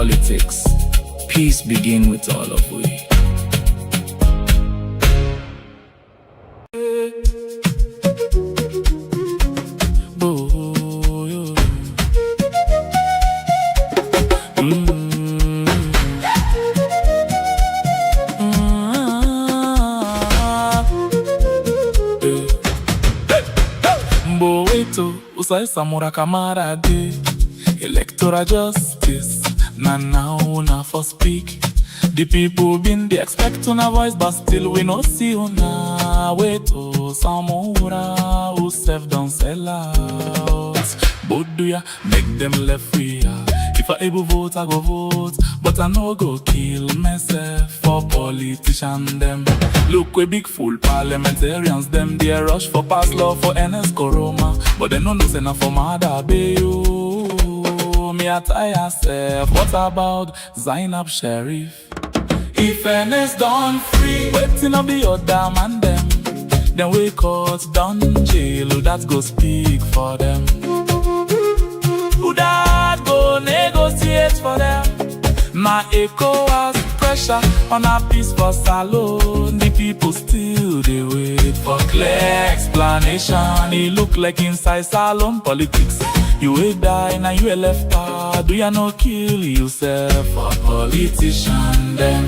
Politics. Peace begin with all of we. Usai samura kamarade, electoral justice. Now na for speak. The people been they expect una voice, but still we no see una. Wait to samura who self don't sell out. But do ya make them left free? If I able vote, I go vote, but I no go kill myself for politician them. Look we big fool parliamentarians them. They rush for pass law for Ernest Koroma, but they no know say na for mother be you. Me I tire self. What about Zainab Sheriff? If Ernest done free, waiting up the other man them. Then we caught down jail, who that go speak for them? Who that go negotiate for them? My ECOWAS pressure on a peace for salon. The people still they wait for clear explanation. It look like inside salon politics. You will die now you will left out. Do you no kill yourself for politician then?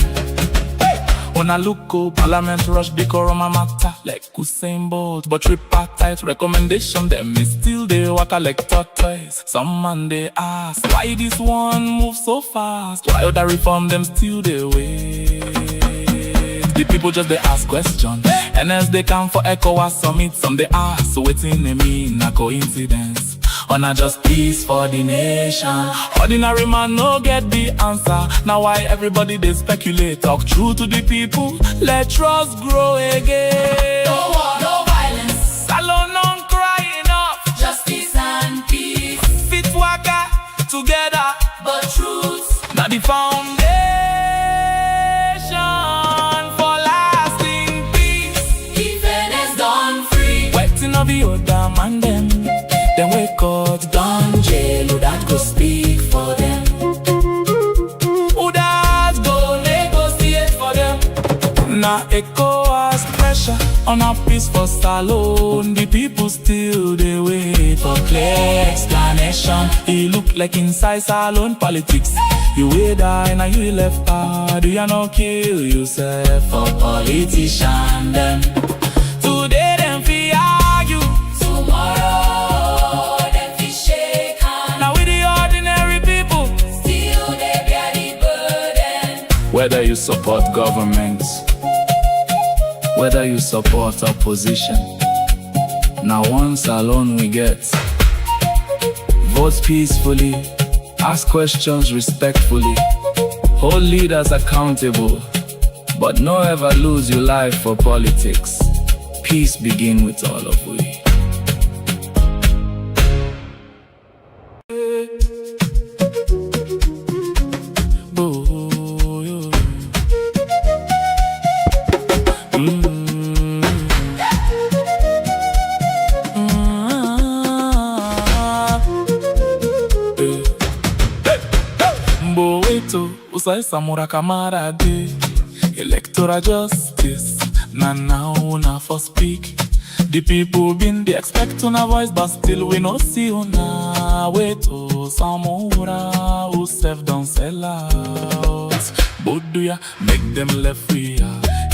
When I look up, parliament rush the Koroma matter like Usain Bolt, but tripartite recommendation them is still they waka like tortoise. Some man they ask why this one move so fast, why other reform them still they wait. The people just they ask questions, and as they come for ECOWAS Summit, some they ask so waiting they mean a coincidence or not just peace for the nation. Ordinary man no get the answer. Now why everybody they speculate? Talk true to the people, let trust grow again. No war, no violence. Salon on crying up, Justice and peace. fit waka together, But truth, now the foundation for lasting peace. if Ernest done free, Waiting of the other man them. Then we caught down jail, who that go speak for them? Who that go negotiate for them? Now ECOWAS pressure on a peace for salon. The people still they wait for clear explanation. It look like inside salon politics. You will die now you left out. Do you no kill yourself for politician them? Today them fi argue, tomorrow them fi shake hand. now with the ordinary people. Still they bear the burden. Whether you support government, whether you support opposition, now once alone we get. Vote peacefully, ask questions respectfully, hold leaders accountable, but no ever lose your life for politics. Peace begin with all of we. Usai samura kamarade, electoral justice. Now na for speak. The people been they expect una voice, but still we no see una. Wait to samura who self don't sell out. But do ya make them left free?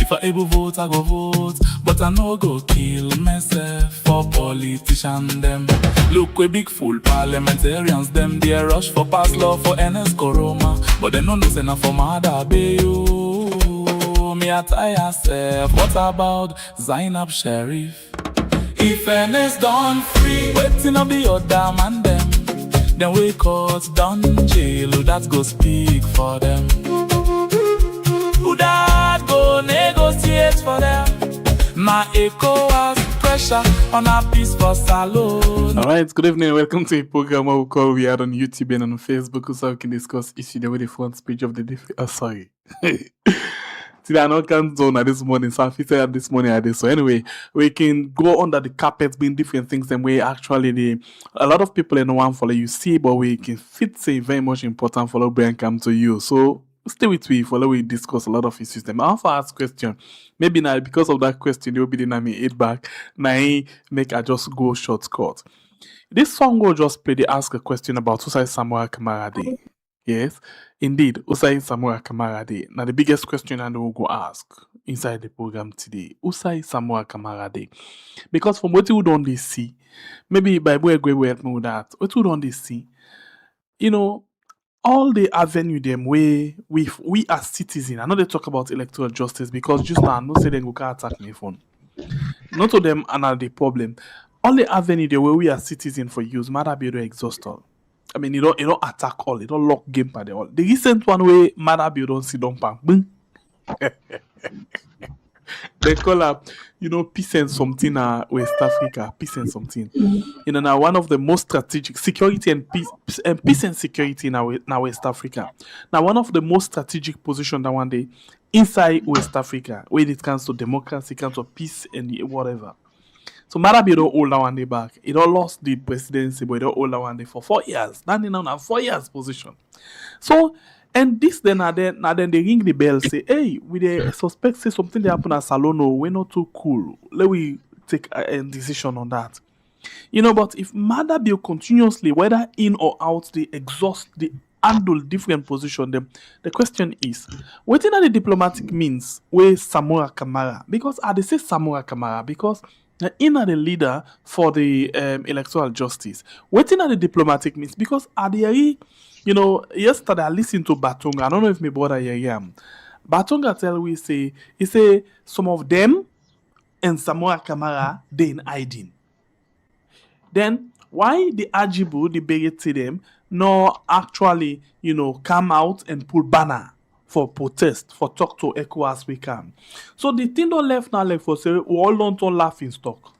If I able vote, I go vote, but I no go kill myself for politician them. Look we big fool parliamentarians them. They rush for pass law for Ernest Koroma, but they no know say na for mother be you. Me I tire self. What about Zainab Sheriff? If Ernest done free, waiting up the other man them. Then we caught down jail, who that go speak for them? Who that go negotiate for them? My ECOWAS pressure on a peace for salon. Alright, good evening. Welcome to a program where we call We Are on YouTube and on Facebook, so we can discuss issues with the front page of the day. Sorry. till I not can zone at this morning, so I fit at this morning at this. So anyway, we can go under the carpet being different things and we actually a lot of people in one follow you see, but we can fit say very much important follow brain come to you. So stay with me follow we discuss a lot of issues. Them I have to ask question. Maybe now because of that question, you'll be the name it back. Now make I just go shortcut. This song will just play. They ask a question about Usai Samuel Kamarade. Yes, indeed, Usai Samuel Kamarade. Now the biggest question I will go ask inside the program today, Usai Samuel Kamarade. Because from what you don't they see, maybe Bible agree with me with that. What you don't they see, you know, all the avenue them where we as citizens, I know they talk about electoral justice because just now, no say they go can attack my phone. Not to them are the problem. All the avenue the way we as citizens for use matter be exhausted. I mean, you don't attack all, you don't lock game by the all. The recent one way matter be don't see don't pang. Boom. They call up, peace and something West Africa, peace and something. Now one of the most strategic security and peace and security now West Africa. Now one of the most strategic position that one day inside West Africa, when it comes to democracy, comes to peace and whatever. So Marabi don't hold that one day back. It all lost the presidency, but it don't hold that one day for 4 years. Standing on a 4 years position. So and this then they ring the bell, say, hey, we they suspect say something they happen at Salono, we're not too cool. Let we take a decision on that. But if Madabi continuously, whether in or out, they exhaust, they handle different position, the question is, what are the diplomatic means with Samora Kamara? Because they say Samora Kamara because in the leader for the electoral justice. What are the diplomatic means? Because are they yesterday I listened to Batonga. I don't know if my brother here. Batonga tell we say he say some of them and Samoa Kamara they in hiding. Then why the Ajibu the Begeti them no actually come out and pull banner for protest for talk to ECOWAS we can. So the thing don't left now like for say we all don't laughing stock.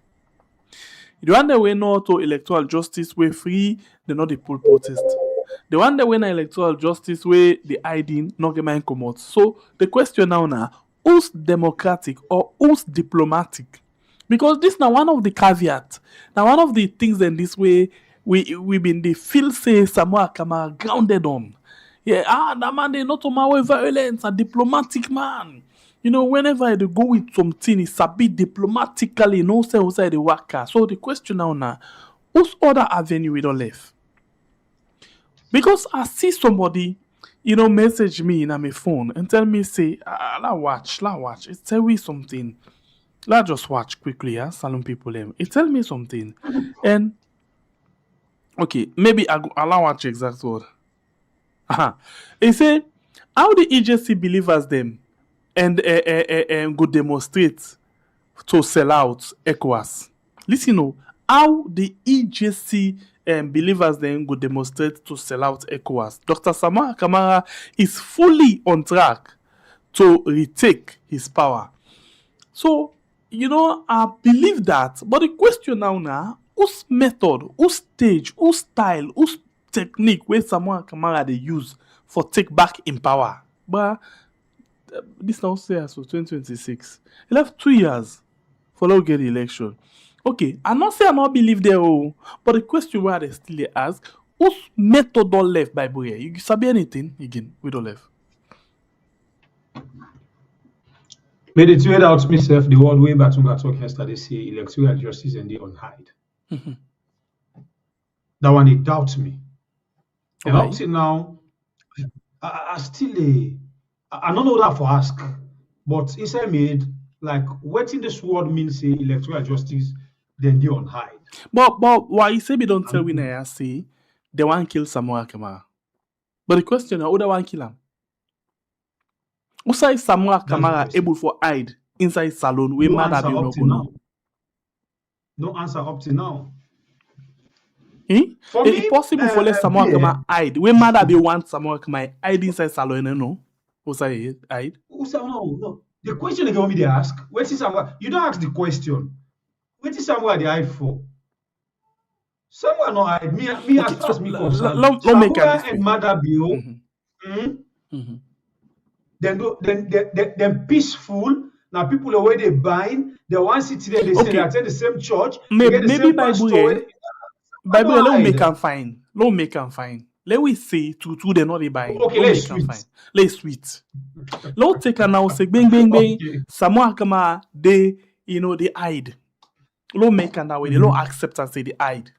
The one that we know to electoral justice we free they not the pull protest. The one that when electoral justice where the hiding not get mind come out. So the question now, who's democratic or who's diplomatic? Because this now one of the caveats. Now one of the things in this way we been the feel say Samoa Kamara grounded on. Yeah, that man they not to my violence, a diplomatic man. Whenever they go with something, it's a bit diplomatically, no say outside the worker. So the question now, whose other avenue we don't left? Because I see somebody, message me in my phone and tell me, say, la watch. It tell me something. La just watch quickly, Salon people them. It tell me something. And, okay, maybe I'll watch exact word. It say, how the EJC believers them and go demonstrate to sell out ECOWAS. Listen, how the EJC believers then go demonstrate to sell out ECOWAS. Dr. Samoa Kamara is fully on track to retake his power. So, I believe that. But the question now, whose method, whose stage, whose style, whose technique where Samoa Kamara they use for take back in power? But this now says so 2026. He left 2 years for to get the election. Okay, I'm not saying I not believe there, but the question where they still ask, whose method don't left by Boye? You sabi anything again? We don't left. Made it weird out myself the whole way back to talk yesterday say electoral justice and they on hide. That one they doubt me. And up till now, I still I don't know that for ask, but inside me like what in this word means say electoral justice then they on hide. But why you say we don't tell when I say they want kill Samoa Kamara? But the question is, who they want kill him? Who say Samoa Kamara able for hide inside salon? We mad at you now. No answer up to now. For it's possible for let Samoa Kamara hide. We mad at you want Samoa Kamara hide inside salon, no? Who say hide? Who say no? The question they want me to ask, what is Samoa? You don't ask the question. What is Samoa they hide for? Someone no hide. Me as far as me concerned. Let make a and Madabio. then peaceful. Now people the way they bind, they want city there, they say they Okay. attend the same church, they get the Maybe same Bible, pastor. Bible, don't let me make hide. am fine. Let me make am fine. Let we say to they not they buying. Okay, Let let's make am sweet. fine. Let's sweet. Let take an now say bang bang bang. Okay. Samoa Kama they they hide. Let make an that way. They don't accept and say they hide.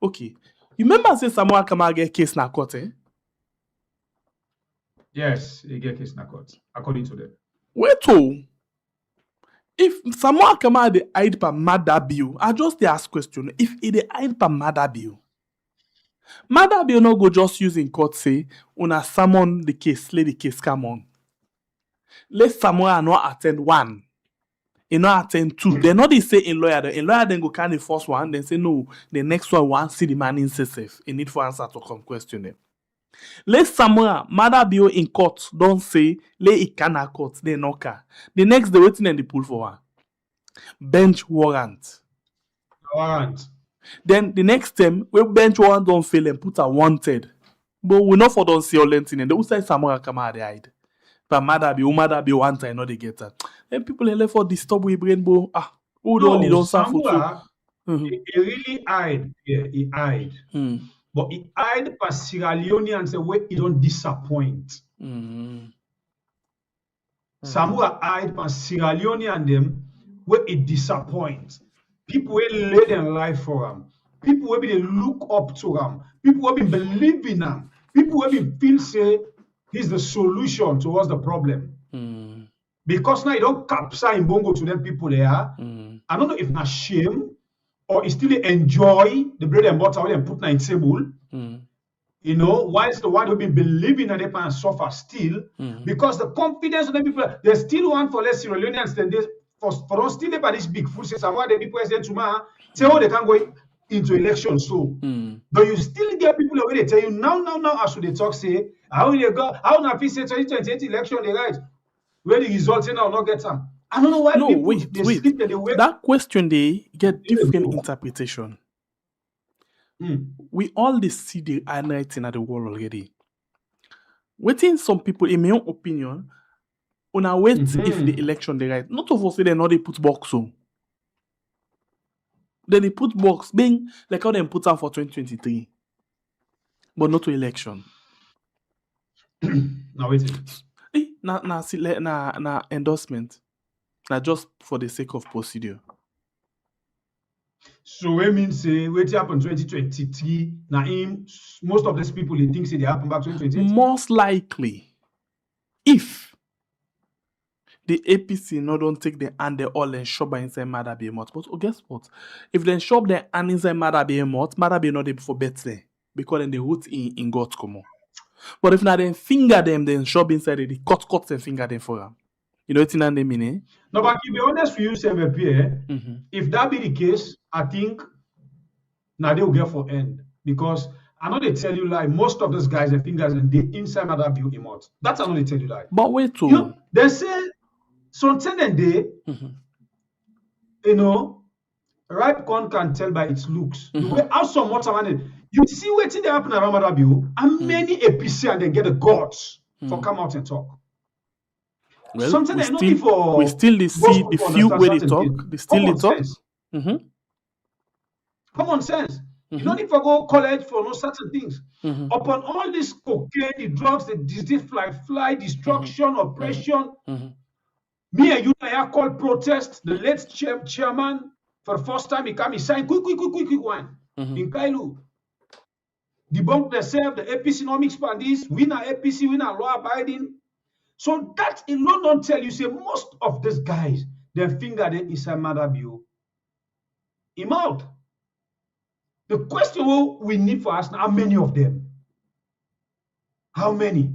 Okay. You remember say Samoa Kama get case na court, eh? Yes, he get case na court, according to them. Wait to. If Samoa Kama they hide per murder bill, I just they ask question. If they hide per murder bill no go just use in court say una summon the case, let the case come on. Let Samoa not attend one. You not attend two. They not they say in lawyer then go carry the first one, then say no, the next one see the man in safe. He need for answer to come question them. Let Samoa murder bill in court don't say let it can court, they knock her. The next day waiting and the pull for one. Bench warrant. Warrant. Then the next time, when bench warrant don't fail and put a wanted. But we not for don't see all lentin and they will say Samoa come out they hide. But mother be one time, not they get that. Then people are left for disturb with brain bow. Who don't need on some food. Samoa, he really hide. Yeah, he hide. But he hide for Sierra Leoneans the way he don't disappoint. Samoa hide for Sierra Leone and them where it disappoints. People will lay their life for them. People will be look up to them. People will be believe in them. People will be feel say he's the solution towards the problem. Because now you don't capture in bongo to them people there. I don't know if not shame or still enjoy the bread and butter and put in table. You know, whilst the one who been believing that they can suffer still, because the confidence of the people, they still want for less Sierra Leoneans than this. For us, still about this big food says, I want the people say tomorrow, say, oh, they can't go into election. So, but you still get people where they tell you now, as they talk, say, how will they go? How will they say 2028 election, they right? Where the results now not get them. I don't know why No, people wait. sleep and they wake. That question they get different interpretation. We all see the handwriting at the wall already. Waiting some people, in my own opinion, on our wait if the election they right. Not of us say they know they put box so. Then they put box being like how they put out for 2023. But not to election. Now wait. Na endorsement. Na just for the sake of procedure. So we mean say what happened 2023. Now most of these people they think say they happen back 2028. Most likely, if the APC no don't take the hand they all and shop by inside Mother Behemoth. But guess what? If they shop their hand inside Mother Behemoth not able for better because then they root in God come on. But if not then finger them, then shop inside the cut and finger them for them. You know what I mean? Eh? No, but to be honest with you, MVP, if that be the case, I think now they will get for end. Because I know they tell you like most of those guys, the fingers and they inside Mother Behemoth. That's how they tell you like. But wait to you know, they say something and they you know, ripe corn can tell by its looks. The way how some water you see waiting they happen around Mother Behemoth, and many APC and they get the guts for come out and talk. well, Something we that still, for we still they see the few where they talk. They still they talk. Common sense. You don't need to go college for no certain things. Upon all this cocaine, the drugs, the disease, fly, destruction, oppression. Me and you I called protest. The late chairman for the first time he come, he signed quick one in Kailu. Debunk themselves, the APC no mix this, we na APC, we na law abiding. So that alone don't tell you, say most of these guys, their finger they inside Mother Behemoth. Him out. The question we need for us now, how many of them? How many?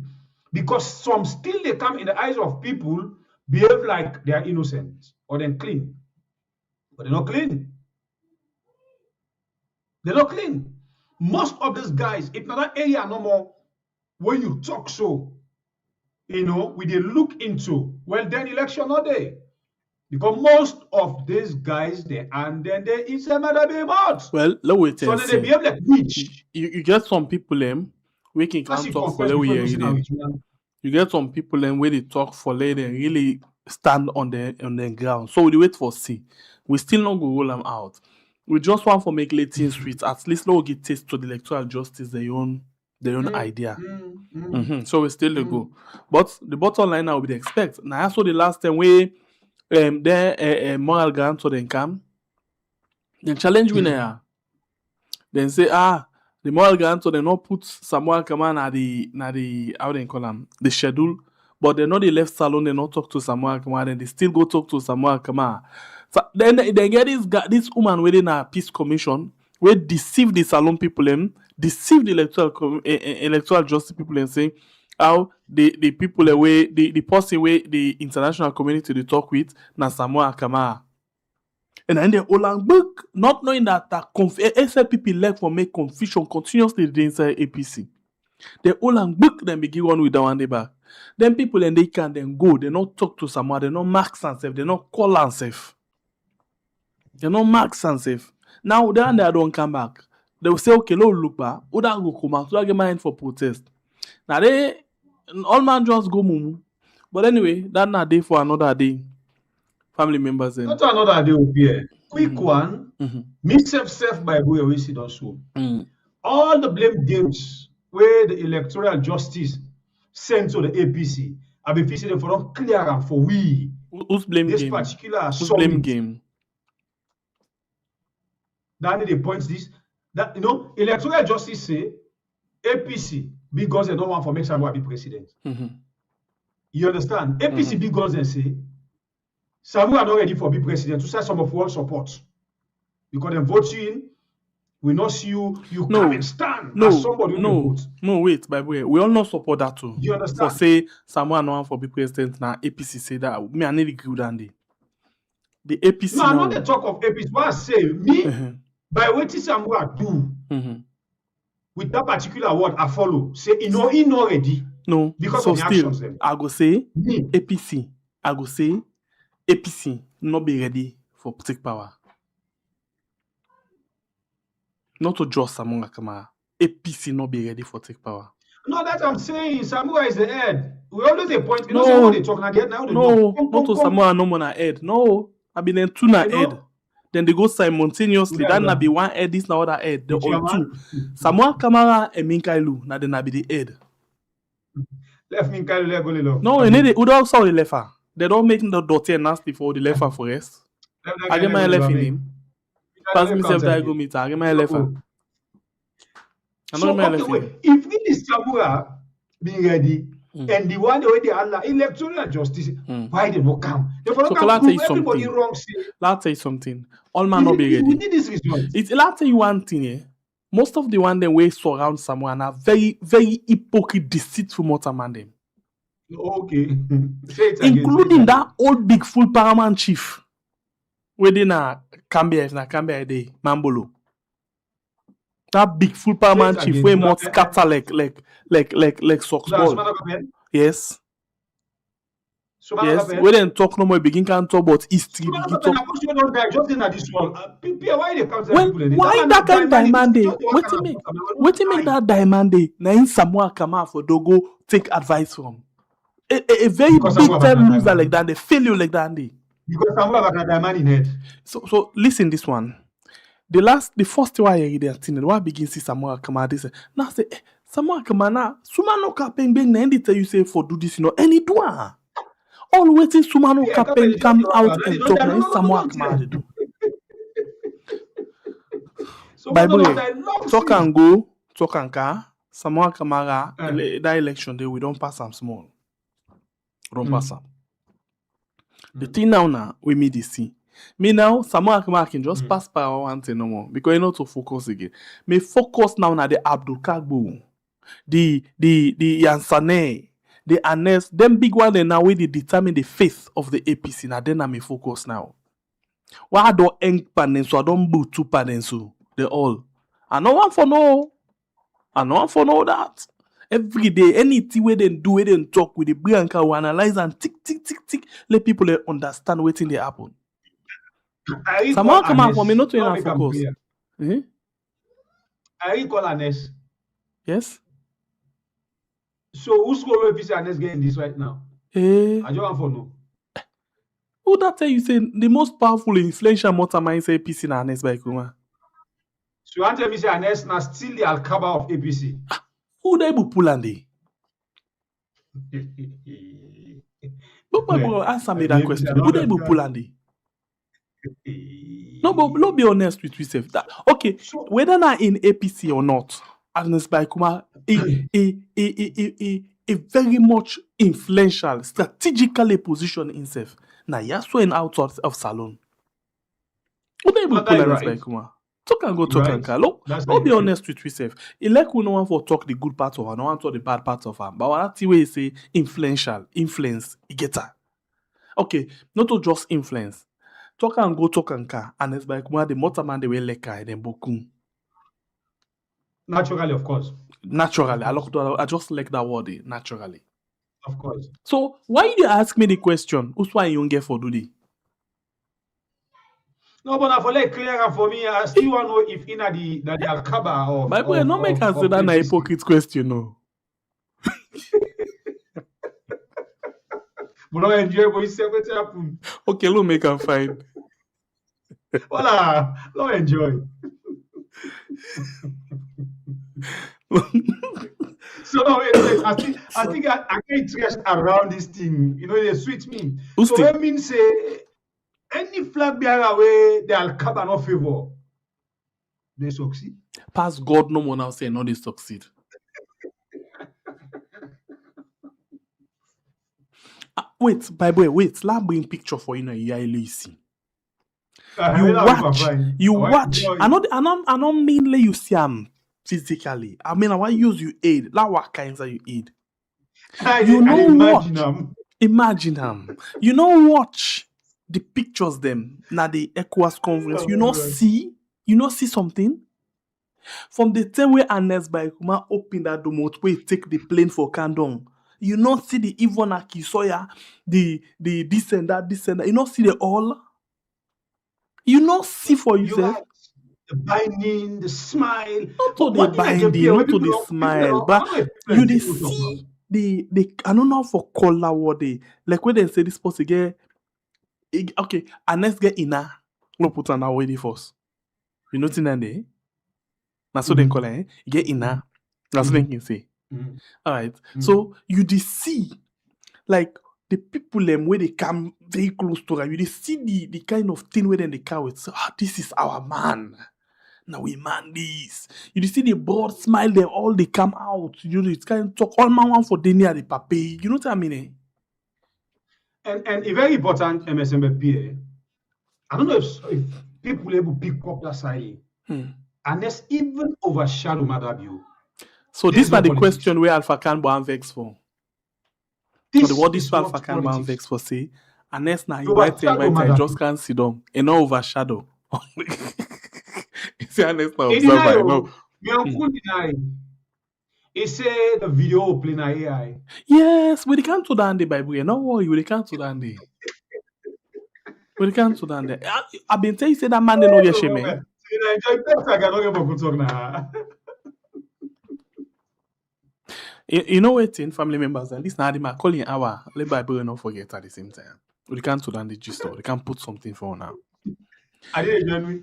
Because some still they come in the eyes of people, behave like they are innocent or they're clean. But they're not clean. They're not clean. Most of these guys, if not that area no more, when you talk so, you know, we they look into, well then election not there. Because most of these guys, they and then they inside Mother Behemoth. Well, let me tell so then they behave like witch. You get some people we can come talk for let we hear them. You get some people and where they talk for later and really stand on the ground. So we wait for see. We still not go roll them out. We just want to make Latin sweet. At least no get taste to the electoral justice their own idea. So we still go. But the bottom line now we expect. Now I saw the last time we there moral grant to them come. Then challenge winner. Then say the moral guarantor they not put Samuel Kaman at the how they call them the schedule, but they not the left salon, they not talk to Samuel Kaman, and they still go talk to Samuel Kaman. So then they get this woman within a peace commission where deceive the salon people and deceive the electoral justice people and say how the people away the person way the international community they talk with na Samuel Kaman. And then they all book, not knowing that SLPP left for make confusion continuously inside APC. They all book them begin one with the one day back. Then people and they can then go. They not talk to someone. They not mark and safe. They not call and safe. They not mark and safe. Now they don't come back. They will say okay, look back. Oda go come out. So I get mind for protest. Now they all man just go mumu. But anyway, that not day for another day. Family members. Not another day will be quick one. Me self by way we see also. All the blame games where the electoral justice sent to the APC, I be facing them for them clear and for we. Who's blame this game? Particular Who's summit. blame game? That they point this that electoral justice say APC because they don't want for make someone be president. You understand? APC because they say. Samuel are not ready for be president. To say some of world support. Because them voting, we not see you come and stand as somebody who vote. No, wait, by the way, we all not support that too. You understand? For say Samuel no one for be president now, APC say that. Me, I need agree with Andy. The APC. No, I'm not the talk of APC. What I say, me, by what Samuel do, with that particular word I follow, say, he not ready. No, because so of the still, actions. I go say, Me. APC. I go say, APC not be ready for take power. Not to just Samuel Kamara. APC not be ready for take power. No, that I'm saying. Samuel is the head. We always a point. You No. know, they talk now. Now they No, talk. not to Samuel no more na head. No, I been then two na head. Then they go simultaneously. Yeah, That na yeah. be one head, this na other head. The all Chairman. two. Samuel Kamara and Minkailu na then na be the head. Left me kind of go. No, and they would also the left. They don't make the dirty and nasty for the left for us. I get my left in him. Pass me self that I go meet. I get my left. So, okay, wait. If it is Samuel being ready, and the one way they are electoral justice, why they not come? They So, not can I come tell you prove everybody something? wrong. Say, Let's tell you something. All man not be we ready. need this result. It's I'll tell you one thing, eh? Most of the one them way surround someone are very, very hypocrite, deceitful motor man them. Okay. Say it again, Including that old big full paramount chief. Where they na Cambia day, Mambolo. That big full paramount chief where more scatter like socks ball. Yes. Yes. We then talk no more begin can talk about history. Begin talk. Why that kind of diamond day? What make that diamond day? Now in Samuel Kama for Dogo take advice from. A very Because big Samuel time Kama loser like that, they fail you like that. Day. Because Samuel have a diamond in head. So listen this one. The first one you read the one begin see Samuel Kama this. Now say Samuel Kama na Sumano Kapeng beng na end tell you say for do this any do. All waiting Sumano Kapeng come out and talk na Samuel Kama they do. Bible talk and go, talk and car. Samuel Kamara that election day we don't pass them small. We don't pass them. The thing now we meet this see. Me now, Samuel Kamara can just pass by one thing no more because you know to focus again. Me focus now na the Abdul Kagbo, the Yansane, the Anes, them big one they now we they determine the faith of the APC. Now then I may focus now. Why I don't end panen so I don't boot two panen so they all. I no one for no. I no one for know that. Every day, anything we then do, we then talk with the Bianca, we analyze and tick. Let people understand what in they happen. Someone come out for me not to focus. I recall Anes. Yes. So who's going to and let's get in this right now? Eh? I just want for no. Who that tell you say the most powerful influential mastermind say APC na Ernest Bai Koroma? So you want to tell me say Ernest na still the Alcaba of APC? Who they will pull and they? But bro, answer me that question. Who they will pull and they? No, but let's be honest with yourself. That okay, So- whether not in APC or not, Ernest Bai Koroma a very much influential, strategically positioned himself. Now, you're swaying out of salon. What are you But pull that Ernest right. Bai Koroma? Talk and go talk Right. and call. Look, That's don't be right. honest with yourself. It like we no want for talk the good part of her, no want talk the bad part of her. But what way you say influential, influence, you get her. Okay, not to just influence. Talk and go talk and car. Ernest Bai Koroma, the motorman they will like her and then bokum. Naturally, of course. Naturally, I just like that word, naturally. Of course. So why you ask me the question? Who's why you don't get for do the? No, but now for like clear and for me, I still want to know if in the Alcaba of. My boy, not make us say that na APC. hypocrite question, no. But not enjoy what you say, what happen. Okay, let's make her fine. Voila, not enjoy. So no, anyways, I think I get interest around this thing. You know, they sweet me. Who's So the- that means say any flag bearer where the Alcaba no favor, they succeed. Past God, no one else say no, they succeed. Wait, by the way, wait. Let me bring picture for you now. You see. You watch. I don't mean let you see physically. I mean, I want use you aid. Like what kinds of you aid? You know imagine what? them. Imagine them. You know, watch the pictures them na the ECOWAS conference. Oh You my know God. see something from the time where Ernest Bai Koroma open that door where he take the plane for Kandong. You not see the Yvonne Akisoya, the this and that. You not see the all. You not see for You yourself. are the binding, the smile. Not to But the one thing I get binding, here, not when to people the don't- people smile, don't- but I don't know if you they people talk see the I don't know for color what they like when they say this person get okay, and let's get inner. No put on our way first. You know that day? That's what they call it. You get inner. That's what they can say. Mhm. All right. So you they see like the people them where they come very close to her, you they see the kind of thing where then they come with. So, this is our man. Now we man this. You see the broad smile, they all they come out. You know, it's kind of talk all man want for dinner at the pape. You know what I mean? Eh? And a very important MSMP, I don't know if people will able to pick up that side. And that's even overshadow Madabio. So This this is was not the politics. question where Alpha Can and vex for. So what this Alpha Can and vex for say, unless now Overshadow invite, I Madabio. just can't sit down. And not overshadow. You see, unless now He observe, deny I you. know. Me uncle deny. He say the video play na AI. Yes, we can't do that in the Bible. No worry, we can't do that in the. We can't do that in the. I've been telling you say that man they know get shame. Eh? You enjoy text I cannot get good talk now. You know what, in family members, and this now they might call in our let Bible not forget at the same time. We can't do that in the gist. We can't put something for now. I didn't enjoy me.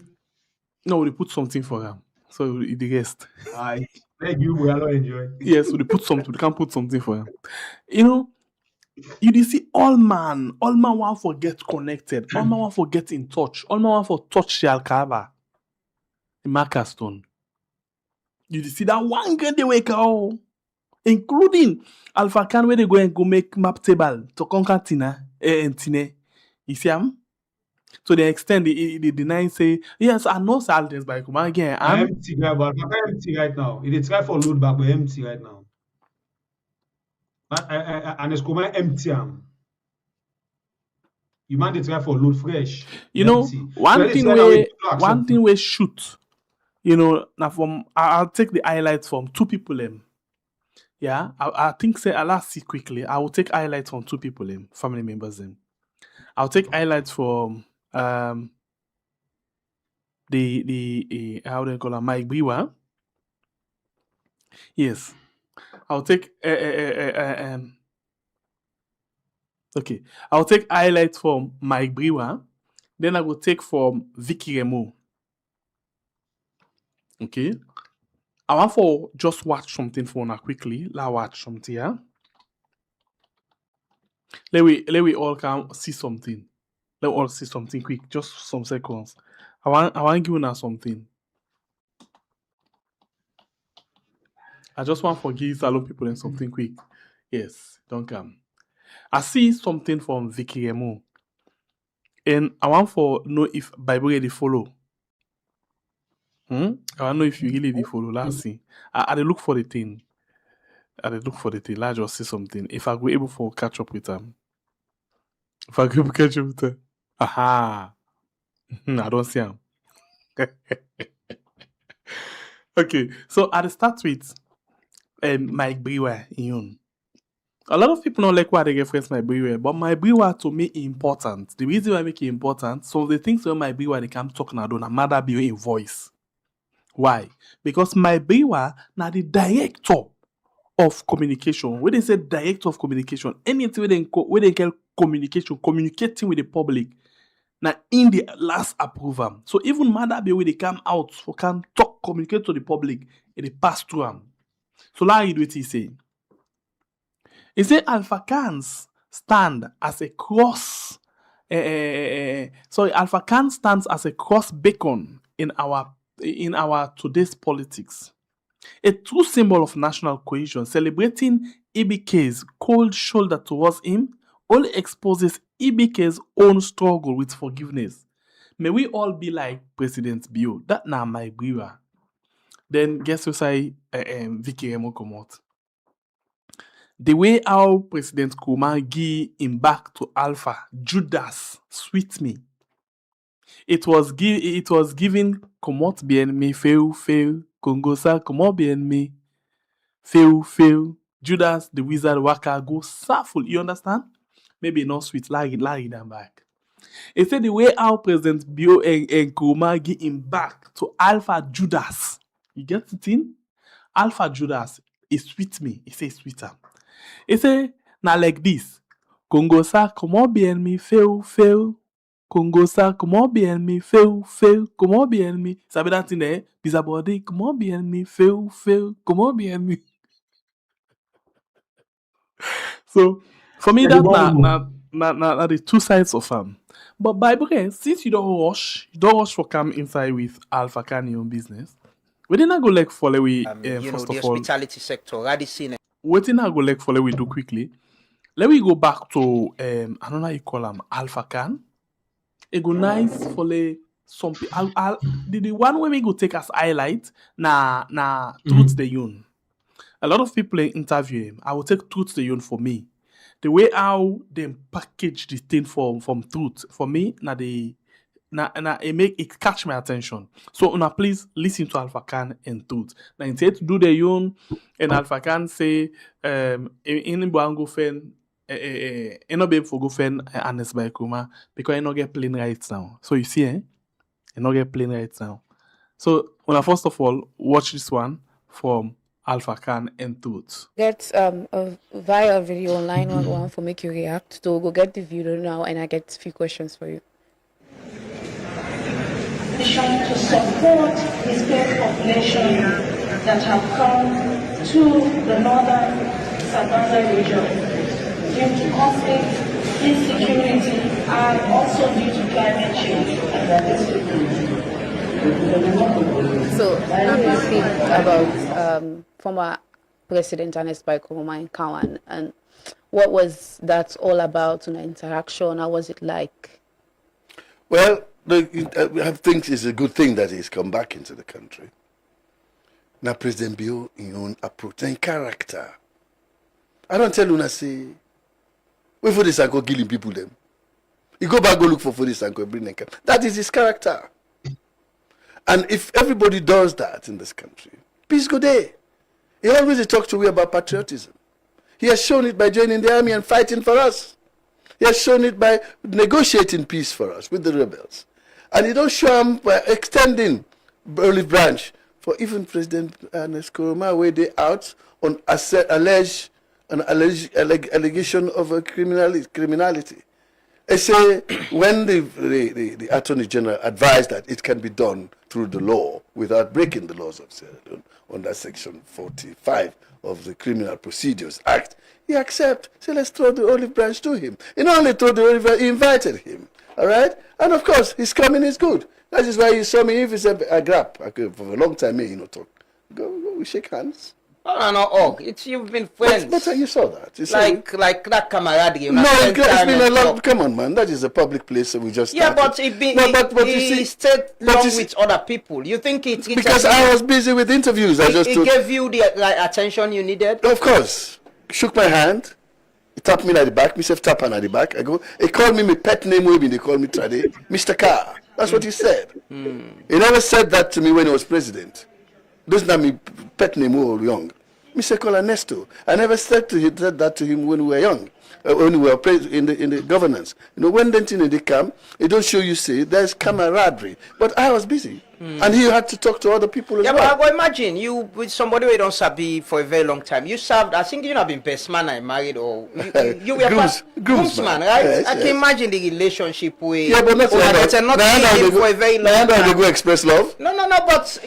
No, we put something for them. So the rest. I thank you, we don't enjoy. Yes, we put something. We can't put something for them. You know, you dey see all man want for get connected, all man want for get in touch, all man want for touch the Alcaba, the marker stone. You dey see that one girl they wake up, including Alpha Can where they go and go make map table to conquer Tina and Tine. You see am? To the extent they deny say yes, I know Ernest Bai Koroma again. I'm empty guy, but I'm empty right now. It is try for load back, but empty right now. And it's come empty. You man they try for load fresh. You know, empty. one So thing it's right we now, shoot. You know, now I'll take the highlights from two people. Yeah, I think say I'll see quickly. I will take highlights from two people. Family members. I'll take highlights from the how do you call her, Mike Biwa. Yes, I'll take okay. I'll take highlights from Mike Brewer. Then I will take from Vicky Remo. Okay. I want for just watch something for now quickly. Let's watch something, yeah. Let we all can see something. Let all see something quick. Just some seconds. I want to give you now something. I just want to give salon people and something quick. Yes, don't come. I see something from Vicky Remo. And I want to know if Bible really follow. I want to know if you really follow. Let's see. I look for the thing. Let's just see something. If I go able to catch up with them. Aha. I don't see him. Okay. So at the start with Mike Brewer in. A lot of people don't like why they reference my Brewer, but my Brewer to me important. The reason why I make it important, so the things where my Brewer they come talk now don't matter be in voice. Why? Because my Brewer now the director of communication. When they say director of communication, anything where they call communication, communicating with the public. Now in the last approval. So even matter be where they come out for can talk, communicate to the public, and they pass through them. So now you do what he say. He say Alpha Cans stand as a cross. Alpha Can stands as a cross beacon in our today's politics. A true symbol of national cohesion, celebrating EBK's cold shoulder towards him, only exposes EBK's own struggle with forgiveness. May we all be like President Bio. That now my brewer. Then guess what I Vicky Remo come out. The way how President Koroma give him back to Alpha, Judas, sweet me. It was given comment bien me, fail, Congo sa, comment bien me, fail, Judas, the wizard, waka, go safful. You understand? Maybe not sweet, lag them back. It said the way how President Bio and Koroma give him back to Alpha Judas. You get it in? Alpha Judas is sweet me. He says sweeter. He say, now like this. Congo sa, comment bien me, fail. Congo sa, comment bien me, fail, comment bien me. Sabe that in there? Bizabode, comment bien me, fail, comment bien me. So, for me, that na the two sides of But by the way, since you don't rush for come inside with Alpha Can your own business, we didn't go like follow we first the of all. hospitality sector, radicine. What didn't go like follow we do quickly. Let me go back to I don't know how you call them Alpha Can. It go nice for some people. The one way we go take as highlight na Truth the Yun. A lot of people interview him. I will take Truth the Yun for me. The way how they package this thing from Truth for me, it catch my attention. So now please listen to Alpha Can and Truth. Now instead to do the Yun and Alpha Can say in Boango Fen. Not be able to go find Ernest Bai Koroma because I not get plane rights now. So you see, I not get plane rights now. So when I first of all watch this one from Alpha Can and Truth. Get a viral video online one for make you react. So go get the video now and I get a few questions for you. Mission to support the state population that have come to the northern Sabana region due to conflict, insecurity, and also due to climate change. So, how do you think about former President Ernest Bai Koroma in Kawan, and what was that all about in the interaction? How was it like? Well, I think it's a good thing that he's come back into the country. Now, President Bio, in own approach and character. I don't tell you, say, wait for this and go killing people them. You go back, go look for this and go bring them. That is his character. And if everybody does that in this country, peace go there. He always talks to me about patriotism. He has shown it by joining the army and fighting for us. He has shown it by negotiating peace for us with the rebels. And he don't show them by extending olive branch for even President Ernest Koroma, where they out on allegation of criminality. I say when the Attorney General advised that it can be done through the law without breaking the laws of Sierra Leone under Section 45 of the Criminal Procedures Act, he accepted. So let's throw the olive branch to him. He not only threw the olive branch, he invited him. All right? And of course, his coming is good. That is why you saw me, if it's a grab, for a long time, talk. Go, we shake hands. No. You've been friends. But you saw that. You like that camaraderie. No, it's been a long. Come on, man. That is a public place, so we just. Yeah, started. but he stayed long with other people. You think it's because I was busy with interviews. He gave you the attention you needed. Of course, shook my hand. He tapped me at the back. Myself tap at the back. I go. He called me my pet name. They call me Trade, Mr. Carr. That's what he said. He never said that to me when he was president. Those are my pet name when we were young. Mr. Ernesto. I never said that to him when we were young, when we were in the governance. When they come, they don't show you, say, there's camaraderie. But I was busy. And he had to talk to other people as well. Yeah, but imagine you with somebody who don't sabi for a very long time. You served, I think you've been best man I married, or you were groomsman, right? Yes, I can imagine the relationship with. Yeah, but not for a very long time. They go express love. No, but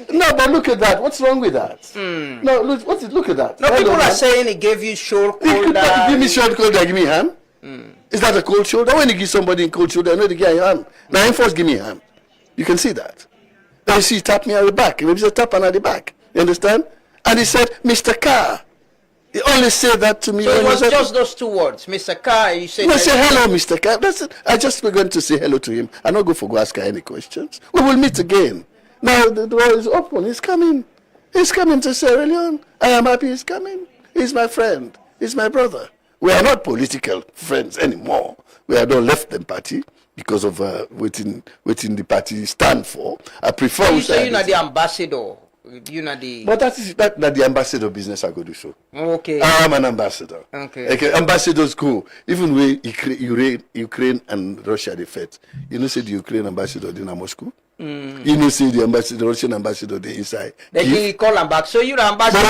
look at that. What's wrong with that? No, look at that. No, people are saying he gave you shoulder. Give me shoulder, give me hand. Is that a cold shoulder? When you give somebody a cold shoulder, I know the guy hand. Now him first give me a hand. You can see that. Then you see he tapped me at the back. He was a tap at the back. You understand? And he said, Mr. Carr. He only said that to me. So it was just those two words, Mr. Carr. You said. No, say hello, Mr. Carr. That's it. I just was going to say hello to him. I'm not going to go ask her any questions. We will meet again. Now the door is open. He's coming. He's coming to Sierra Leone. I am happy he's coming. He's my friend. He's my brother. We are not political friends anymore. We have not left the party because of waiting the party stand for. I prefer. You say you're not the ambassador. You're not the. But that is not the ambassador business I go do so. Okay. I'm an ambassador. Okay. Ambassadors go. Even when Ukraine and Russia they fight. Say the Ukraine ambassador in Moscow. See the Russian ambassador there inside. They can call them back. So you're the ambassador.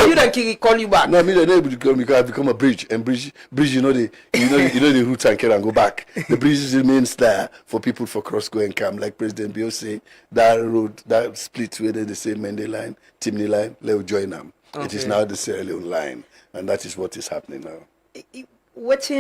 You don't call you back. No, me they able to call me because I become a bridge. And bridge, the route and carry and go back. The bridge remains there for people for cross go and come. Like President Bai say, that road, that split where they say Mende line, Timney line, let's join them. Okay. It is now the Sierra Leone line, and that is what is happening now. What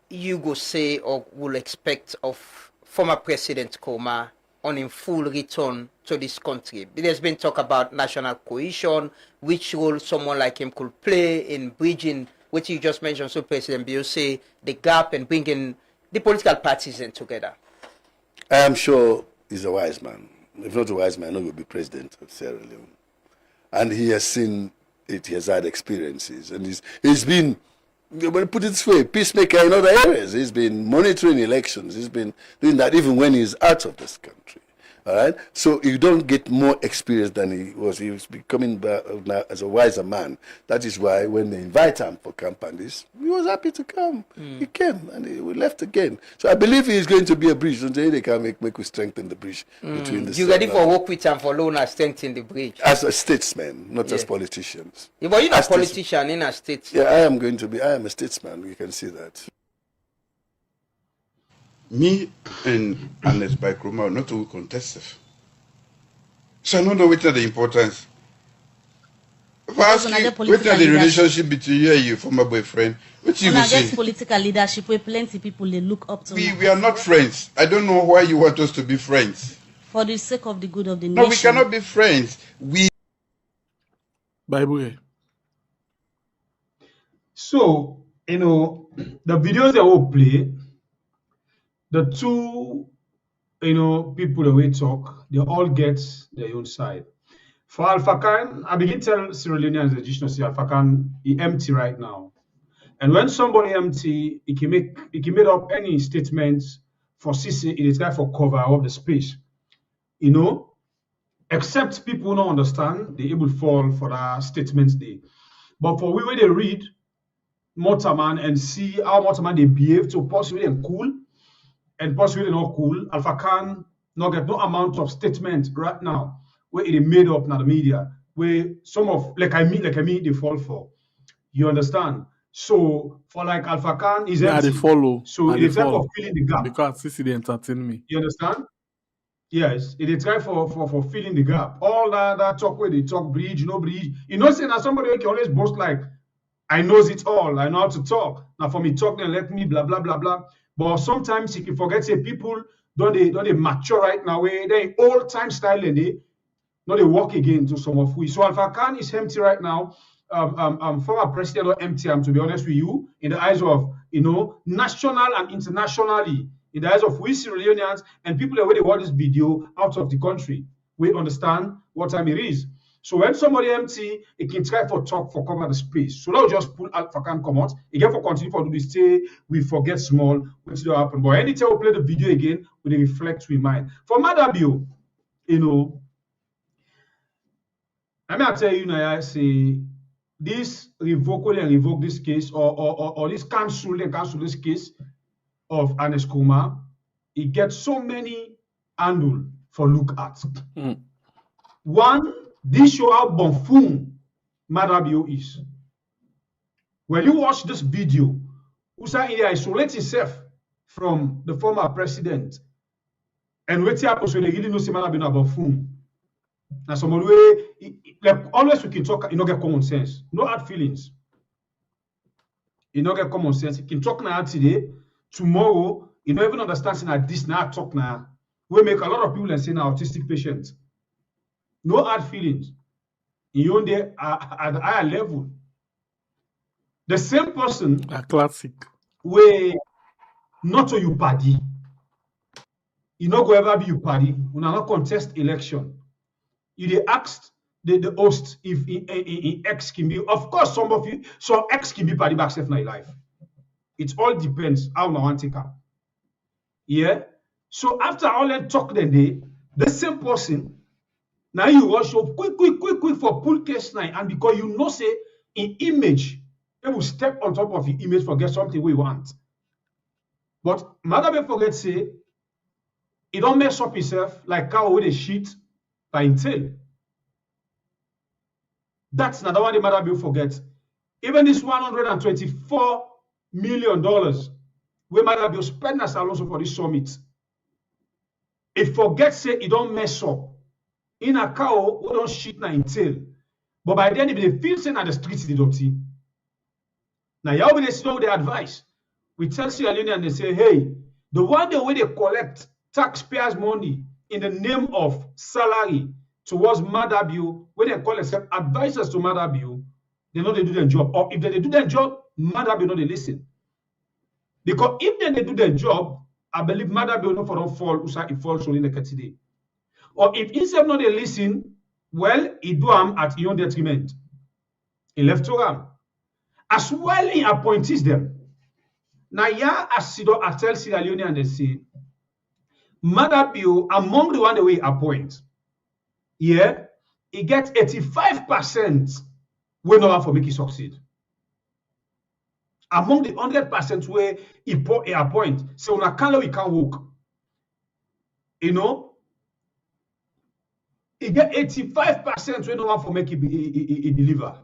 you go say or will expect of former President Koroma on in full return to this country? There's been talk about national cohesion, which role someone like him could play in bridging what you just mentioned. So President Bai say the gap and bringing the political parties in together. I am sure he's a wise man. If not a wise man, he will be president of Sierra Leone. And he has seen it, he has had experiences, and he's been, put it this way, peacemaker in other areas. He's been monitoring elections. He's been doing that even when he's out of this country. All right? So you don't get more experience than he was. He was becoming now as a wiser man. That is why when they invite him for campaigns, he was happy to come. He came and he left again. So I believe he is going to be a bridge. Until they can make we strengthen the bridge between the. You ready for work with him for loan and strengthen the bridge? As a statesman, not as politicians. Yeah, but you're not a politician in a state. Yeah, I am a statesman. You can see that. Me and Ernest Bai Koroma are not all contestants. So I don't know what are the importance. If I ask you, what are the relationship between you and your former boyfriend? What you when say? I get political leadership where plenty people they look up to. We are not friends. I don't know why you want us to be friends. For the sake of the good of the nation. No, we cannot be friends. Bible. So, the videos that will play, the two, people that we talk, they all get their own side. For Alpha Khan, I begin to tell Sierra Leoneans the traditional say Alpha Khan is empty right now. And when somebody empty, he can make up any statements for CC, it is for cover of the space. Except people don't understand, they able fall for that statements day. But for we where they read Motorman and see how Motorman they behave to possibly and cool and possibly not cool, Alpha Khan not get no amount of statement right now where it is made up now the media where some of like I mean they fall for. You understand? So for like Alpha Khan is Yeah, empty. they follow. So And it's they a type of follow. filling the gap. Because CC they entertain me. You understand? Yes, it is try for filling the gap. All that talk where they talk bridge, no bridge. You know, saying that somebody who can always boast like, I knows it all. I know how to talk. Now for me talk, then let me blah blah blah blah. But sometimes you can forget say people don't they mature right now. Where they old time style and they walk again to some of we. So Alpha Khan is empty right now. Former president or empty. To be honest with you, in the eyes of national and internationally, in the eyes of we Sierra Leoneans and people that already watch this video out of the country, we understand what time it is. So when somebody empty, it can try for talk for cover the space. So now just pull Alpha Khan come out. Again for continue for do this say we forget small, which don't happen. But anytime we play the video again, we reflect we mind. For Madabio, I mean I tell you now, I say this revoke this case or this cancel this case of Ernest Koroma, it gets so many handle for look at. One, this show how buffoon Madabio is. When you watch this video, Usa he isolate himself from the former president, and what happens when they really know Madabio a buffoon. Now some way, like always we can talk, you know, get common sense, no hard feelings. You know, get common sense. You can talk now today, tomorrow, you don't even understand that this now talk now. We make a lot of people and say now autistic patients. No hard feelings. You there at the higher level. The same person A classic. where not to you party. You not go ever be you party. We not contest election. You they asked the host if in X can be. Of course, some X can be party back safe in life. It all depends how I want to take her. Yeah. So after all that talk the day, the same person now you rush up quick for pull case now, and because you know say in image, they will step on top of your image for get something we want. But Madame forget say he don't mess up himself like cow with a shit by him tail. That's another one the Madame forget. Even this $124 million where Madame spend as also for this summit. It forgets say he don't mess up. In a cow who don't shit na in tail. But by then if they feel saying at the streets the dirty. Now y'all will know the advice. We tell Sierra Leone and they say, hey, the one the way they collect taxpayers' money in the name of salary towards Madabio, when they call themselves advisors to Madabio, they know they do their job. Or if they do their job, Madabio know they listen. Because if they do their job, I believe Madabio know for don't fall, it falls only in the today. Or if instead not they listen, well, he do at your own detriment. He left to them. As well, he appointees them. Now, yeah, as Sido Atel Sierra Leone and they say, Madabio, among the one that we appoint, yeah, he gets 85% we know how for make it succeed. Among the 100% where he appoint, so on a color we can work. You know, he get 85% we know how for make it deliver.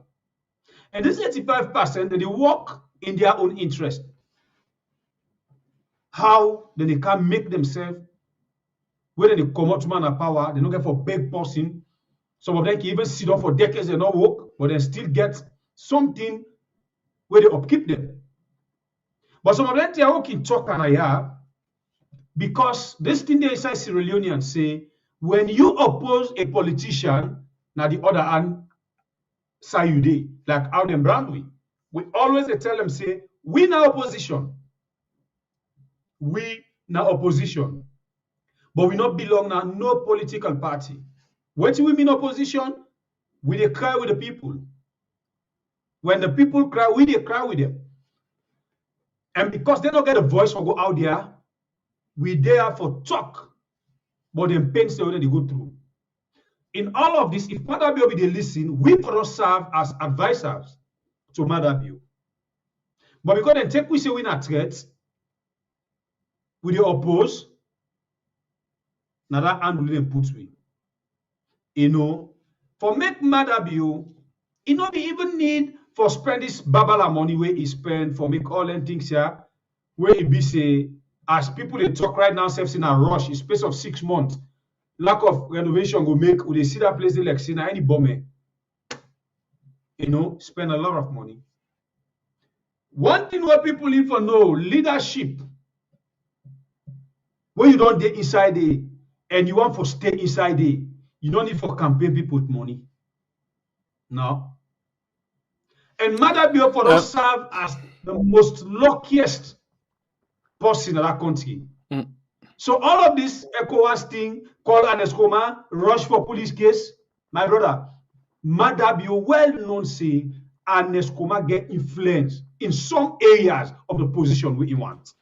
And this 85% they work in their own interest. How then they can make themselves, whether they come out to man of power, they don't get for big person. Some of them can even sit up for decades and not work, but they still get something where they upkeep them. But some of them they are working talk and because this thing they inside Sierra Leoneans say, when you oppose a politician, now the other hand say you dey, like how them brand we always they tell them say, we now opposition. We now opposition. But we not belong now no political party. What do we mean opposition? We they cry with the people. When the people cry, we they cry with them. And because they don't get a voice for go out there, we there for talk. But them pains they already go through. In all of this, if Madabio they listen, we cannot serve as advisors to Madabio. But because they take we say we not threats, we they oppose. Now that hand will put we. You know, for make Madabio, it not be even need for spend this babala money where he spend for make all them things here, where it be say, as people they talk right now, self in a rush, in space of 6 months, lack of renovation go make, they see that place they like see any bomber, spend a lot of money. One thing what people need for know, leadership, when you don't get inside there and you want to stay inside there, you don't need for campaign people with money. No. And Madabio for us serve as the most luckiest person in that country. So all of this ECOWAS thing, call Ernest Koroma, rush for police case, my brother, Madabio well known say Ernest Koroma get influence in some areas of the position we want.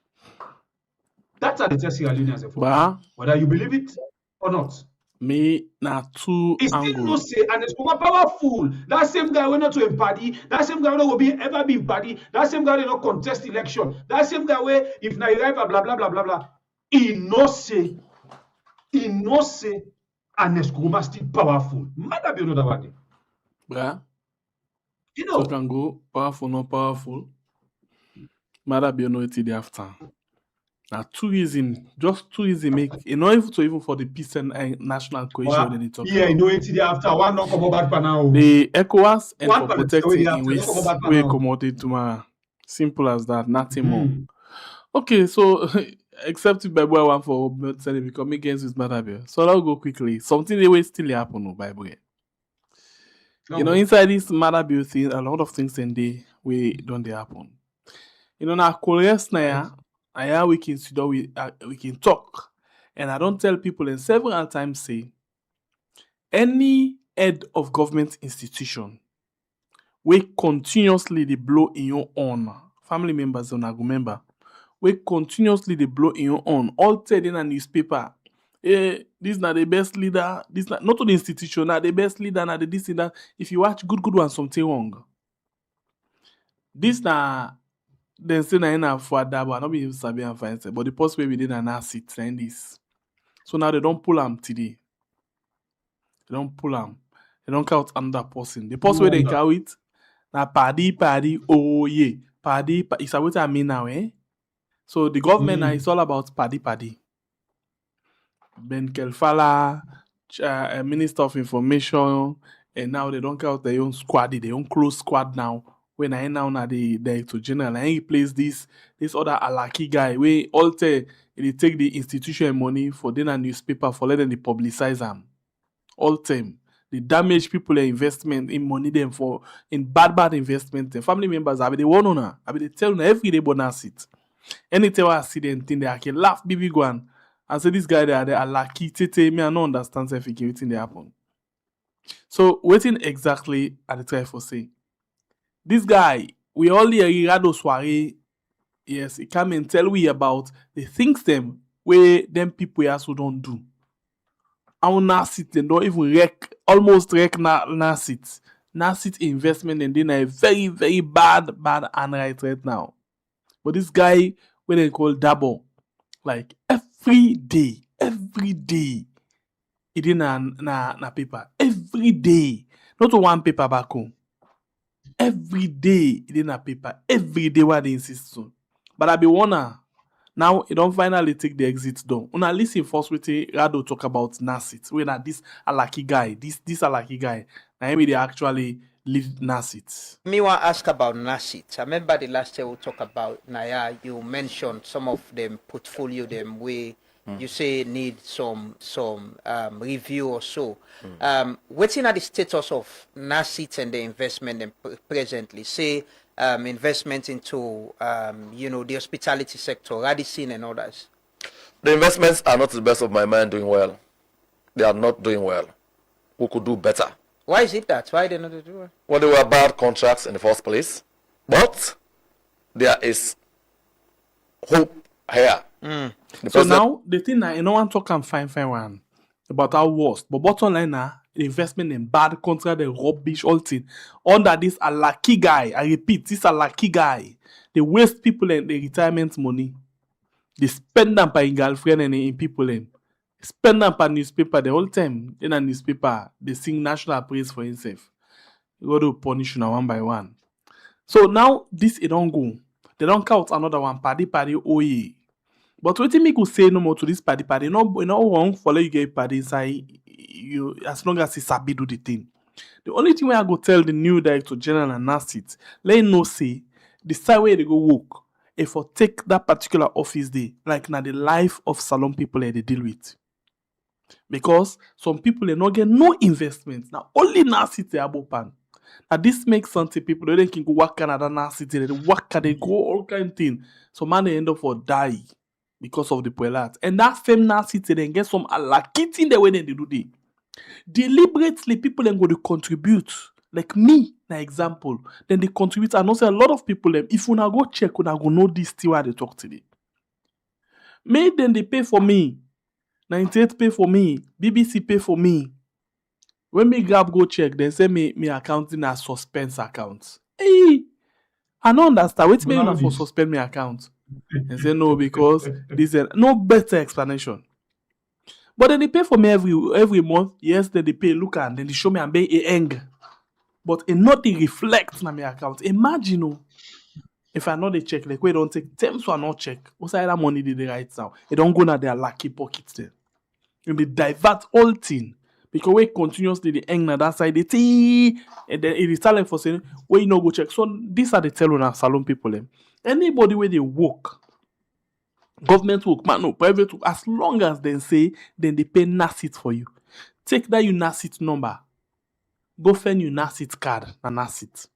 That's how they tell Sierra Leoneans whether you believe it or not. Me na two It's still no angles. say Ernest Koroma powerful. That same guy will not to party. That same guy will ever be in party. That same guy will not contest election. That same guy will if na arrive blah blah blah blah blah. He no say Ernest Koroma still powerful. Mother be another one. Bruh. You know. So can go powerful, not powerful. Mother be no it after. Now tourism, just tourism make not even for the peace and national cohesion they talk Yeah, about. you know it after one not come back for now. The ECOWAS and One for person protecting after, in don't ways come back for we now. accommodate to my simple as that, nothing more. Okay, so except if Bible one for selling become against with Madabia. So I'll go quickly. Something they will still happen no Bible. Inside this Madabia thing, a lot of things in the way don't they happen. Now Koreans now. We can sit down, we can talk. And I don't tell people and several times say any head of government institution we continuously they blow in your own family members on a member we continuously they blow in your own all tell in a newspaper this not the best leader, this not to the institution, not the best leader, not the this and that. If you watch good one something wrong. This na then say na for that, but not be sabi and find but the post where we did an asset and this. So now they don't pull them today. They don't pull them. They don't count another person. The post where they count it, na paddy, oh yeah. Paddy, it's what I mean now, eh? So the government now is all about paddy. Ben Kelfala, Minister of Information, and now they don't count their own squad, their own close squad now. When I now the director general, and he plays this other Alaki guy, where all they take the institution money for then a newspaper for letting they publicize them. All time. They damage people their investment in money them for in bad investment. And family members, I be the one owner. I be they tell them every day bonus it. Anytime I see them thing, they can laugh big one. And say this guy they are lucky. Tete me I don't understand everything they happen. So waiting exactly at the try for say. This guy, we all hear Rado Soiree. Yes, he come and tell we about the things them where them people also don't do. Our Nasit they don't even almost wreck Nasit. Nasit investment and then a very, very bad handwrite right now. But this guy, when they call Dabo, like every day, he did na paper. Every day. Not one paper back home. Every day, he did na paper. Every day, what they insist on. But I be wanna. Now, you don't finally take the exit down. Una listen first with Rado talk about Nasit. When this a lucky guy, this a lucky guy. Now, maybe they actually leave Nasit. Me want to ask about Nasit. I remember the last time we talk about Naya. You mentioned some of them portfolio them where you say need some review or so. What's in the status of Nasit and the investment them presently? Say investment into the hospitality sector, Radisson and others. The investments are not to the best of my mind doing well. They are not doing well. We could do better. Why is it that? Why they not do well? Well, they were bad contracts in the first place. But there is hope here. So now, the thing I no one talk and fine one about how worst. But bottom line now, the investment in bad contract, the rubbish, all thing. Under this a lucky guy, I repeat, this a lucky guy. They waste people and the retirement money. They spend them by girlfriend and in people in. Spend up a newspaper the whole time. In a newspaper, they sing national praise for himself. You go to punish you one by one. So now this it don't go. They don't count another one. Paddy oye. But what make you say no more to this paddy? No wrong for let you get paddy inside you as long as he sabi do the thing. The only thing where I go tell the new director general and NASIT, let him know say the side where they go work if for take that particular office day, like now the life of salon people they deal with. Because some people they not get no investment. Now only NASIT they are open. Now this makes sense to people they can go work Canada NASIT, they work they go all kind of thing. So man they end up for die because of the poelat. And that same NASIT they then get some allocating the way they do it. Deliberately people then go to contribute. Like me, na example. Then they contribute and also a lot of people them. If una go check, una go know this thing where they talk today. May then they pay for me. 98 pay for me. BBC pay for me. When me grab go check, they say me accounting as suspense account. Hey, I don't understand. Wait me una for suspend me account. And say no because this is no better explanation. But then they pay for me every month. Yes, then they pay. Look and then they show me and pay a eng. But it not they reflect on my account. Imagine if I know they check, like we don't take terms or not check. What's that money did they write now? It don't go na their lucky pockets there. And they divert all thing. Because we continuously the eng na that side they tea and then it is telling for saying where you no go check. So these are the tell on our salon people. Anybody where they work. Government work, man, no, private work, as long as they say, then they pay NASIT for you. Take that your NASIT number. Go find your NASIT card and NASIT.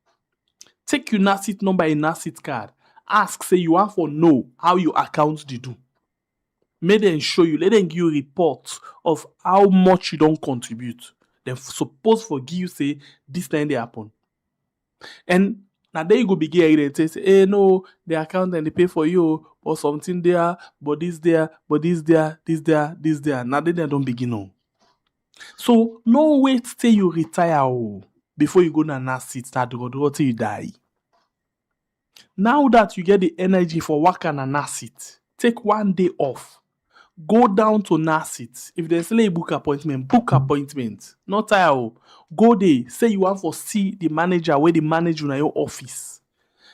Take your NASIT number in NASIT card. Ask, say you want for know how your account did do. Make them show you, let them give you reports of how much you don't contribute. Then suppose for give you say this time they happen. And now there you go begin it say, hey no, the account and they pay for you or something there, but this there, but this there, this there, this there. Now they don't begin no. So no wait till you retire before you go to NASIT start to go till you die. Now that you get the energy for working on NASIT, take one day off. Go down to NASIT. If there's a book appointment. Not tire. Go there. Say you want to see the manager where they manage in your office.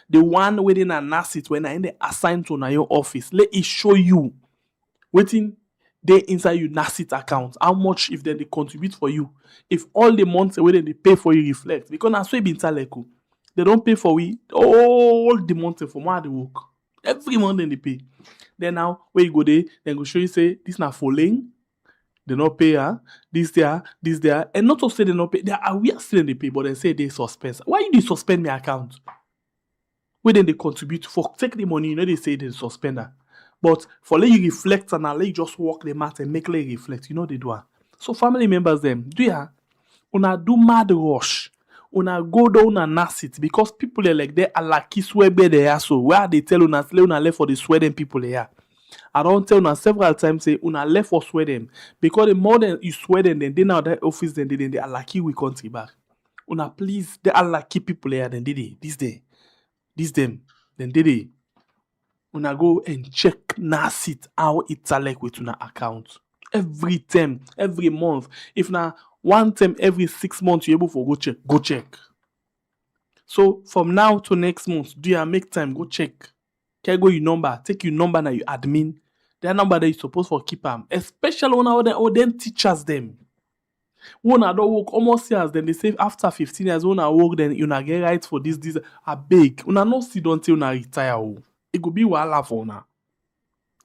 The one within a NASIT when I they assigned to your office. Let it show you waiting they inside your NASIT account. How much if they contribute for you. If all the months where they pay for you reflect. Because that's why they don't pay for we all the months for more they work. Every month they pay. Then now, when you go there, then go show you say, this not falling. They not pay, this there, and not to say they not pay. They are aware still they pay, but they say they suspend. Why you they suspend my account? When then they contribute for take the money, you know they say they suspend her. But for let you reflect and let you just walk the mat and make let you reflect, you know they do. So family members them, do ya? Una do mad rush. Una go down and NASIT because people are like they are lucky swear they are so where they tell una slay una left for the Sweden people here. I don't tell una several times say una left for Sweden because the more than you Sweden then they now that office then they are lucky we country back. Una please they are lucky people here then did it this day. This them then did it. Una go and check NASIT how it's like with una account. Every time, every month. If now one time every 6 months you're able to go check. So from now to next month, do you make time, go check. Can go your number, take your number now you admin. Their number that you supposed for keep them. Especially when all them teachers them. When I don't work almost years, then they say after 15 years, when I work, then you not get rights for this, I beg. Una no see don't till una retire. It could be wahala for una.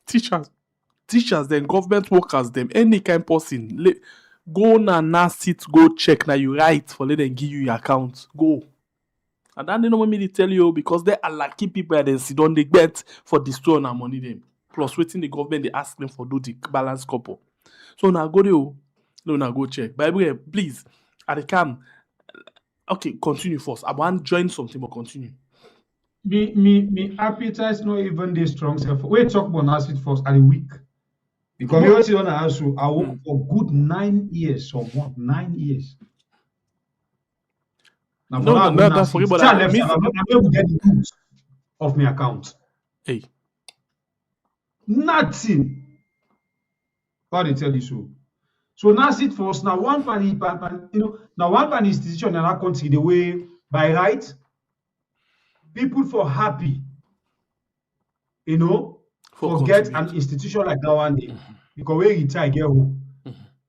Teachers, then government workers, them any kind person. Go na NASIT, go check now you right for let them give you your account. Go. And then they don't want me to tell you because they are lucky people that sit down they get for destroy our money them. Plus waiting the government they ask them for do the balance couple. So now go there. No, now go check. By the way, please, at the camp. Okay, continue first. I want to join something, but continue. Me appetite not even this strong self. We talk about NASIT first at a week. Because we always want to ask you, I work for good 9 years or more, 9 years. Now, that's forget about that. I'm able to get the goods of my account. Hey. Nothing. Why they tell you so? So now sit first. Now one now one pan institution in our country the way by right, people for happy, For forget an contribute. institution like that one day because we retire get home.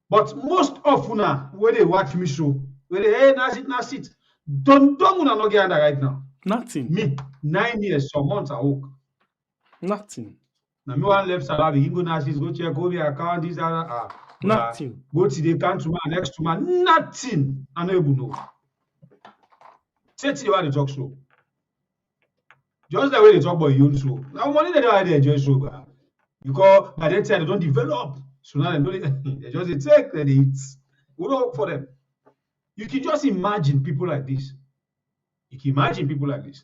But most of now when they watch me show, when they hey now sit, don't not get under right now. Nothing. Me 9 years, some months I work. Nothing. Now me one left salary, you go now sit, go check over your account, this Nothing. Go to the account to man, next to man, nothing. I know you know. Say to the way they talk so. Just the way they talk about your own show. Now money they don't enjoy show, bro. Because by that time they don't develop. So now they don't they just take and eat. We don't work for them. You can just imagine people like this. You can imagine people like this.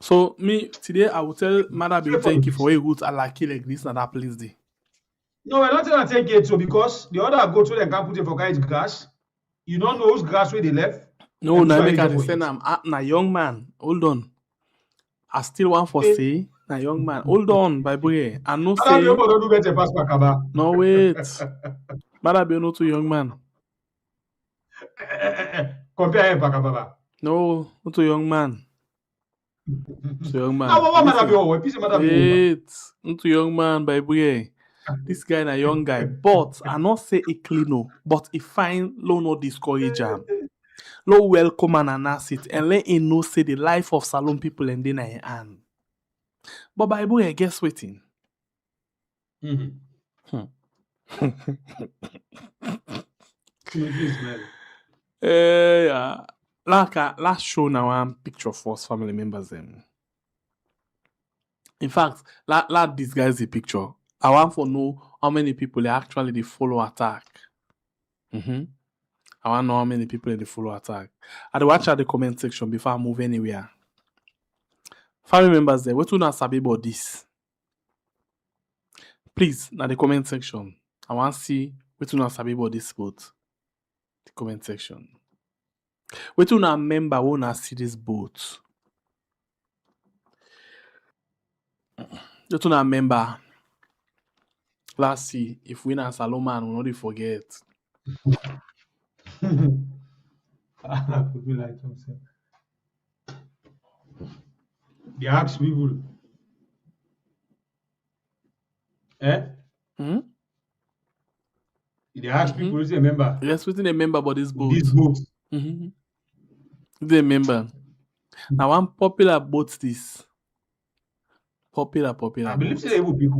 So me today I will tell Madam thank you for a route I like like this and that place there. No, we're not gonna take it so because the other go to them can put it for guys grass. You don't know whose grass where they left. No, And now try make to I go say eat. na young man. Hold on. I still want for say na young man. Hold on, by boy. I no Madam say Yobo don't do better pass Makaba. no wait. Madam no too young man. Compare him Pakababa. No, not too young man. So young man. Now what Madam Listen. Yobo? Peace Madam Yobo. Wait, not too young man, by boy. This guy na young guy, but I not say he clean no, but he find low no discourage him. Low welcome and assist and let him know say the life of salon people and then I hand. But by boy, guess waiting. Please, man. Yeah. Last show now one picture for us family members them. In fact, let disguise the picture. I want to know how many people actually they follow attack. I want to know how many people they follow attack. I watch at the comment section before I move anywhere. Family members there, what do not sabi about this? Please, na the comment section. I want to see what do not sabi about this boat. The comment section. What do not member wanna see this boat? What do not member? Let's see if we na Salomon will not forget. Put me like something. They ask people. Hmm? They ask people who's a member. Yes, we didn't remember about this boat. This boat. They remember. Now one popular boat this. Popular. I believe they will pick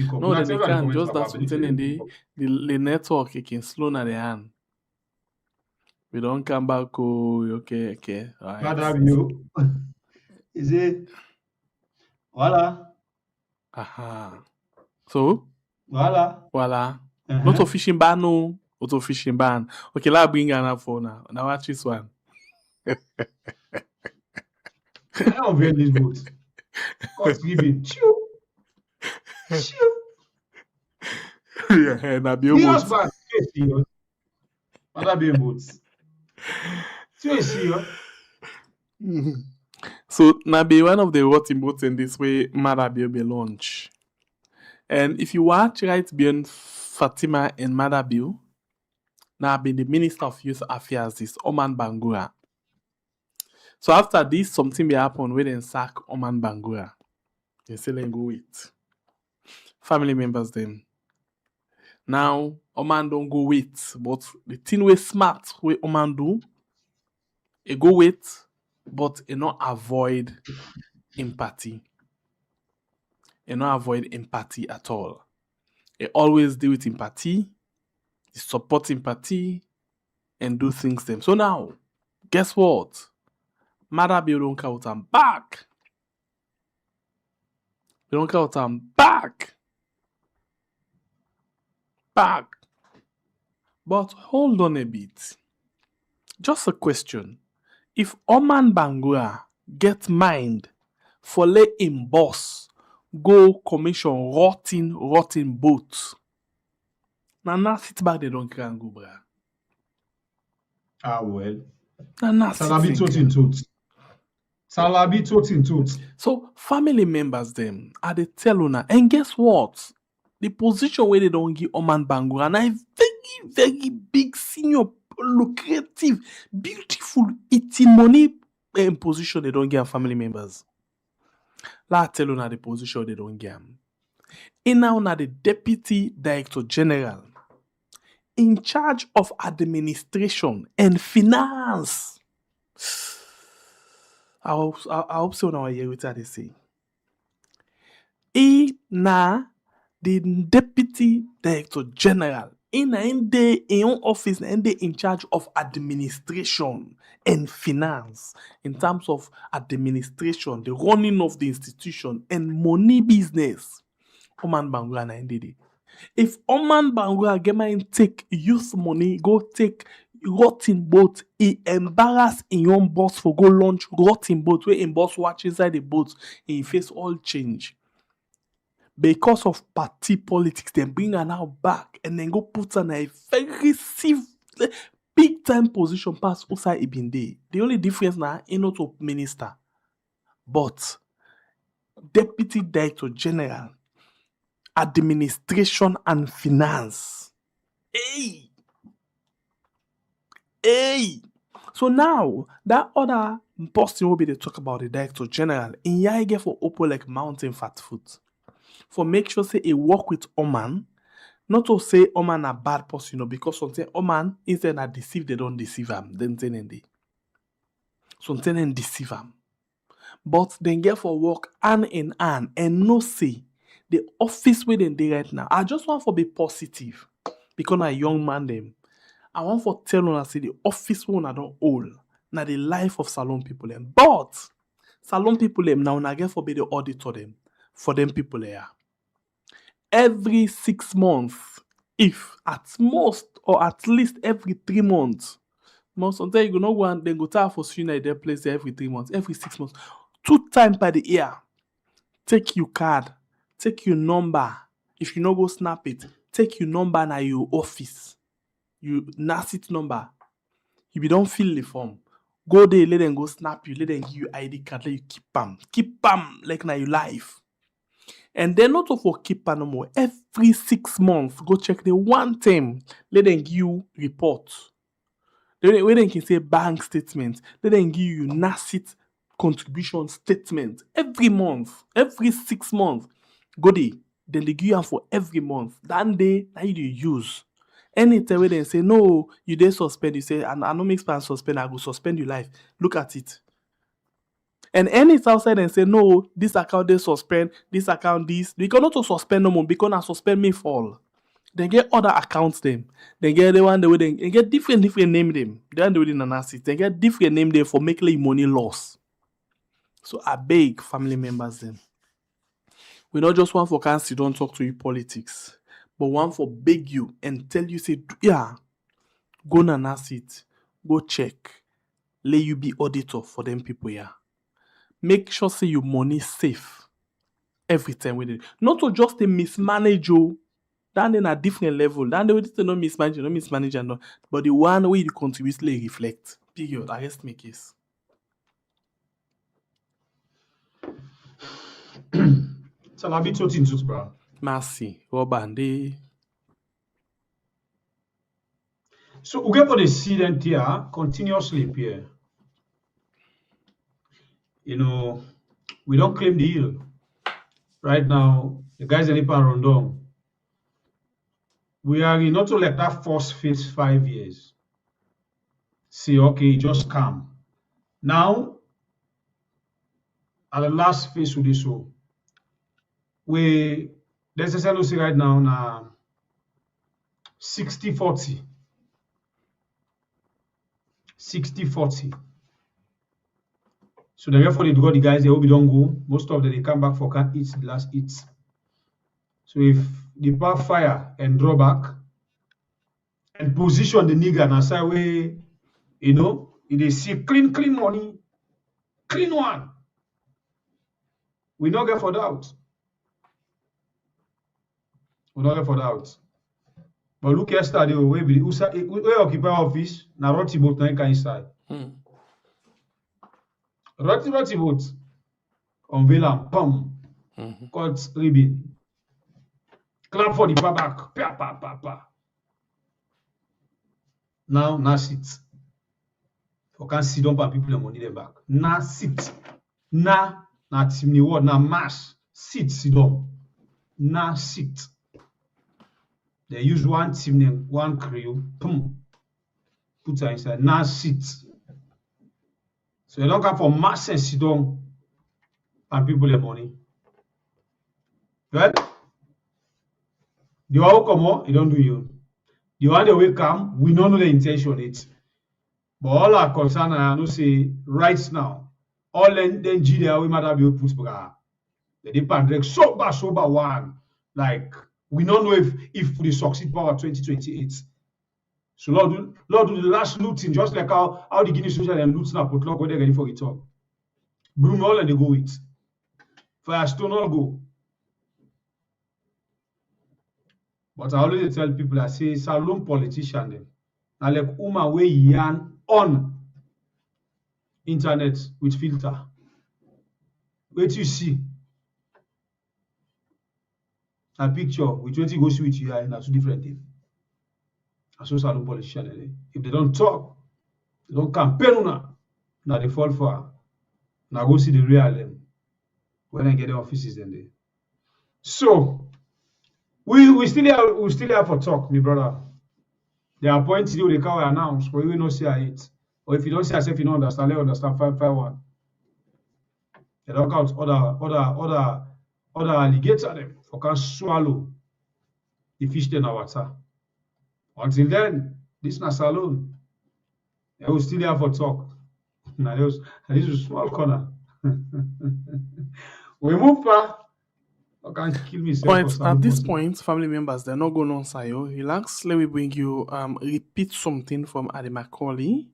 up. No, they can. Just that's something in the network it can slow na the hand. We don't come back. Oh, okay. All right. What have you? Is it? Voila. Aha. So? Voila. Not a fishing ban, no. Not a fishing ban. Okay, let's bring another phone now. Now watch this one. I don't wear this boat. God's giving. Chew. Yeah, na be Serious boat. back. Serious. What have been boats? Serious. So now be one of the rotting boats in this way, Madabio be launch. And if you watch right beyond Fatima and Madabio, now be the Minister of Youth Affairs this Oman Bangura. So after this, something be happen where they sack Oman Bangura. They say let go wait. Family members them. Now Oman don't go wait, but the thing we smart we Oman do, it go wait, but it not avoid empathy. It not avoid empathy at all. It always deal with empathy, support empathy, and do things them. So now, guess what? Madabio don't count I'm back. They don't count I'm back. But hold on a bit. Just a question. If Oman Bangura get mind for let him boss go commission rotten boat, now sit back they don't can go, bruh. Ah, well. Now Salabi tot in tot. So family members them are the tell una, and guess what? the position where they don't give Oman Bangura, na a very, very big, senior, lucrative, beautiful, eating money position they don't give family members. Let tell you now the position they don't give. In now the Deputy Director General in charge of administration and finance. I hope so now I hear what they say. Na the Deputy Director General in office in charge of administration and finance in terms of administration, the running of the institution and money business. Oman Bangura na ndede. If Oman Bangura take youth money, go take rotting boat, he embarrass in your boss for go launch rotting boat where in boss watch inside the boat, he face all change. Because of party politics, they bring her now back and then go put her in a very big time position past Usai Ibinde. The only difference now is not a minister, but Deputy Director General, Administration and Finance. Hey! So now, that other person will be to talk about the Director General in Yaige for Oppo like mountain fat foot. For make sure say he work with Oman, not to say Oman a bad person, because something Oman instead of deceive, they don't deceive him. Then they. Something and deceive him. But then get for work hand in hand and no say the office where they right now. I just want to be positive because I'm a young man them. I want to tell you say the office one I don't hold. Now the life of Salon people them. But Salon people them now I get for be the auditor them for them people there. Every 6 months, if at most or at least every 3 months, sometimes you go no go and then go to for senior their place there every 3 months, every 6 months, 2 times per the year. Take your card, take your number. If you no go snap it, take your number na your office. You NACIT number. If you don't fill the form, go there, let them go snap you, let them give you ID card, let you keep them like na your life. And then not for keep no more. Every 6 months, go check the one time, let them give you report. Where they can say bank statement, let them give you NACIT contribution statement every month, every 6 months. Go there, then they give you for every month. That day, now you use. Anytime where they say, no, you did suspend, you say, and I no make plan suspend, I go suspend your life. Look at it. And any outside and say, no, this account they suspend, this account this. We cannot to suspend no more because I suspend me fall. They get other accounts them. They get the one the way they get different name them. They are doing analysis. They get different name them for making money loss. So I beg family members them. We not just want for cancer, don't talk to you politics. But one for beg you and tell you, say, yeah, go na NACIT, go check. Let you be auditor for them people here. Make sure say your money safe every time with it. Not to just a mismanage you. Then in a different level. Then they will not mismanage, no. But the one way you continuously reflect. Period. I rest my case. So I'll be talking to bro. Merci. Robande. So we get for the student here continuously here. You know, we don't claim the hill. Right now, the guys in Ipan Rondon, we are in not to let that first phase 5 years. See, okay, just come. Now, at the last phase of this show, there's a LOC right now, 60-40. 60-40. So therefore, they got the guys they hope they don't go. Most of them they come back for can't eat the last eats. So if the power fire and draw back and position the nigga na side way, you know, if they see clean money, clean one. We not get for doubt. We not get for doubt. But look yesterday, we occupy office, na roti boat na inside. Roti boat. Unveil and pum. Cut ribbon. Clap for the back. Pa, pa, pa, pa. Now sit. You can't sit down for people and money them back. Now sit. Now timney word. Now mash. Sit down. Now sit. They use one timney, one crew. Boom. Put her inside. Now sit. So you don't come for mass and sit down and people the money. Right? The one who come on, you don't do you. The one that will come, we don't know the intention of it. But all our concern, I know say right now, all then GDA we might have been put bra. The depend sober one. Like we don't know if we succeed power 2028. So Lord do the last looting, just like how the Guinea social and looting up put lock when they're ready for return. Broom all and they go with. Firestone all go. But I always tell people, I say, Salon politician them. I like Uma way yarn on internet with filter. Wait you see a picture with 20 go switch you and that's two different things. I saw Salon politician. If they don't talk, they don't campaign now they fall for. Now go see the real them when I get the offices then they. So we still have for talk, my brother. The appointee they can announce, but you will not see it. Or if you don't see yourself, you don't understand, let understand 551. They don't count other alligator them for can swallow the fish in our water. Until then, this is not salon. They will still have for talk. Now this is a small corner. We move far. I can't kill myself. Point at this point, family members, they're not going on Sayo. Relax. Let me bring you repeat something from Adi Macaulay.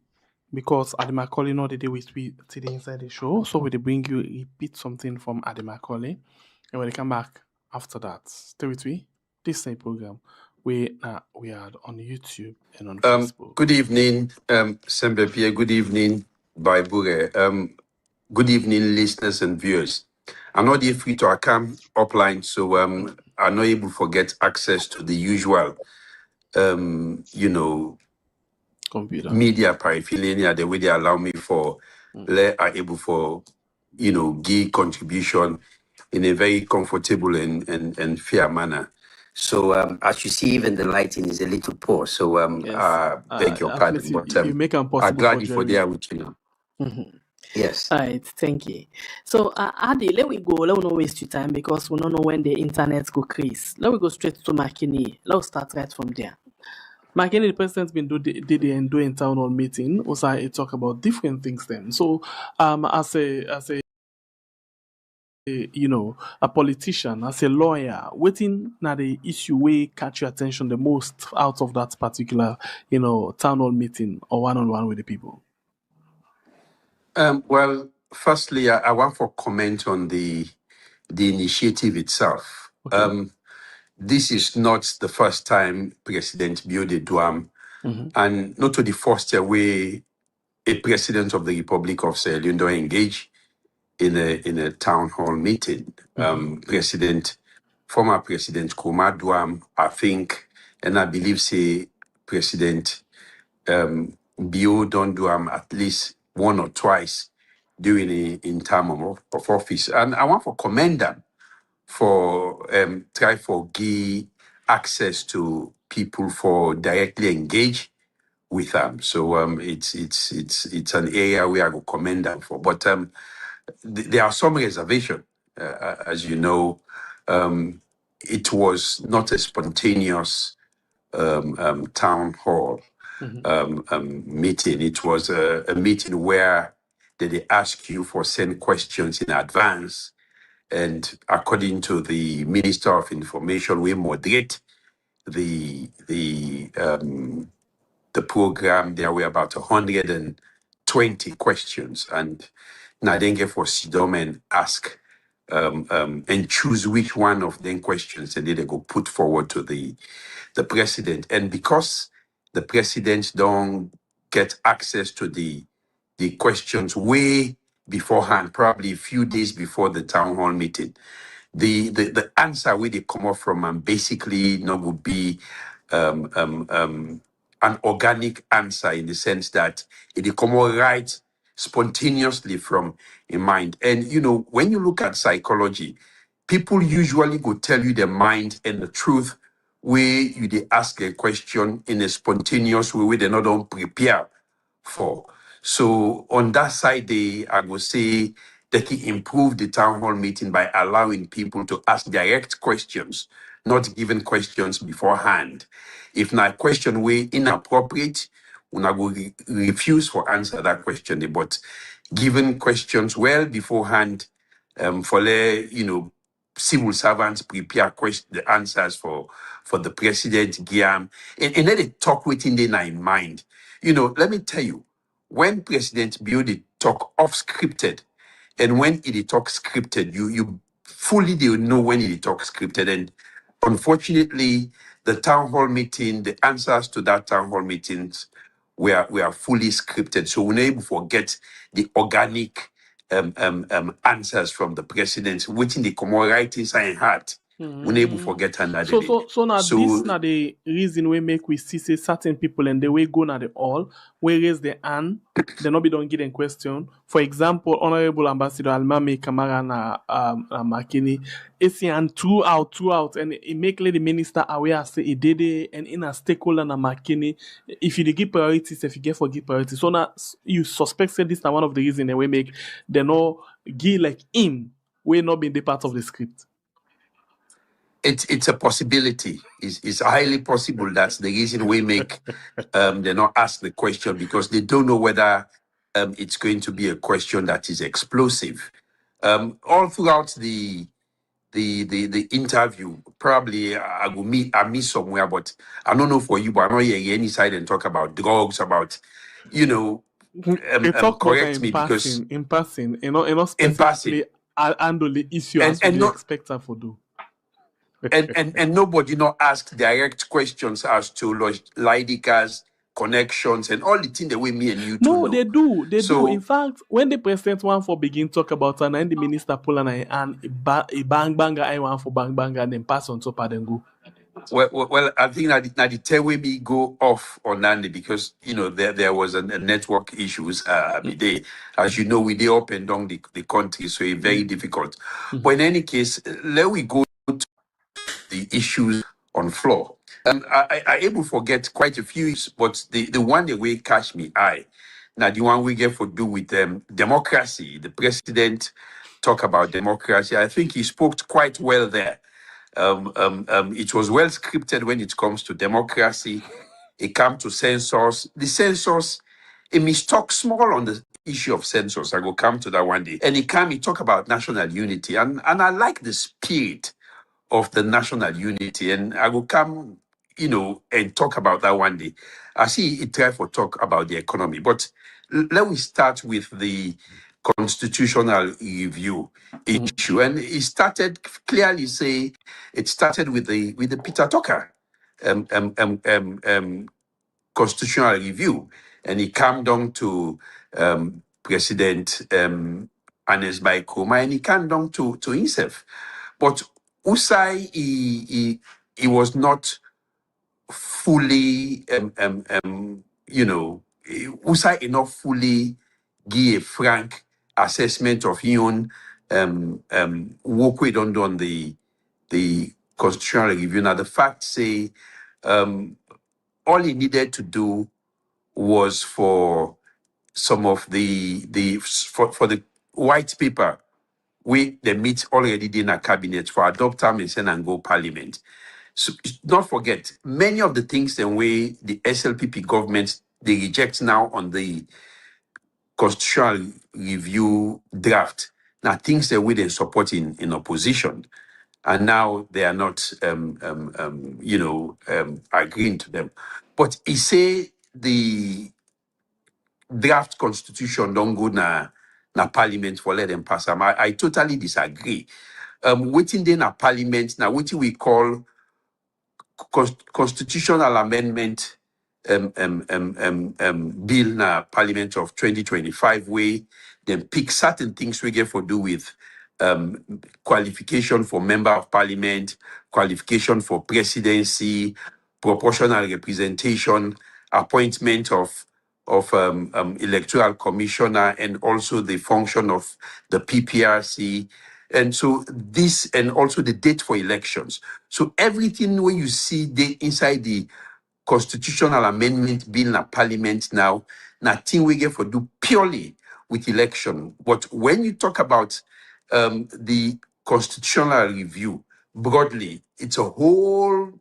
Because Adi Macaulay know the day we today inside the show. So we bring you repeat something from Adi Macaulay. And when they come back after that, stay with me. This same program. We are on YouTube and on Facebook. Good evening, Sembe Pierre. Good evening, Baibure. Good evening, listeners and viewers. I'm not here free to account upline, so I'm not able to get access to the usual, computer media paraphernalia the way they allow me for, are able for, give contribution in a very comfortable and fair manner. So as you see, even the lighting is a little poor. So I beg your pardon, but you make them possible I'm glad for there with you. Yes. All right, thank you. So, Adi, let we go. Let we not waste your time because we don't know when the internet go craze. Let we go straight to McKinney. Let's start right from there. McKinney, the president's been doing town hall meeting. Also, he talk about different things then. So, as a a politician, as a lawyer, waiting now the issue way catch your attention the most out of that particular, town hall meeting or one-on-one with the people. Well, firstly, I want to comment on the initiative itself. Okay. This is not the first time President Biode Duam, and not to the first year where a president of the Republic of Sierra Leone engaged in a town hall meeting. Former President Koroma Duam, I think, and I believe say President Bio don't do at least one or twice during in time of office. And I want to commend them for try for give access to people for directly engage with them. So it's an area where I will commend them for. But there are some reservation, as you know. It was not a spontaneous town hall meeting. It was a meeting where they ask you for send questions in advance, and according to the Minister of Information, we moderate the program. There were about 120 questions, and Nadenge for Sidom and ask and choose which one of them questions, and then they go put forward to the president. And because the president don't get access to the questions way beforehand, probably a few days before the town hall meeting, the answer where they come up from and basically not would be an organic answer in the sense that it come out right spontaneously from a mind. And you know, when you look at psychology, people usually go tell you their mind and the truth where you they ask a question in a spontaneous way where they not don't prepare for. So on that side, I would say they can improve the town hall meeting by allowing people to ask direct questions, not giving questions beforehand. If not question way inappropriate, una go refuse for answer that question. But given questions well beforehand, for you know, civil servants prepare the answers for the president, Giam, and then they talk within their in mind. You know, let me tell you, when President Biode talk off scripted, and when he talk scripted, you fully do know when he talk scripted. And unfortunately, the town hall meeting, the answers to that town hall meetings were fully scripted. So we're not able to forget the organic answers from the president, which in the common right inside heart. We're not able to forget another day. So now this now the reason we make we see say certain people and the way go now the all we raise the hand, they not be don't get in question. For example, Honorable Ambassador Almami Kamara na Makini, it's and throughout, and it make the minister aware say he did it and in a stakeholder na Makini. If you give priorities, if you get for give priorities, so now you suspect say this now one of the reasons they we make they no give like him we not be the part of the script. It's a possibility. It's highly possible that's the reason we make they not ask the question because they don't know whether it's going to be a question that is explosive. All throughout the interview, probably I miss somewhere, but I don't know for you, but I don't hear any side and talk about drugs, about you know. Correct me because in passing, you know specifically handle the issue as we expect her to do. and nobody not ask direct questions as to Lydica's connections and all the things that we me and you no, know. they do. In fact, when the president want for begin talk about and then the minister pull and a bang I want for bang and then pass on top and then go. Well, I think that the tell way me go off on Nandi because you know there was a network issues day. As you know, we did up and down the country, so it's very difficult. But in any case, let we go to the issues on floor. I able to forget quite a few, but the one that will catch me eye. Now the one we get for do with democracy. The president talk about democracy. I think he spoke quite well there. It was well scripted when it comes to democracy. It comes to census. The census, it mistalk small on the issue of census. I will come to that one day. And he talk about national unity. And I like the spirit of the national unity. And I will come, you know, and talk about that one day. I see it try for talk about the economy. But let me start with the constitutional review issue. And it started clearly say it started with the Peter Tucker constitutional review. And it came down to President Ernest Bai Koroma, and he came down to himself. But Usai, he was not fully, you know, Usai enough fully give a frank assessment of his own work we done on the constitutional review. Now the fact say all he needed to do was for some of for the white paper they meet already in a cabinet for adopt them and go parliament. So don't forget, many of the things the way the SLPP government they reject now on the constitutional review draft. Now things that we they support in opposition, and now they are not you know agreeing to them. But he say the draft constitution don't go na parliament for let them pass them. I totally disagree. Waiting then a parliament now, what we call constitutional amendment bill na parliament of 2025 way then pick certain things we get for do with qualification for member of parliament, qualification for presidency, proportional representation, appointment of electoral commissioner, and also the function of the PPRC. And so this, and also the date for elections. So everything where you see inside the constitutional amendment bill in parliament now, nothing we get for do purely with election. But when you talk about the constitutional review broadly, it's a whole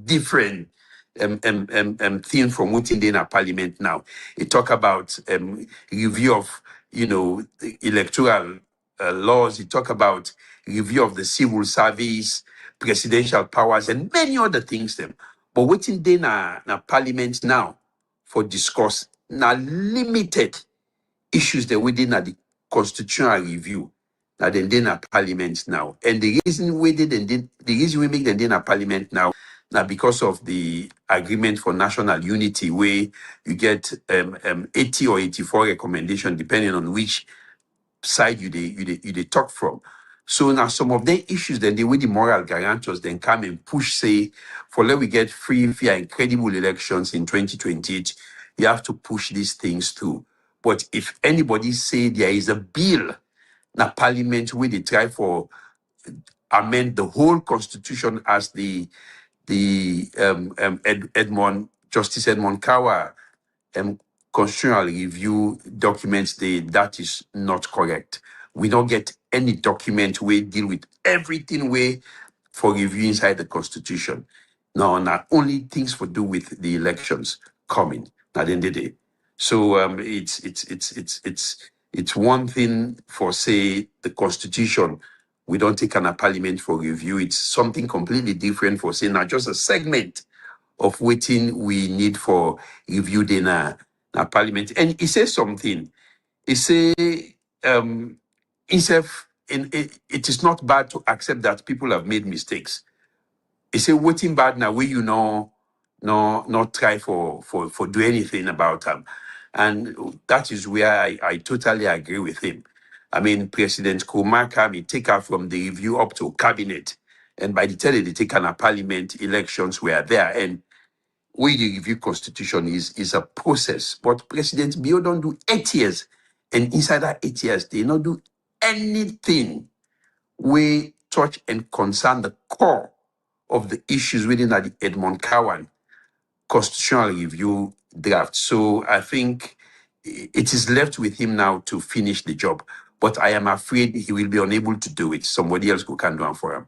different thing from what's in our parliament now. It talk about review of the electoral laws. It talk about review of the civil service, presidential powers, and many other things. Them, but what's in our parliament now for discourse now limited issues that within the constitutional review that then in a parliament now. And the reason we make them in a parliament now because of the agreement for national unity, where you get 80 or 84 recommendation depending on which side you they talk from. So now some of the issues then the way the moral guarantors then come and push, say, for let we get free, fair, and credible elections in 2028, you have to push these things through. But if anybody say there is a bill na parliament where they try for amend the whole constitution as the Justice Edmond Kawa constitutional review documents, that is not correct. We don't get any document where deal with everything way for review inside the constitution. No, not only things for do with the elections coming at the end of the day. So it's one thing for, say, the constitution. We don't take an parliament for review. It's something completely different for, say, not just a segment of waiting we need for review in a parliament. And he says something. He say, it is not bad to accept that people have made mistakes. He say, waiting bad now where not try for do anything about them. And that is where I totally agree with him. I mean, President Koroma came, take her from the review up to cabinet. And by the time they take on a parliament, elections were there. And where the review constitution is a process. But President Bio don't do 8 years. And inside that 8 years, they not do anything we touch and concern the core of the issues within the Edmond Cowan constitutional review draft. So I think it is left with him now to finish the job. But I am afraid he will be unable to do it. Somebody else who can do it for him.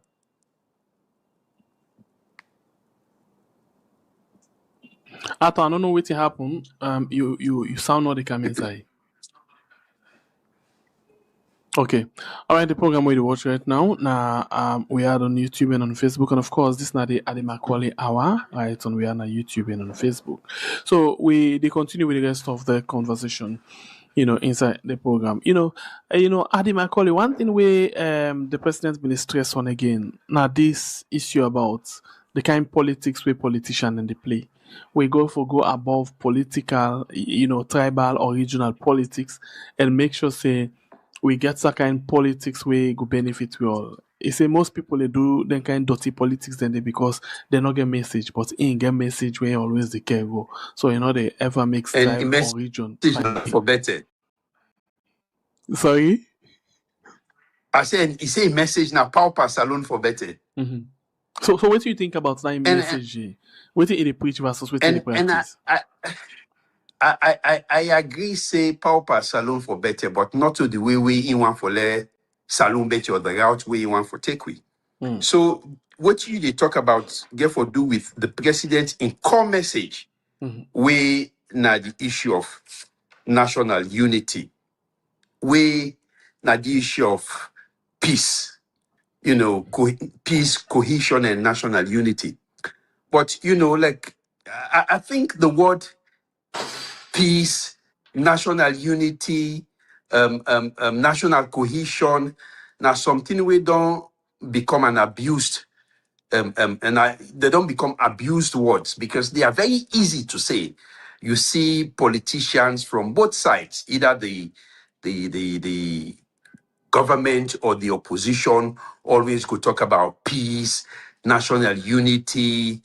Ato, I don't know what happened. You sound not the come inside. Okay. All right, the program we watch right now. Now, we are on YouTube and on Facebook, and of course, this is not the Macaulay Hour, right? And we are on YouTube and on Facebook. So they continue with the rest of the conversation, inside the program. Adi Macaulay, one thing the president's been stressed on again. Now, this issue about the kind of politics where politicians and they play. We go above political, tribal or regional politics, and make sure say we get some kind of politics where go benefit we all. He say most people they do them kind of dirty politics then because they not get message, but in get message where always the care go. So they ever make tribe or region for better. Sorry? I said he say message now power salon for better. Mm-hmm. So what do you think about that message? What do you preach versus what you practice? I agree, say power salon for better, but not to the way we in one for le salon better or the route we want for take we. So what they talk about get for do with the president in core message, we na the issue of national unity, we na the issue of peace, peace, cohesion, and national unity. But I think the word peace, national unity, national cohesion, now something we don't become an abused, they don't become abused words because they are very easy to say. You see politicians from both sides, either the government or the opposition always could talk about peace, national unity,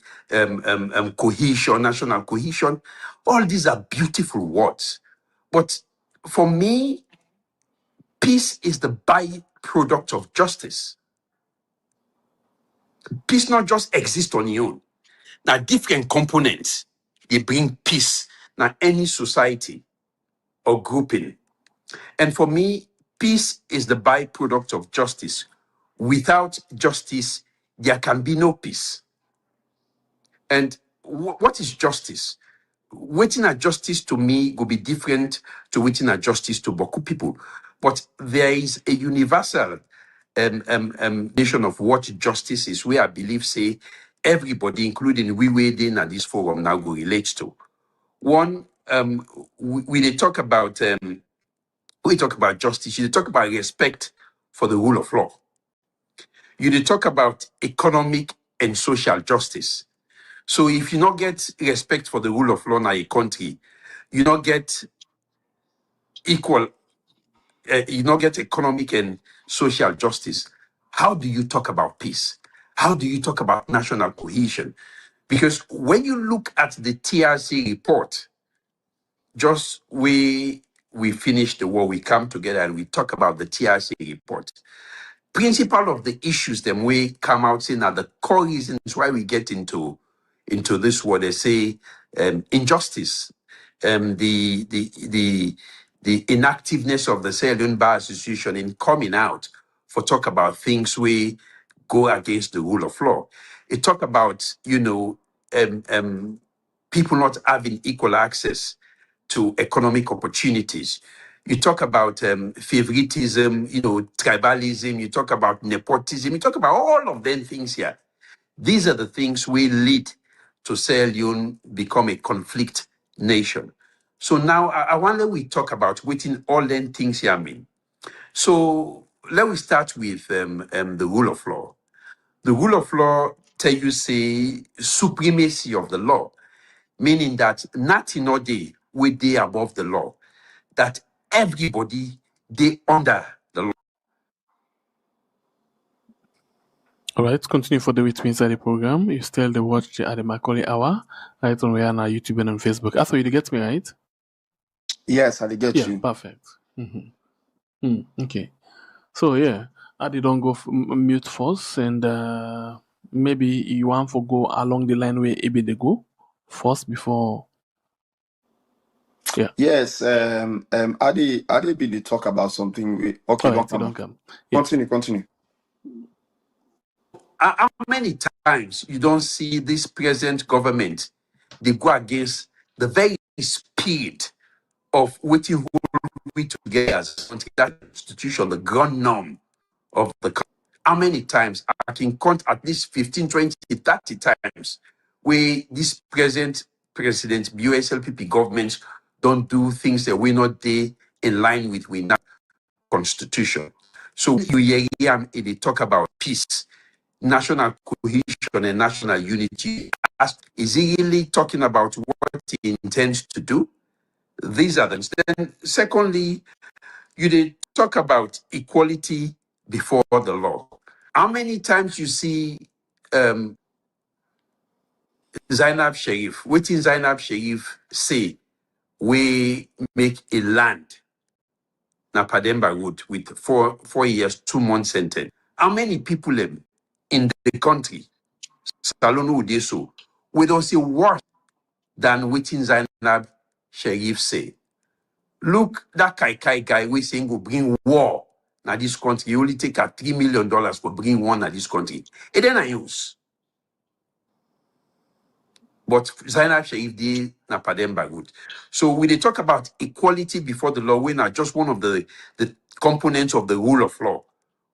cohesion, national cohesion. All these are beautiful words. But for me, peace is the byproduct of justice. Peace not just exists on its own. Now, different components, they bring peace. Now, any society or grouping. And for me, peace is the byproduct of justice. Without justice, there can be no peace. And what is justice? Waiting at justice to me will be different to waiting at justice to Boku people. But there is a universal nation of what justice is, where I believe, say, everybody, including we waiting at this forum now, will relate to. One, we talk about justice, you talk about respect for the rule of law. You talk about economic and social justice. So if you not get respect for the rule of law in a country, you not get equal, you not get economic and social justice. How do you talk about peace? How do you talk about national cohesion? Because when you look at the TRC report, just we finish the war, we come together and we talk about the TRC report. Principal of the issues them we come out saying are the core reasons why we get into this war. They say injustice, the inactiveness of the Sierra Leone Bar Association in coming out for talk about things we go against the rule of law. It talk about people not having equal access to economic opportunities. You talk about favoritism, tribalism, you talk about nepotism, you talk about all of them things here. These are the things we lead to Sierra Leone become a conflict nation. So now I wonder we talk about what in all them things here mean. So let me start with the rule of law. The rule of law tell you say supremacy of the law, meaning that nothing or day will be above the law, that everybody they under the law. All right, continue for the With Me Inside the program. You still the watch at the Macaulay Hour, right on Rihanna, YouTube and on Facebook. I thought you get me right. Yes, I get you. Yeah, perfect. Okay. So yeah, I don't go mute first, and maybe you want to go along the line where Ebe they go first before. Yeah. Yes. Adi be talk about something. Okay, All right, don't come. Yeah. Continue. How many times you don't see this present government, they go against the very spirit of waiting we together as that institution, the ground norm of the country. How many times I can count at least 15, 20, 30 times where this present president, BUSLPP government don't do things that we're not there in line with we now constitution. So you hear they talk about peace, national cohesion and national unity. Is he really talking about what he intends to do? These are them. Then secondly, you did talk about equality before the law. How many times you see Zainab Sharif, what did Zainab Sharif say? We make a land na Pademba Road with 4 years, 2 months sentence. How many people in the country, Salonu Udeso, we don't see worse than what Zainab Sharif say? Look, that Kai guy we saying go bring war na this country. You only take $3 million for bring war na this country. It then I use. But Zainab Sharif did na Pademba Road. So when they talk about equality before the law, we now just one of the components of the rule of law.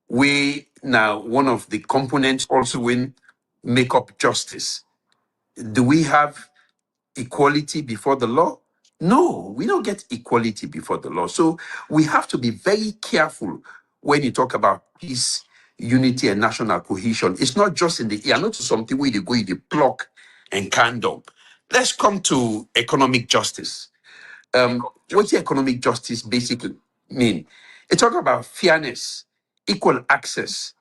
We now one of the components also when make up justice. Do we have equality before the law? No, we don't get equality before the law. So we have to be very careful when you talk about peace, unity, and national cohesion. It's not just in the air, not something where you go in the pluck and candle. Let's come to economic justice. What does economic justice basically mean? It talks about fairness, equal access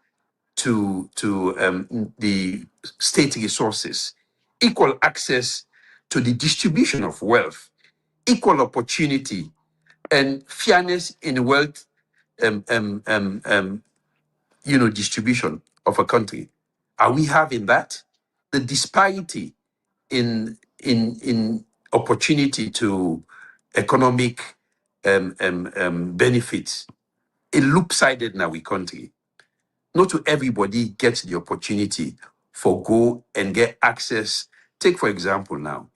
to the state resources, equal access to the distribution of wealth, equal opportunity, and fairness in wealth distribution of a country. Are we having that? The disparity in opportunity to economic benefits, a loop-sided in our country. Not to everybody gets the opportunity for go and get access. Take, for example, now,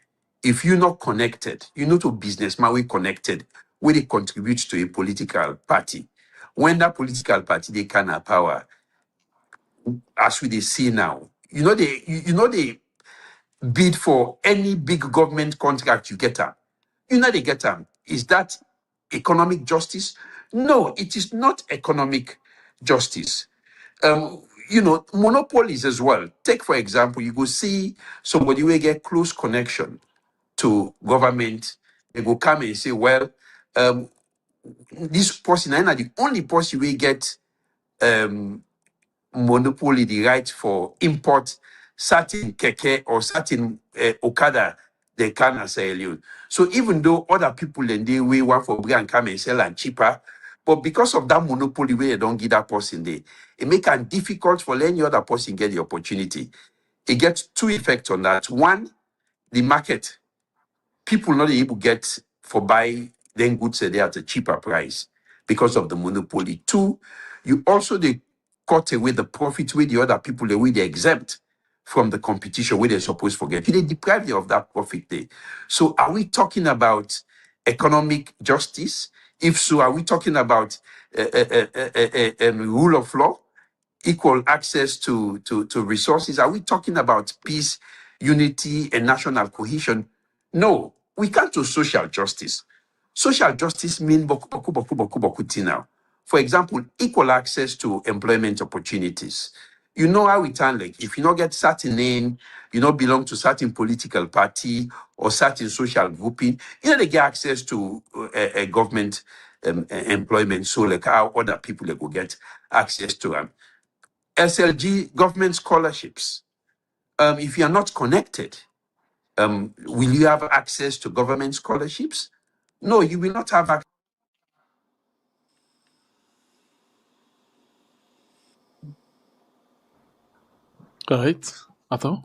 if you're not connected, you're not a businessman, we connected, where they contribute to a political party. When that political party, they can have power, as we they see now, they bid for any big government contract you get them. They get them. Is that economic justice? No, it is not economic justice. Monopolies as well. Take, for example, you go see somebody will get close connection to government. They go come and say, well, this person, and the only person will get monopoly the right for import certain keke or certain okada they can sell you. So even though other people and they we want for bring and come and sell and cheaper, but because of that monopoly where they don't give that person there, it make it difficult for any other person get the opportunity. It gets two effects on that. One, the market. People not able to get for buy then goods there at a cheaper price because of the monopoly. Two, you also they cut away the profit with the other people the way they exempt from the competition where they're supposed to get. They deprive you of that profit there. So are we talking about economic justice? If so, are we talking about rule of law, equal access to resources? Are we talking about peace, unity, and national cohesion? No, we can't do social justice. Social justice means boku now. For example, equal access to employment opportunities. You know how it sounds like if you not get certain name, you not belong to certain political party or certain social grouping, they get access to a government employment. So like how other people they go get access to them. SLG government scholarships. If you are not connected, will you have access to government scholarships? No, you will not have access. Right, Arthur?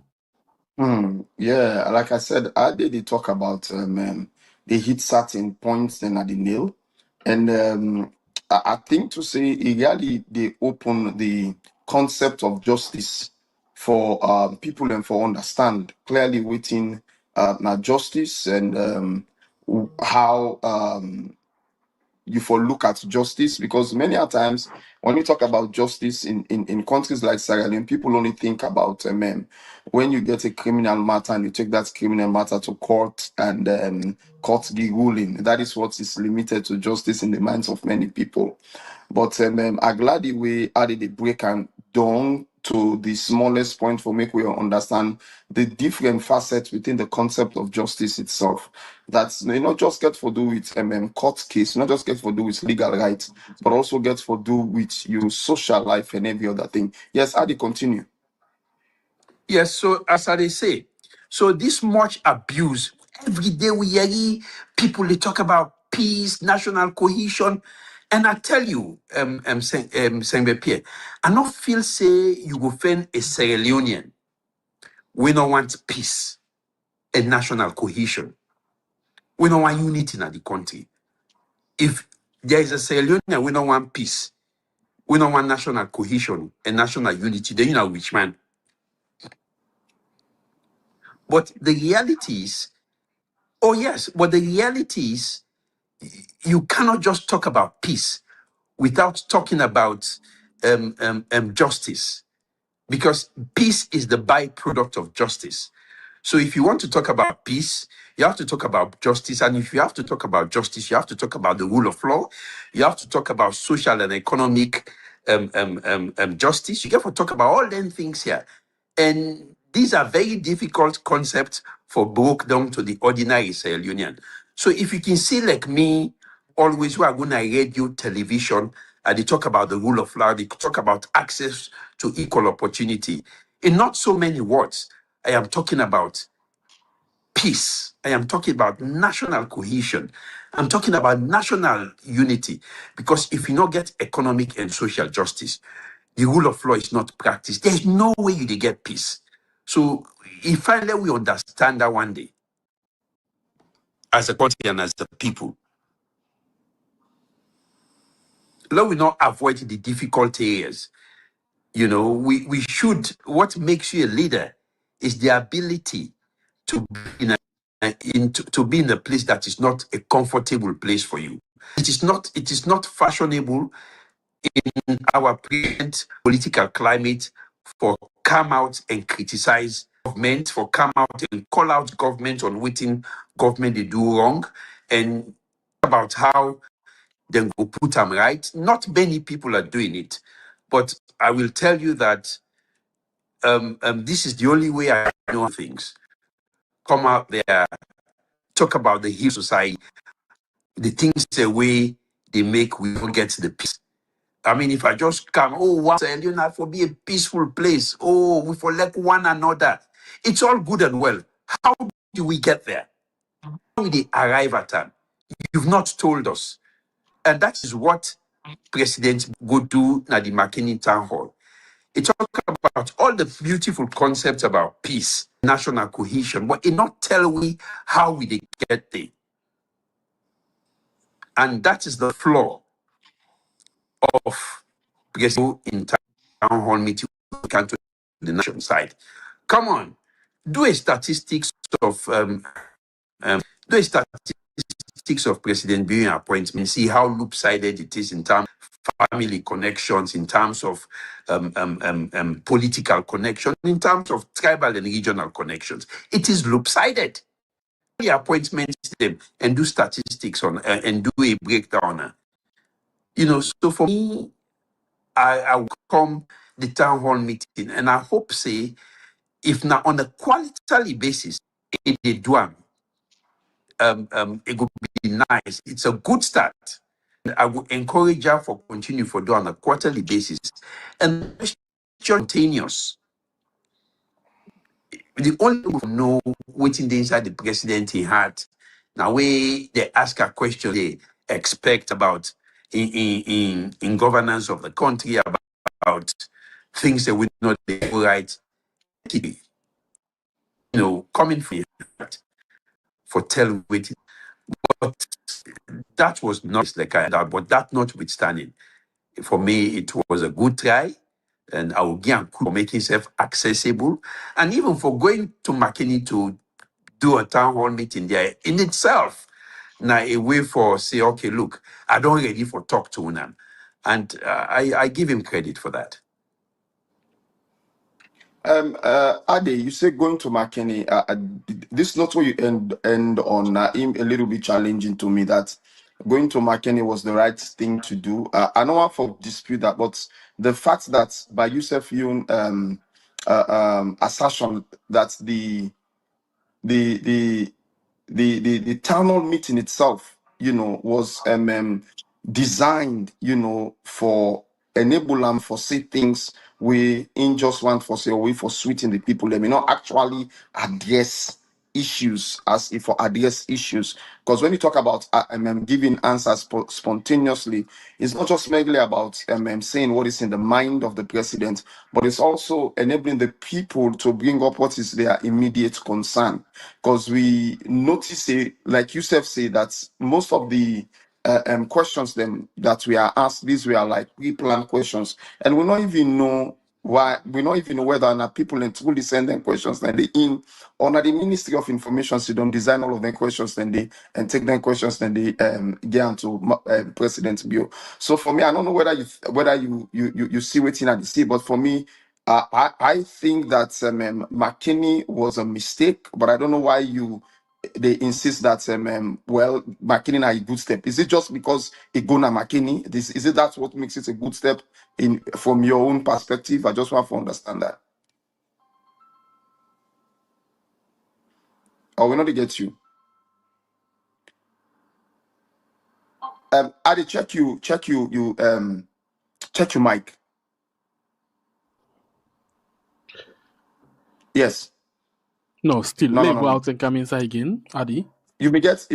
Yeah, like I said, I did talk about they hit certain points then at the nail. And I think to say it really they open the concept of justice for people and for understand clearly within now justice and how you for look at justice, because many a times when we talk about justice in countries like Sierra Leone, people only think about when you get a criminal matter and you take that criminal matter to court and court the ruling. That is what is limited to justice in the minds of many people. But I'm glad the way added the break and down to the smallest point for make we understand the different facets within the concept of justice itself. That's not just get for do with court case, not just get for do with legal rights, but also get for do with your social life and every other thing. Yes, Adi, continue. Yes, so as I say, so this much abuse, every day we hear people, they talk about peace, national cohesion. And I tell you, Sengbe Pierre, I not feel say you go find a Sierra Leonean. We don't want peace and national cohesion. We don't want unity in the country. If there is a Sierra Leonean, we don't want peace. We don't want national cohesion and national unity. Then you know which man. But the reality is, oh yes, but the reality is, you cannot just talk about peace without talking about justice, because peace is the byproduct of justice. So if you want to talk about peace, you have to talk about justice. And if you have to talk about justice, you have to talk about the rule of law. You have to talk about social and economic justice. You have to talk about all them things here. And these are very difficult concepts for broke down to the ordinary Sierra Leonean. So if you can see like me always who are going to radio, television, and they talk about the rule of law, they talk about access to equal opportunity. In not so many words, I am talking about peace. I am talking about national cohesion. I'm talking about national unity. Because if you not get economic and social justice, the rule of law is not practiced. There's no way you dey get peace. So if finally we understand that one day, as a country and as a people, let we not avoid the difficult areas. You know, we should, what makes you a leader is the ability to be to be in a place that is not a comfortable place for you. It is not fashionable in our present political climate for come out and criticize government, for come out and call out government on what government they do wrong, and about how they go put them right. Not many people are doing it, but I will tell you that this is the only way I know things. Come out there, talk about the Hill Society, the things the way they make we forget the peace. I mean, if I just come, oh, once and you know, for be a peaceful place, oh, we for like one another. It's all good and well. How do we get there? How do we arrive at time? You've not told us. And that is what President go do at the McKinney Town Hall. It talk about all the beautiful concepts about peace, national cohesion, but it not tell we how we dey get there. And that is the flaw of President in town hall meeting to the national side. Come on, do a statistics of do a statistics of President being appointment, see how loop-sided it is in terms of family connections, in terms of political connection, in terms of tribal and regional connections. It is loop-sided. The appointments them and do statistics on and do a breakdown. You know, so for me, I will come the town hall meeting and I hope say if now on a quality basis it they do it would be nice. It's a good start. And I would encourage her for continue for do on a quarterly basis. And spontaneous. The only people who know waiting inside the president he had. Now way they ask a question they expect about in governance of the country, about things that we not do right. You know, coming from for tell waiting. But that was not like I that, but that notwithstanding, for me, it was a good try. And I will give for making itself accessible. And even for going to McKinney to do a town hall meeting there in itself. Now, a way for say, okay, look, I don't ready for talk to Unam. And I give him credit for that. Ade, you say going to McKinney. This not what you end on. Him a little bit challenging to me that going to McKinney was the right thing to do. I don't want to dispute that, but the fact that by Yusuf Yun assertion that the the the town hall meeting itself, you know, was designed, you know, for enable them for say things we in just want for say we for sweeting the people. They may not actually address issues as if for address issues. Because when you talk about giving answers spontaneously, it's not just merely about saying what is in the mind of the president, but it's also enabling the people to bring up what is their immediate concern. Because we notice, like you say, that most of the questions them that we are asked, these were like pre-planned questions, and we don't even know why. We don't even know whether or not people in truly send them questions and they in or not the Ministry of Information so don't design all of them questions then they and take them questions then they get onto President Bio. So for me, I don't know whether you see waiting at the sea, but for me, I think that McKinney was a mistake, but I don't know why they insist that well, McKinney are a good step. Is it just because it go na McKinney? Is it that's what makes it a good step in from your own perspective? I just want to understand that. Or we not to get you. Adi, check your mic. Yes. No, still. No, no, Let's no, go no. out and come inside again, Adi. If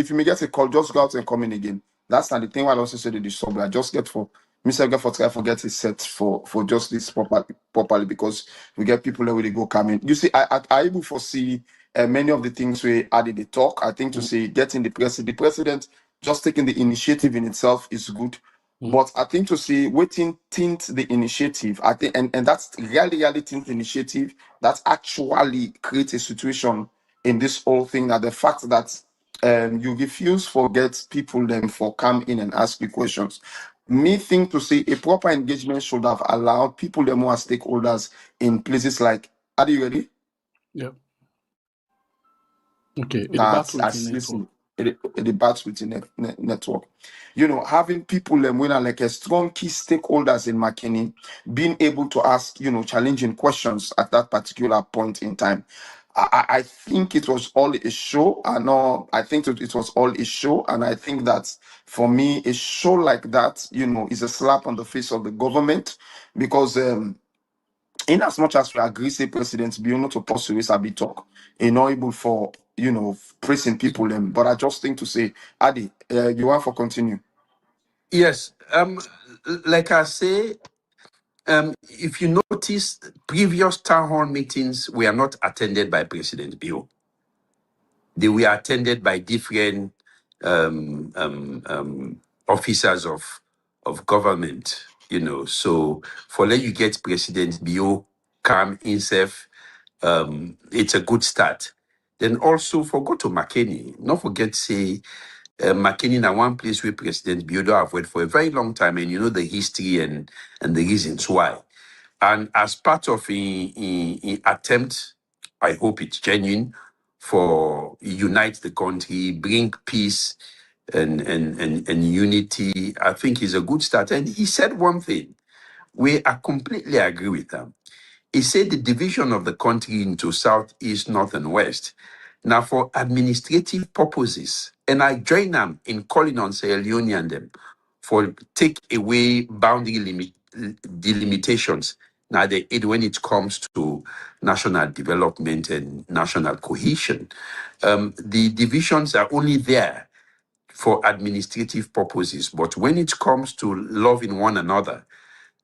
you may get a call, just go out and come in again. That's not the thing. Why I also say the disturb. I just get for Mr. Get for try forget it set for just this properly because we get people that really go come in. You see, I able foresee many of the things we added the talk. I think to say getting the president just taking the initiative in itself is good. But I think to see waiting tint the initiative, I think and that's really tint the initiative that actually creates a situation in this whole thing that the fact that you refuse forget people then for come in and ask you questions. Me think to say a proper engagement should have allowed people them who are stakeholders in places like. Are you ready? Yeah. Okay. That's as listen. The bats with the network. You know, having people them when are like a strong key stakeholders in McKinney being able to ask, challenging questions at that particular point in time. I think it was all a show. I think it was all a show. And I think that for me, a show like that, is a slap on the face of the government because in as much as we agree, say President be able to pursue a bit talk, able for praising people them. But I just think to say, Adi, you want for continue? Yes. Like I say, if you notice, previous town hall meetings were not attended by President Bio. They were attended by different officers of government, So for let you get President Bio come himself, it's a good start. Then also for go to McKinney, not forget say McKinney na one place where President Bio don't avoid for a very long time, and you know the history and the reasons why. And as part of an attempt, I hope it's genuine, for unite the country, bring peace and unity, I think is a good start. And he said one thing, I completely agree with him. He said the division of the country into south, east, north, and west. Now, for administrative purposes, and I join them in calling on Sierra Leone and them for take away boundary delimitations. Now, when it comes to national development and national cohesion, the divisions are only there for administrative purposes. But when it comes to loving one another,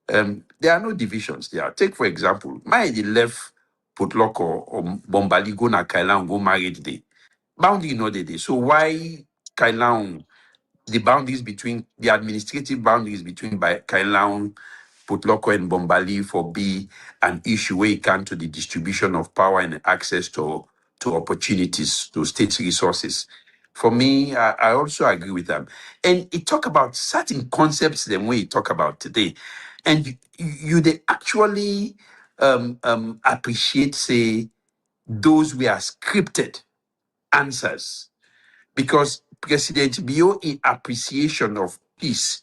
there are no divisions there. Take, for example, my left Putlok or Bombali go na Kailan go married day. Boundary no day. So why Kailan, the boundaries between, the administrative boundaries between Kailan, Putloko and Bombali for be an issue where it comes to the distribution of power and access to opportunities, to state resources. For me, I also agree with them. And it talk about certain concepts the way it talk about today. And they actually appreciate, say, those were scripted answers. Because President Bio, in appreciation of peace,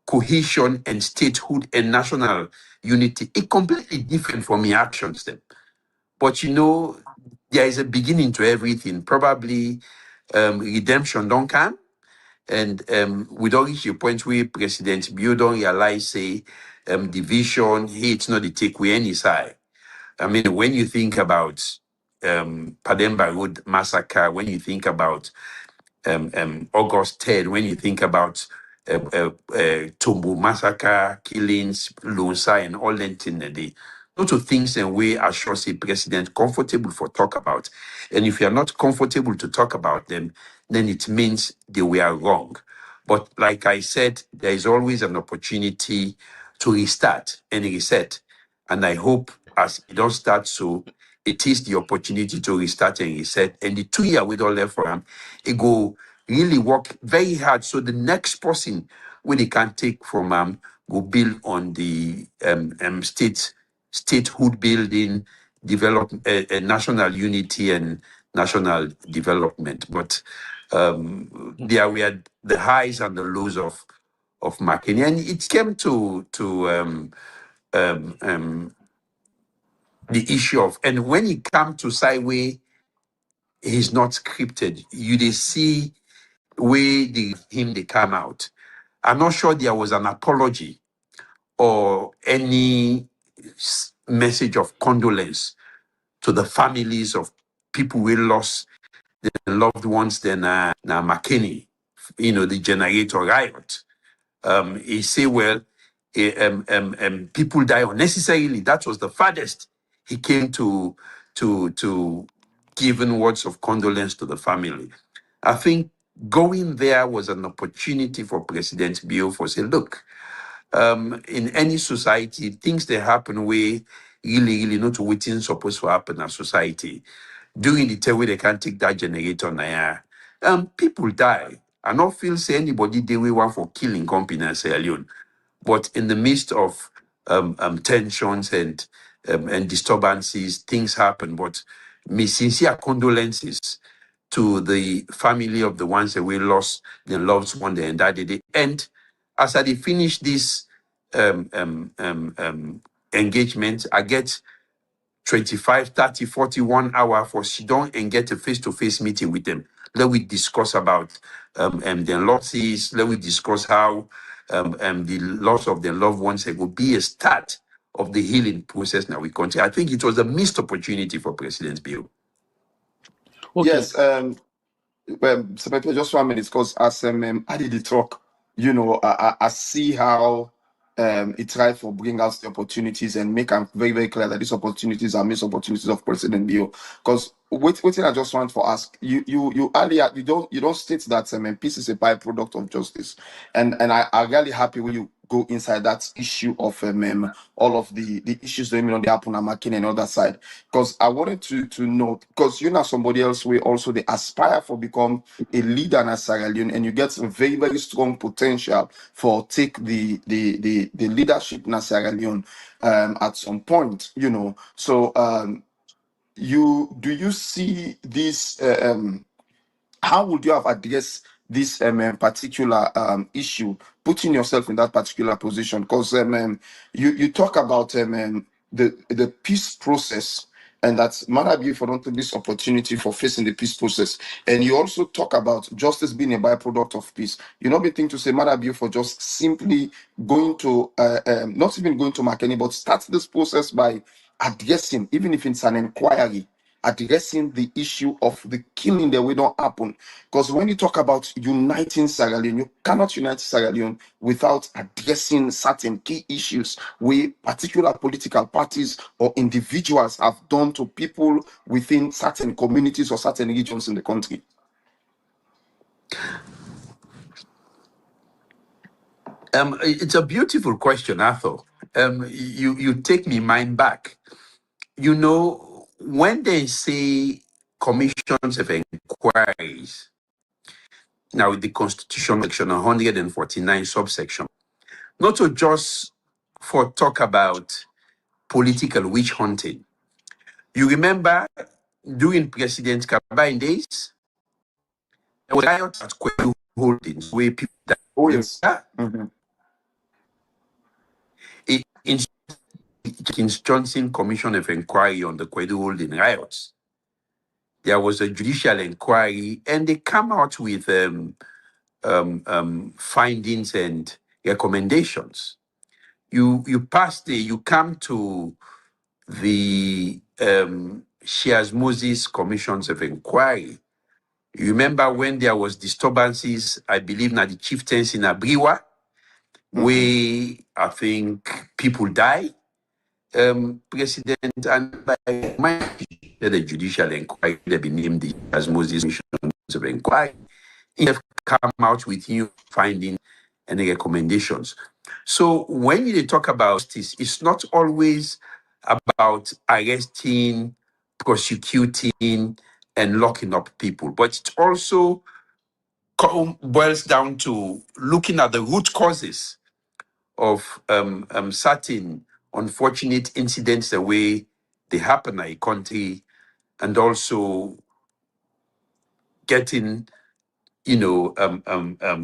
cohesion, and statehood and national unity, it completely different from your actions then. But there is a beginning to everything. Probably redemption don't come. And we don't reach a point where President Bio don't realize, say, division, it's not the takeaway any side. I mean, when you think about Pademba Road massacre, when you think about August 3rd, when you think about Tombo massacre, killings, Lunsa, and all that in the day, those are things and we are sure say president comfortable for talk about. And if you're not comfortable to talk about them, then it means they were wrong. But like I said, there is always an opportunity to restart and reset. And I hope as it don't start so, it is the opportunity to restart and reset. And the 2 year we don't left for him, it go really work very hard. So the next person where they can take from go build on the statehood building, develop national unity and national development. But there were the highs and the lows of McKinney, and it came to the issue of, and when it come to Sideway, he's not scripted. You they see where they come out. I'm not sure there was an apology or any message of condolence to the families of people who lost their loved ones. Then McKinney, the generator riot. He say, well, people die unnecessarily. That was the farthest he came to giving words of condolence to the family. I think going there was an opportunity for President Bio for say, look, in any society, things that happen where really not waiting supposed to happen in a society. During the time where they can't take that generator now, people die. I don't feel say anybody they will want for killing company and Sierra Leone. But in the midst of tensions and disturbances, things happen. But my sincere condolences to the family of the ones that we lost their loved one there and that day. And as I finish this engagement, I get 25, 30, 41 hours for sit down and get a face-to-face meeting with them. Let we discuss about their losses. Let we discuss how the loss of their loved ones will be a start of the healing process now we continue. I think it was a missed opportunity for President Bill. Okay. Yes, so maybe just 1 minute, because as I did the talk, I see how it tried to bring us the opportunities and make them very, very clear that these opportunities are missed opportunities of President Bio. Because what I just want to ask you earlier, you don't state that peace is a byproduct of justice, and I'm really happy when you go inside that issue of all of the issues that on the happen and Makin and other side, because I wanted to know, because somebody else will also they aspire for become a leader in Sierra Leone, and you get some very, very strong potential for take the leadership in Sierra Leone at some point, so do you see this how would you have addressed this particular issue, putting yourself in that particular position? Because you talk about the peace process, and that's Manabi for not this opportunity for facing the peace process. And you also talk about justice being a byproduct of peace. You know, the thing to say Manabi for just simply going to not even going to Makeni, but start this process by addressing, even if it's an inquiry, addressing the issue of the killing that will not happen. Because when you talk about uniting Sierra Leone, you cannot unite Sierra Leone without addressing certain key issues where particular political parties or individuals have done to people within certain communities or certain regions in the country. It's a beautiful question, Arthur. You take me mind back. When they say commissions of inquiries, now the Constitution section 149 subsection, not to just for talk about political witch hunting. You remember during President Kabain days, there was riots at Kwedu Holdings where people died. Oh yes. Johnson Commission of Inquiry on the Kwedu Holding riots. There was a judicial inquiry, and they come out with findings and recommendations. You come to the Shears Moses Commissions of Inquiry. You remember when there was disturbances, I believe, now the chieftains in Abriwa, where I think people died. President and by the judicial inquiry, they be named the as Moses Commissions of Inquiry. He have come out with new findings and recommendations. So when you talk about this, it's not always about arresting, prosecuting, and locking up people, but it also boils down to looking at the root causes of certain unfortunate incidents, the way they happen in a country, and also getting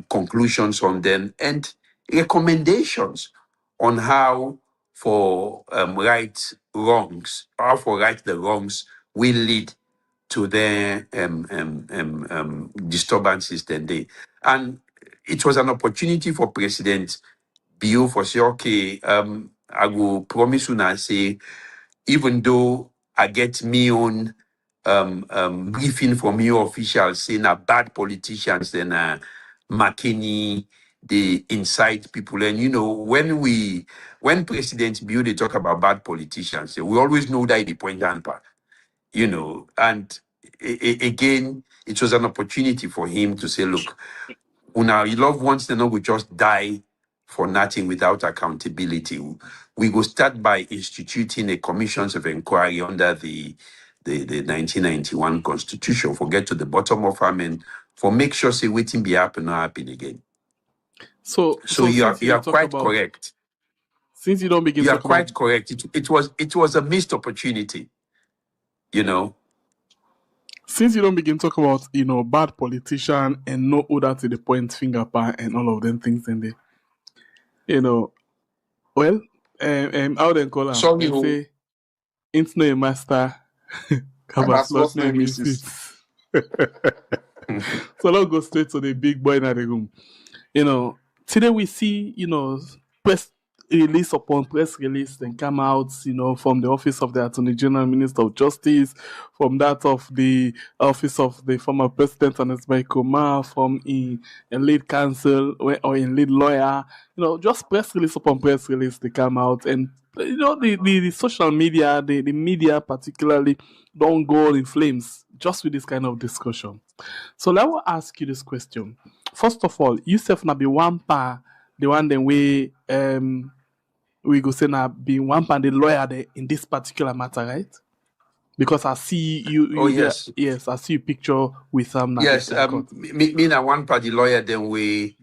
conclusions on them and recommendations on how for right the wrongs will lead to their disturbances then they. And it was an opportunity for President Bio for say, okay, I will promise you and say, even though I get me own briefing from your officials saying bad politicians and McKinney, they incite people. And you know, when President Bio they talk about bad politicians, we always know that the point answer, you know, and again, it was an opportunity for him to say, look, una your loved ones, they not will just die for nothing without accountability. We go start by instituting a commissions of inquiry under the 1991 Constitution, for get to the bottom of them and for make sure say waiting be happen not happen again. So you since are talk quite about, correct. since you don't begin You are talk about, quite correct. It was a missed opportunity, you know. since you don't begin talk about, you know, bad politician and no order to the point finger pan and all of them things in there, you know, well, how then call him Sorry, and say, it's no a master, That's Kabas what's no a name misfit. is. So let's go straight to the big boy in the room. You know, today we see, you know, press release upon press release then come out, you know, from the office of the Attorney General, Minister of Justice, from that of the office of the former President Ernest Bai Koroma, from a lead counsel or in lead lawyer, you know, just press release upon press release they come out, and you know the social media, the media particularly don't go in flames just with this kind of discussion. So let me ask you this question. First of all, Yusuf na be one pa, the one then we go say na be one pa the lawyer there in this particular matter, right? Because I see you, Oh yes, yes, I see you picture with na yes. the court. Me na one party lawyer. Then we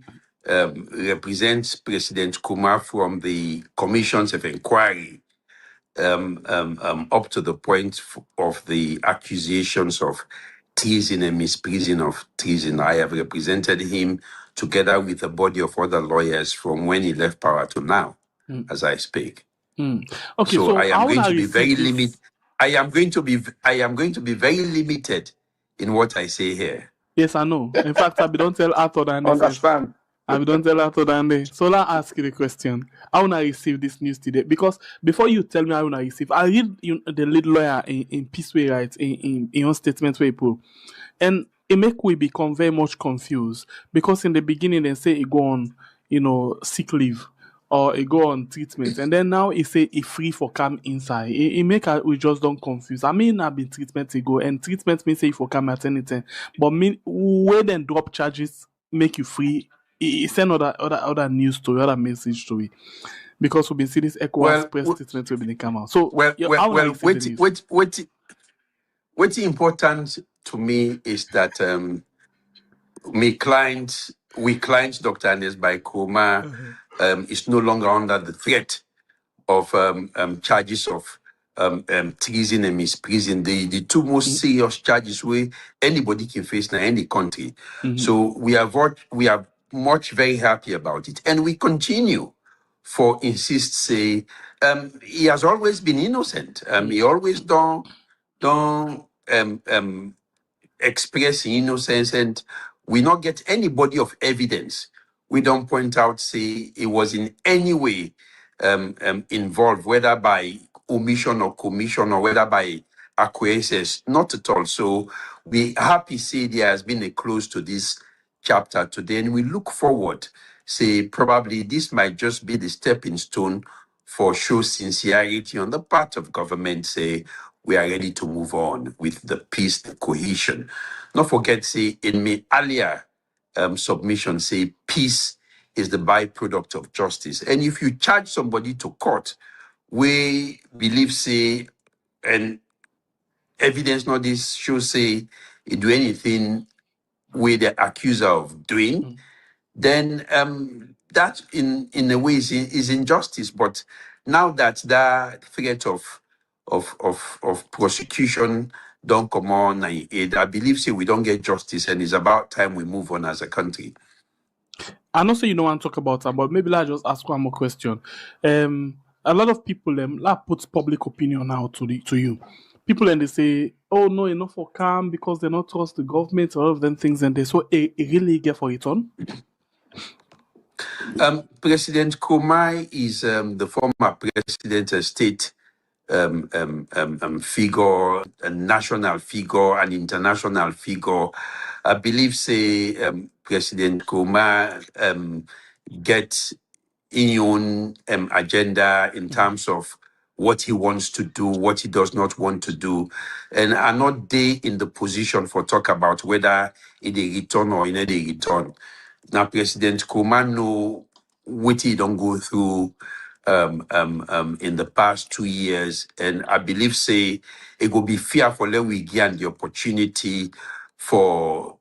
represents President Kuma from the commissions of inquiry up to the point of the accusations of treason and misprision of treason. I have represented him together with a body of other lawyers from when he left power to now, as I speak. Okay, So so I am how going would I to be receive very this? limited. I am going to be very limited in what I say here. Yes, I know. In fact, I don't tell Arthur than this. Understand? I don't tell Arthur than this. So let's ask you the question. How would I receive this news today? Because before you tell me how would I receive, I read the lead lawyer in Peaceway, right, in your statement where you put. And it make we become very much confused because in the beginning they say it go on, you know, sick leave or it go on treatment, and then now it say it free for come inside. It make we just don't confuse. I mean, I've been treatment to go, and treatment means say for come at anything, but mean where then drop charges make you free. It send other news story, other message story, because we've been seeing this ECOWAS press statement will be come out. So how will I receive the news? What's important to me is that we client Dr. Ernest Bai Koroma is no longer under the threat of charges of treason and misprision, the two most serious charges where anybody can face in any country. So we are much very happy about it, and we continue for insist say he has always been innocent. He always don't express innocence, and we not get any body of evidence. We don't point out say it was in any way involved, whether by omission or commission or whether by acquiescence, not at all. So we happy say there has been a close to this chapter today, and we look forward, say probably this might just be the stepping stone for show sincerity on the part of government, say we are ready to move on with the peace, the cohesion. Not forget, say in my earlier submission, say peace is the byproduct of justice. And if you charge somebody to court, we believe, say, and evidence not this show say he do anything with the accuser of doing, then that in a way is injustice. But now that that threat of prosecution don't come on, I believe say we don't get justice, and it's about time we move on as a country. I know say you don't want to talk about that, but maybe I'll just ask one more question. A lot of people that puts public opinion now to you. People and they say, oh no, enough for calm because they not trust the government, all of them things, and they so it really get for it on. President Koroma is the former president, a state figure, a national figure, an international figure. I believe, say, President Koroma get in own agenda in terms of what he wants to do, what he does not want to do, and are not they in the position for talk about whether it a return or in a return. Now, President Koroma know what he don't go through in the past 2 years, and I believe say it will be fair for Lewigi the opportunity for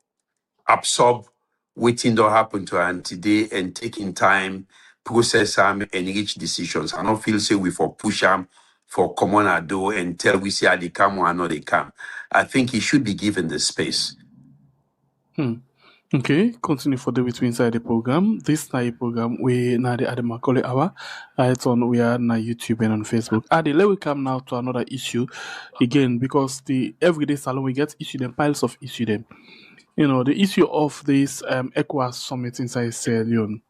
absorb waiting to happen to her today and taking time, process them and reach decisions. I don't feel say we for push them for common ado and tell we see how they come or not they come. I think he should be given the space. Okay, continue for the between inside the program. This night program we now the Macaulay hour. It's on we are na YouTube and on Facebook. Let we come now to another issue again because the everyday salon we get issue them piles of issue them. You know, the issue of this ECOWAS Summit inside Sierra Leone.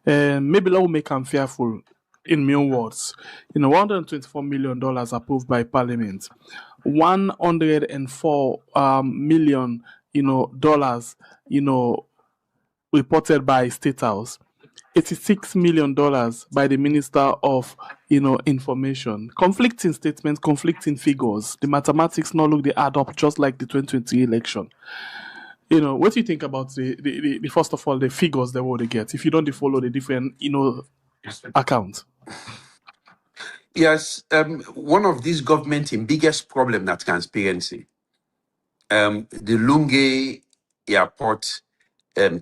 Maybe that will make them fearful in my own words. You know, $124 million approved by Parliament. 104 million, dollars, reported by State House. $86 million by the Minister of, Information. Conflicting statements, conflicting figures. The mathematics not look they add up just like the 2020 election. What do you think about the first of all the figures they will get if you don't follow the different accounts? Yes, one of these government's biggest problem that transparency. The Lungi airport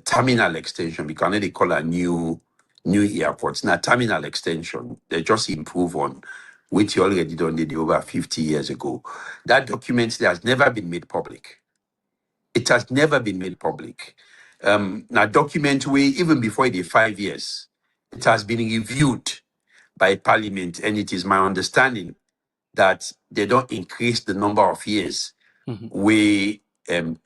terminal extension, because they call a new airports. Now terminal extension, they just improve on which you already done did over 50 years ago. That document has never been made public. It has never been made public. Now, document way, even before the 5 years, it has been reviewed by Parliament, and it is my understanding that they don't increase the number of years we then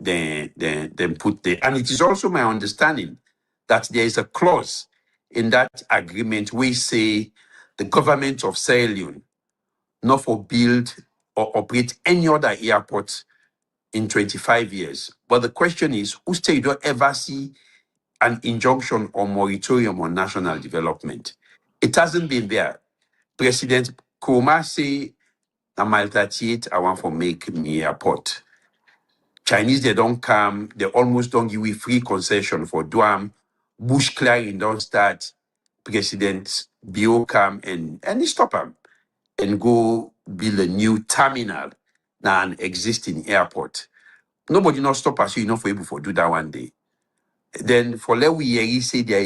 put there. And it is also my understanding that there is a clause in that agreement where say the government of Sierra Leone not for build or operate any other airport in 25 years. But the question is, who say you don't ever see an injunction or moratorium on national development? It hasn't been there. President Koroma say, na mile 38, I want to make me airport. Chinese, they don't come, they almost don't give we free concession for Duam. Bush clearing don't start. President Bio come and he stop him and go build a new terminal now an existing airport. Nobody not stop us, for able to do that one day. Then for Lewi say there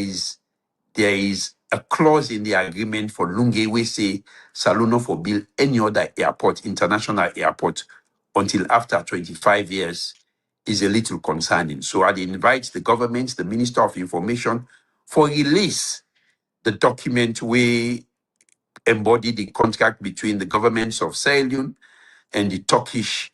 is a clause in the agreement for Lungi we say Saluno for build any other airport, international airport, until after 25 years is a little concerning. So I'd invite the government, the Minister of Information, for release the document we embody the contract between the governments of Sierra Leone and the Turkish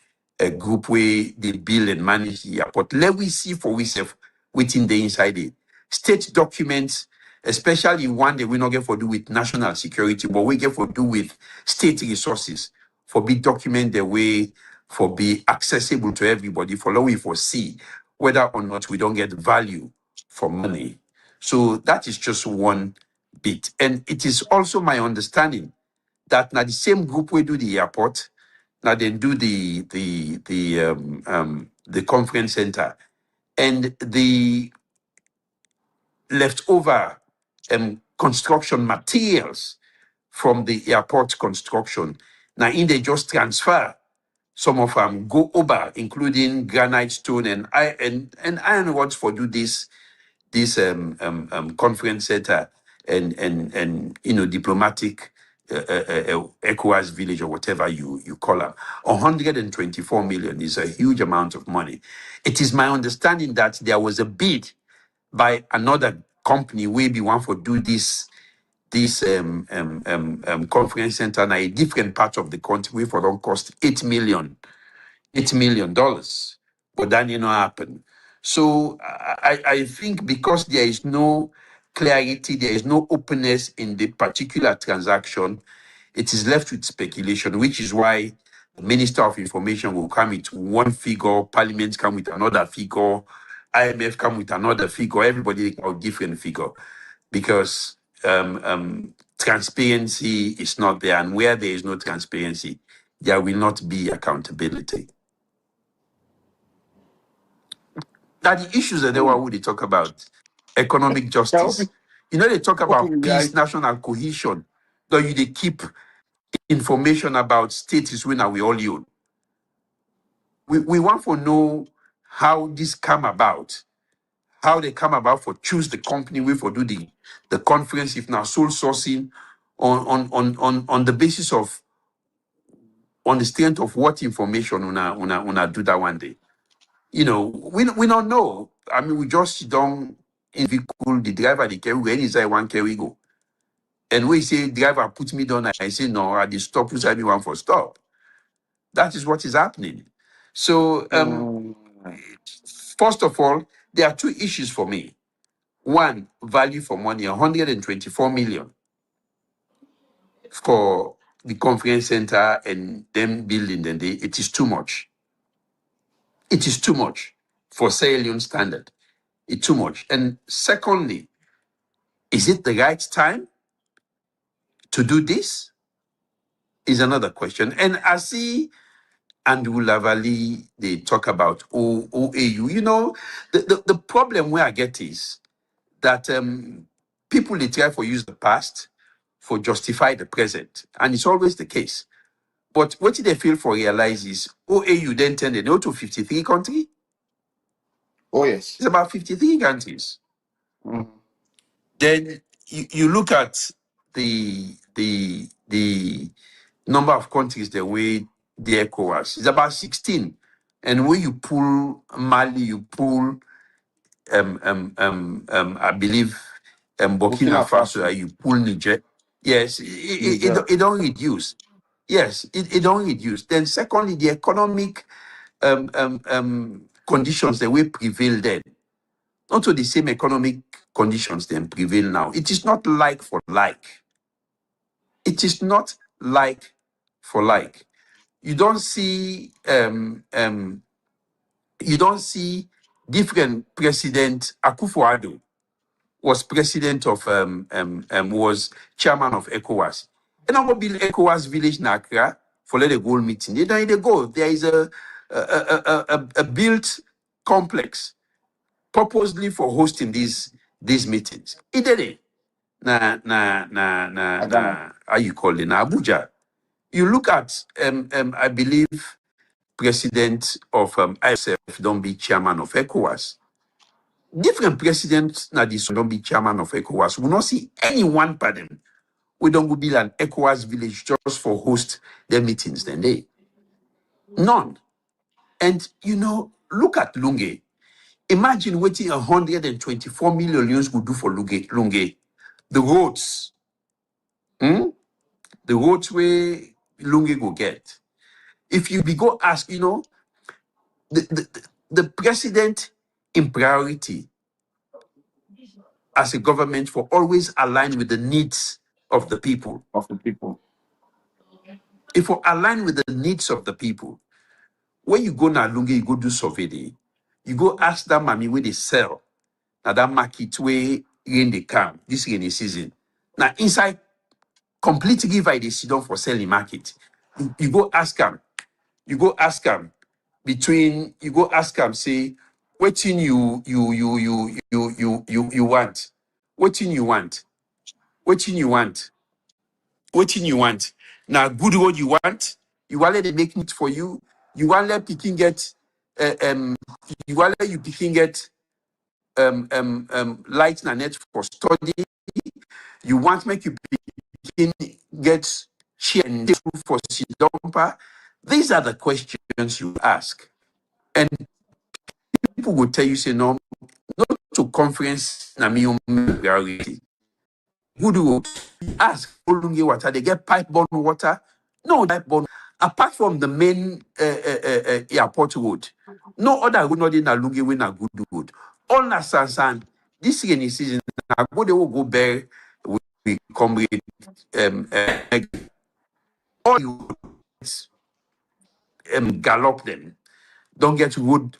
group where they build and manage the airport. Let we see for ourselves within the inside it. State documents, especially one that we not get for do with national security, but we get for do with state resources, for be document the way for be accessible to everybody, for we foresee whether or not we don't get value for money. So that is just one bit. And it is also my understanding that now the same group we do the airport, now they do the conference center, and the leftover construction materials from the airport construction. Now in they just transfer some of them go over, including granite stone and iron rods for do this conference center and diplomatic ECOWAS village or whatever you call them. 124 million is a huge amount of money. It is my understanding that there was a bid by another company way be one for do this conference center in a different part of the country for don't cost $8 million. But that happen. So I think because there is no clarity, there is no openness in the particular transaction, it is left with speculation, which is why the Minister of Information will come with one figure, Parliament come with another figure, IMF come with another figure, everybody a different figure, because transparency is not there, and where there is no transparency, there will not be accountability. Now, the issues that they would talk about economic justice. You know, they talk about peace, national cohesion. Though they keep information about states when we all own. We want to know how this come about, how they come about for choose the company we for do the conference if now sole sourcing on the basis of on the strength of what information una do that one day. You know, we don't know. I mean, we just don't in vehicle, the driver, the carry, when is I one carry go. And we say, driver, put me down. I say, no, I just stop, put everyone for stop. That is what is happening. So, first of all, there are two issues for me. One, value for money, 124 million for the conference center and them building, then it is too much. It is too much for Sierra Leone standard. It's too much. And secondly, is it the right time to do this? Is another question. And I see Andrew Lavalley, they talk about OAU. You know, the problem where I get is that people, they try for use the past for justify the present. And it's always the case. But what they fail for realize is OAU then turned it to 53 countries. Oh, yes. It's about 53 countries. Then you look at the number of countries the way the ECOWAS. It's about 16. And when you pull Mali, you pull I believe Burkina Faso, you pull Niger. Yes, it don't reduce. Yes, it don't reduce. Then secondly, the economic conditions that will prevail then. Not to the same economic conditions then prevail now. It is not like for like. It is not like for like. You don't see different president. Akufo-Addo was president of was chairman of ECOWAS. And I will build ECOWAS village in Accra for let the goal meeting. They go. There is a built complex purposely for hosting these meetings. It did it. How you call it? Abuja. You look at I believe president of ISF don't be chairman of ECOWAS. Different presidents now this don't be chairman of ECOWAS. We not see any one of them. We don't go build an ECOWAS village just for host their meetings then they. None. And you know, look at Lungi. Imagine waiting 124 million euros would do for Lungi. The roads. The roads where Lungi go get. If you be go ask, you know, the president in priority as a government for always align with the needs of the people. If we align with the needs of the people, when you go now Lungi, you go do survey day, you go ask that mommy where they sell. Now that market where rain they come, this rainy season. Now inside complete river they sit down for selling market. You go ask them. You go ask them between. You go ask them. Say, what in you want? What in you want? What in you want? What in you want? Now good road you want? You want let them make it for you? You want let picking get you want let you picking get light and net for study? You want make you picking get share and for Sidonpa? These are the questions you ask. And people will tell you, say, no, not to conference, na me priority. Who do ask Lungi water? They get pipe-borne water? No, pipe-borne. apart from the main airport road, no other road not in a Lungi win a good road. All na Sansan, this rainy season, I go they will go there, we come with all you gallop them, don't get road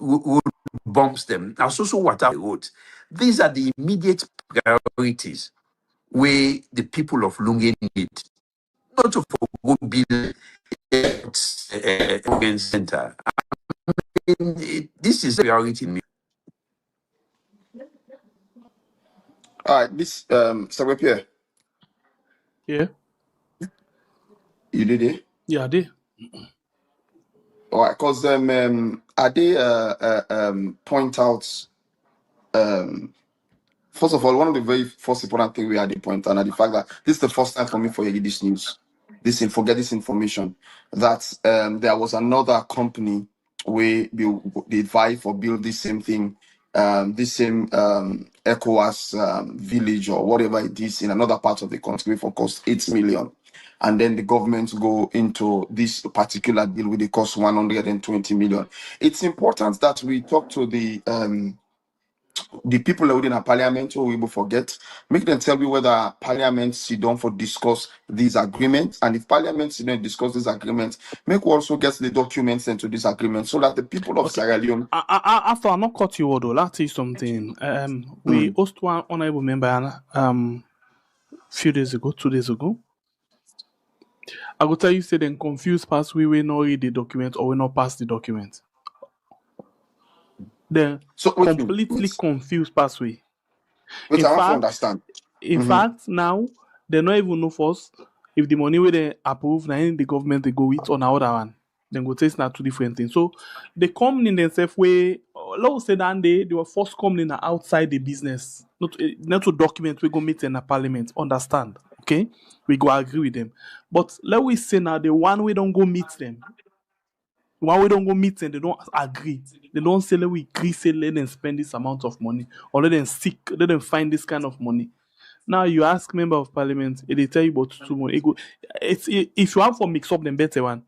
bumps them. Now so water roads. These are the immediate priorities where the people of Lungi need. Not to go build organ center. This is a priority in me. All right, this Sir Pierre, Yeah, you did it. yeah, I did. All right, because I did point out first of all, one of the very first important thing we had to point out, and the fact that this is the first time for me for this news, forget this information, that there was another company where they vie for build this same thing, this same ECOWAS village or whatever it is in another part of the country for cost 8 million. And then the government go into this particular deal with the cost 120 million. It's important that we talk to the people that within a parliament who we will forget, make them tell me whether parliament sit down for discuss these agreements. And if parliament sit down discuss these agreements, make we also get the documents into this agreement so that the people of Sierra Leone. After I'm not cut you, though, let's say something. We host one honorable member few days ago, 2 days ago. I will tell you, say then confused past we will not read the document or we not pass the document. Then so completely confused past we. Which I want to understand. In fact, now they don't even know first if the money where they approve now in the government they go with on another one. Then go taste now two different things. So they come in themselves way. Let's say that they were first coming in outside the business, not to document. We go meet in a parliament. Understand? Okay, we go agree with them. But let we say now the one we don't go meet them. When we don't go meet them, they don't agree. They don't say let we agree, say let them spend this amount of money or let them seek, let them find this kind of money. Now you ask member of parliament, they tell you about 2 money. If you have for mix up them better one,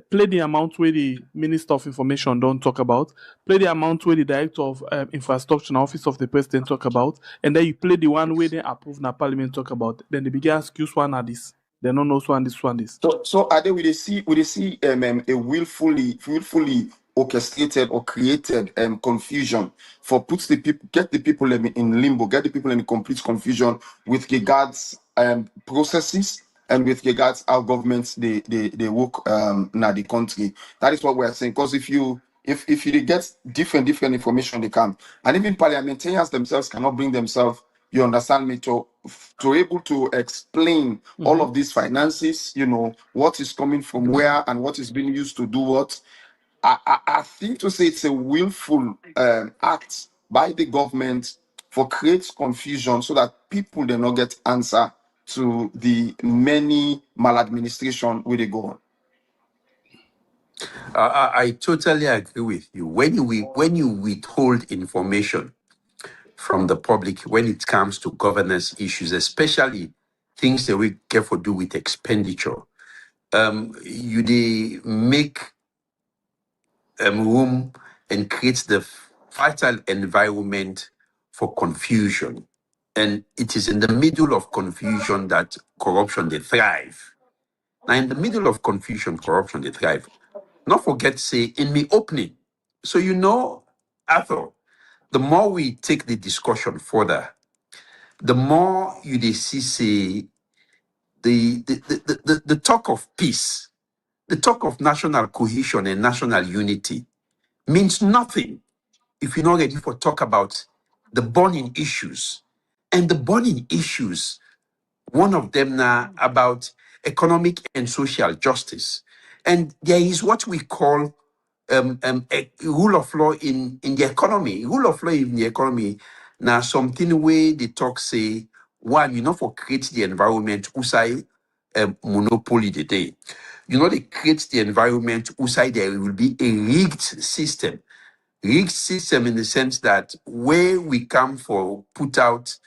play the amount where the Minister of Information don't talk about, play the amount where the Director of Infrastructure and Office of the President talk about, and then you play the one where they approve in parliament talk about. Then they begin ask you one are this. They don't know one this. So are they will they see a willfully orchestrated or created confusion for get the people in limbo, get the people in complete confusion with regards processes and with regards how governments they work now the country. That is what we are saying. Because if you get different information they come, and even parliamentarians themselves cannot bring themselves, you understand me, to able to explain all of these finances, what is coming from where and what is being used to do what. I think to say it's a willful act by the government for creates confusion so that people do not get answer to the many maladministration where they go on. I totally agree with you. When you withhold information from the public when it comes to governance issues, especially things that we care for do with expenditure, you make room and create the vital environment for confusion. And it is in the middle of confusion that corruption they thrive. Now, in the middle of confusion, corruption they thrive. Not forget, say, in me opening. So Arthur, the more we take the discussion further, the more they see, say, the talk of peace, the talk of national cohesion and national unity means nothing if you're not ready for talk about the burning issues. And the burning issues, one of them now about economic and social justice. And there is what we call a rule of law in the economy. Rule of law in the economy, now something where they talk say, one, for create the environment, usai monopoly the day. They create the environment, usai there will be a rigged system. Rigged system in the sense that where we come for put out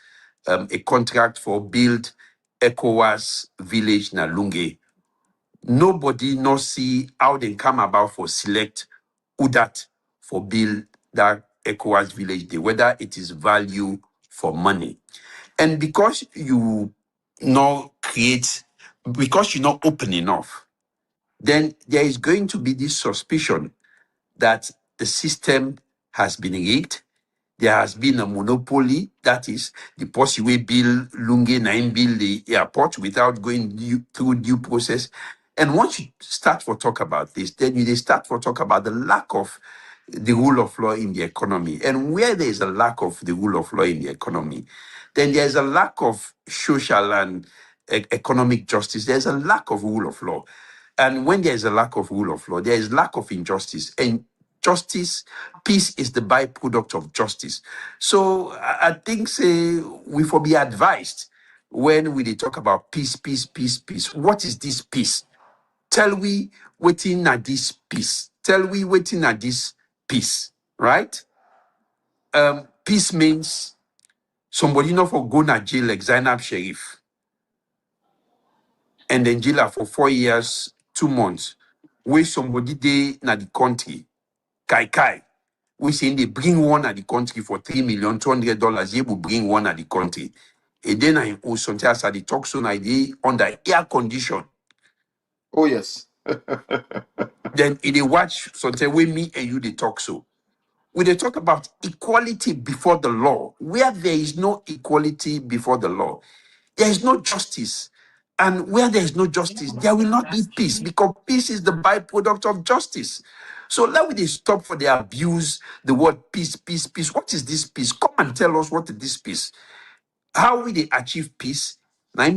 a contract for build ECOWAS village na Lungi, nobody not see how they come about for select who that for build that ECOWAS village day, whether it is value for money. And because you not create, because you're not open enough, then there is going to be this suspicion that the system has been rigged. There has been a monopoly, that is, the person will build Lungi, nine build the airport without going through due process. And once you start to talk about this, then you start to talk about the lack of the rule of law in the economy. And where there is a lack of the rule of law in the economy, then there is a lack of social and economic justice. There's a lack of rule of law. And when there is a lack of rule of law, there is lack of injustice. And justice, peace is the byproduct of justice. So I think say we for be advised when we talk about peace, peace, peace, peace. What is this peace? Tell we waiting at this peace. Tell we waiting at this peace, right? Peace means somebody not for go to jail like Zainab Sharif and then jail her for 4 years, 2 months. Where somebody dey na the country, Kai, we saying they bring one at the country for $3,200,000. They will bring one at the country. And then I also as I talk so now they under air condition. Oh yes. Then they watch something with me and you they talk so. When they talk about equality before the law, where there is no equality before the law, there is no justice. And where there is no justice, there will not be peace, because peace is the byproduct of justice. So let me stop for the abuse, the word peace, peace, peace. What is this peace? Come and tell us what is this peace. How will they achieve peace? Now,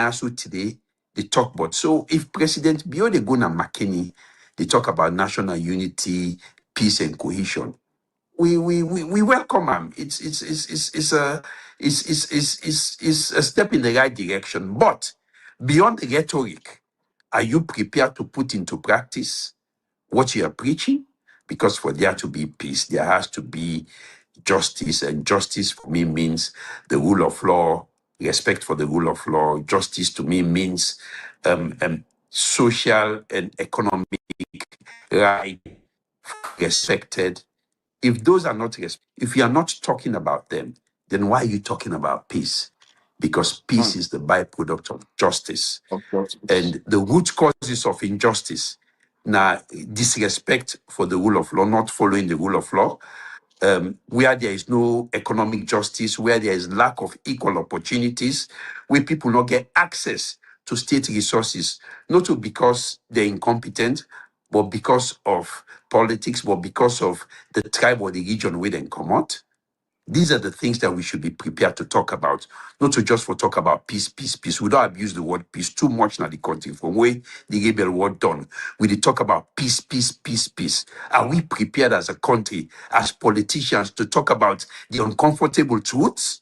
also today, they talk about. So if President Bio they go na McKinney, they talk about national unity, peace and cohesion. We welcome them. It's a step in the right direction. But beyond the rhetoric, are you prepared to put into practice what you are preaching? Because for there to be peace, there has to be justice, and justice for me means the rule of law, respect for the rule of law. Justice to me means social and economic right respected. If those are not, if you are not talking about them, then why are you talking about peace? Because peace is the byproduct of justice. And the root causes of injustice, now disrespect for the rule of law, not following the rule of law, where there is no economic justice, where there is lack of equal opportunities, where people not get access to state resources, not because they're incompetent, but because of politics, but because of the tribe or the region where they come out. These are the things that we should be prepared to talk about, not to just for talk about peace, peace, peace. We don't abuse the word peace too much now the country. From where the rebel word done, we talk about peace, peace, peace, peace. Are we prepared as a country, as politicians, to talk about the uncomfortable truths?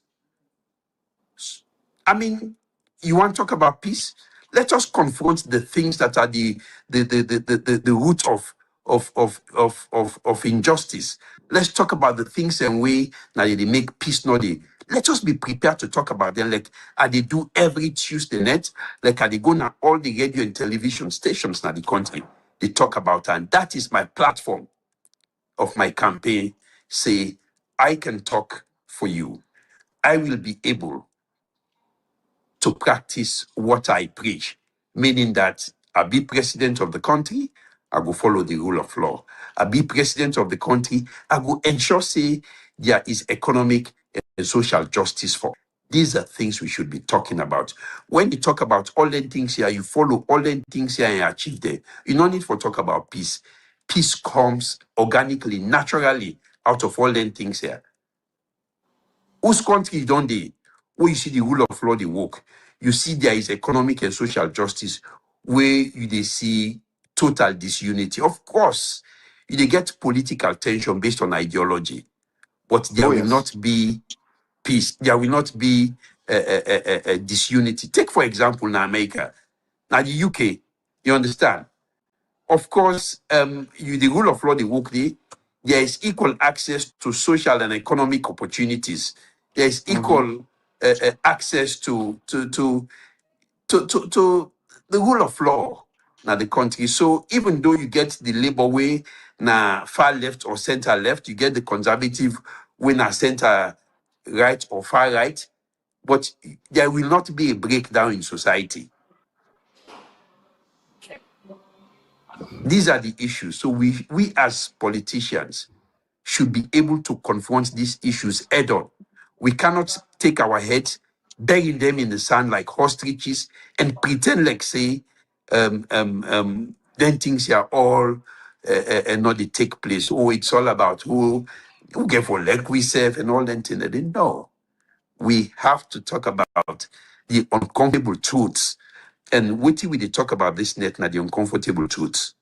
I mean, you want to talk about peace? Let us confront the things that are the root of injustice. Let's talk about the things and way that they make peace not the. Let us be prepared to talk about them, like are they do every Tuesday night, like are they go now all the radio and television stations in the country. They talk about, and that is my platform of my campaign. Say, I can talk for you. I will be able to practice what I preach, meaning that I'll be president of the country, I will follow the rule of law. I'll be president of the country, I will ensure, say, there is economic and social justice for. These are things we should be talking about. When you talk about all the things here, you follow all the things here and you achieve them. You don't need to talk about peace. Peace comes organically, naturally, out of all the things here. Whose country don't they? Where you see the rule of law, they work. You see there is economic and social justice, where you they see total disunity. Of course, they get political tension based on ideology, but there will not be peace. There will not be disunity. Take, for example, now America, now the UK, you understand? Of course, the rule of law, they work there is equal access to social and economic opportunities. There is equal access to the rule of law. na the country. So even though you get the Labour way na far left or center left, you get the conservative way na center right or far right, but there will not be a breakdown in society. These are the issues. So we as politicians should be able to confront these issues head on. We cannot take our heads, bury them in the sand like ostriches, and pretend like say, then things are all and not they take place. Oh, it's all about who get for leg we serve and all that thing. They didn't know. We have to talk about the uncomfortable truths. And what we they talk about this net now, the uncomfortable truths.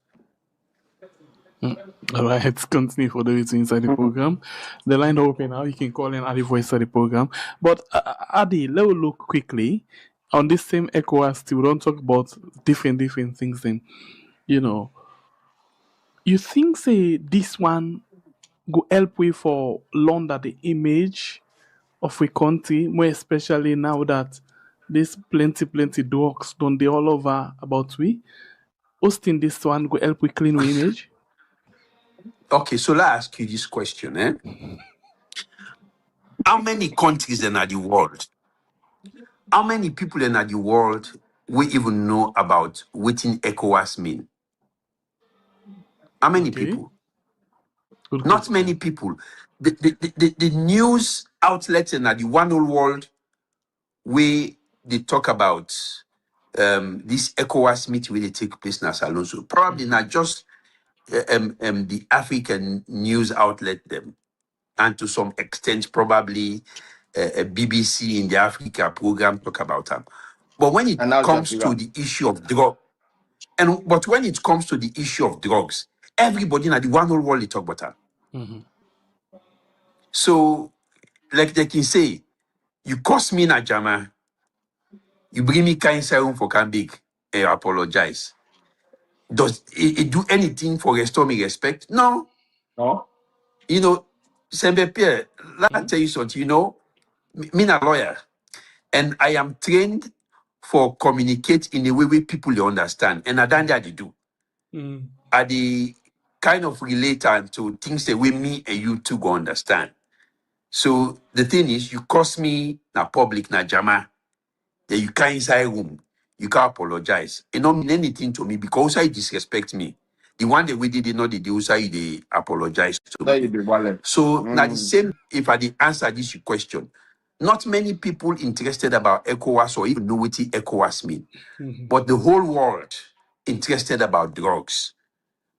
All right, let's continue for those inside the program. The line open now. You can call in Adi voice of the program. But Adi, let's look quickly on this same ECOWAS. We don't talk about different things. Then, you think say this one go help we for launder the image of a country, more especially now that there's plenty drugs done they all over about we. Austin, this one go help we clean we image. Okay, so let's ask you this question, How many countries in the world? How many people in the world we even know about what ECOWAS mean? How many people? Good Not question. many people. The news outlets in the one whole world where they talk about this ECOWAS meeting where they take place in Alonso. Probably not just the African news outlet them, and to some extent probably a BBC in the Africa program talk about them. But when it And Al comes to Jazeera. the issue of drug, but when it comes to the issue of drugs, everybody in the one whole world they talk about them. Mm-hmm. So, like they can say, you cost me na jama, you bring me cancer home for Kambik, and you apologize. Does it do anything for restore me respect? No. No? Sembe Pierre, let me tell you something, me a lawyer, and I am trained for communicate in a way where people they understand, and I done that they do. Mm. Are the kind of relator to things that way me and you two go understand. So the thing is, you cost me na public na jama, that you can't inside room, you can't apologize. It don't mean anything to me because I disrespect me. The one that we did not the outside they apologize to There me. you be wallet. So now the same, if I did answer this question, not many people interested about ECOWAS or even know what the ECOWAS mean, but the whole world interested about drugs.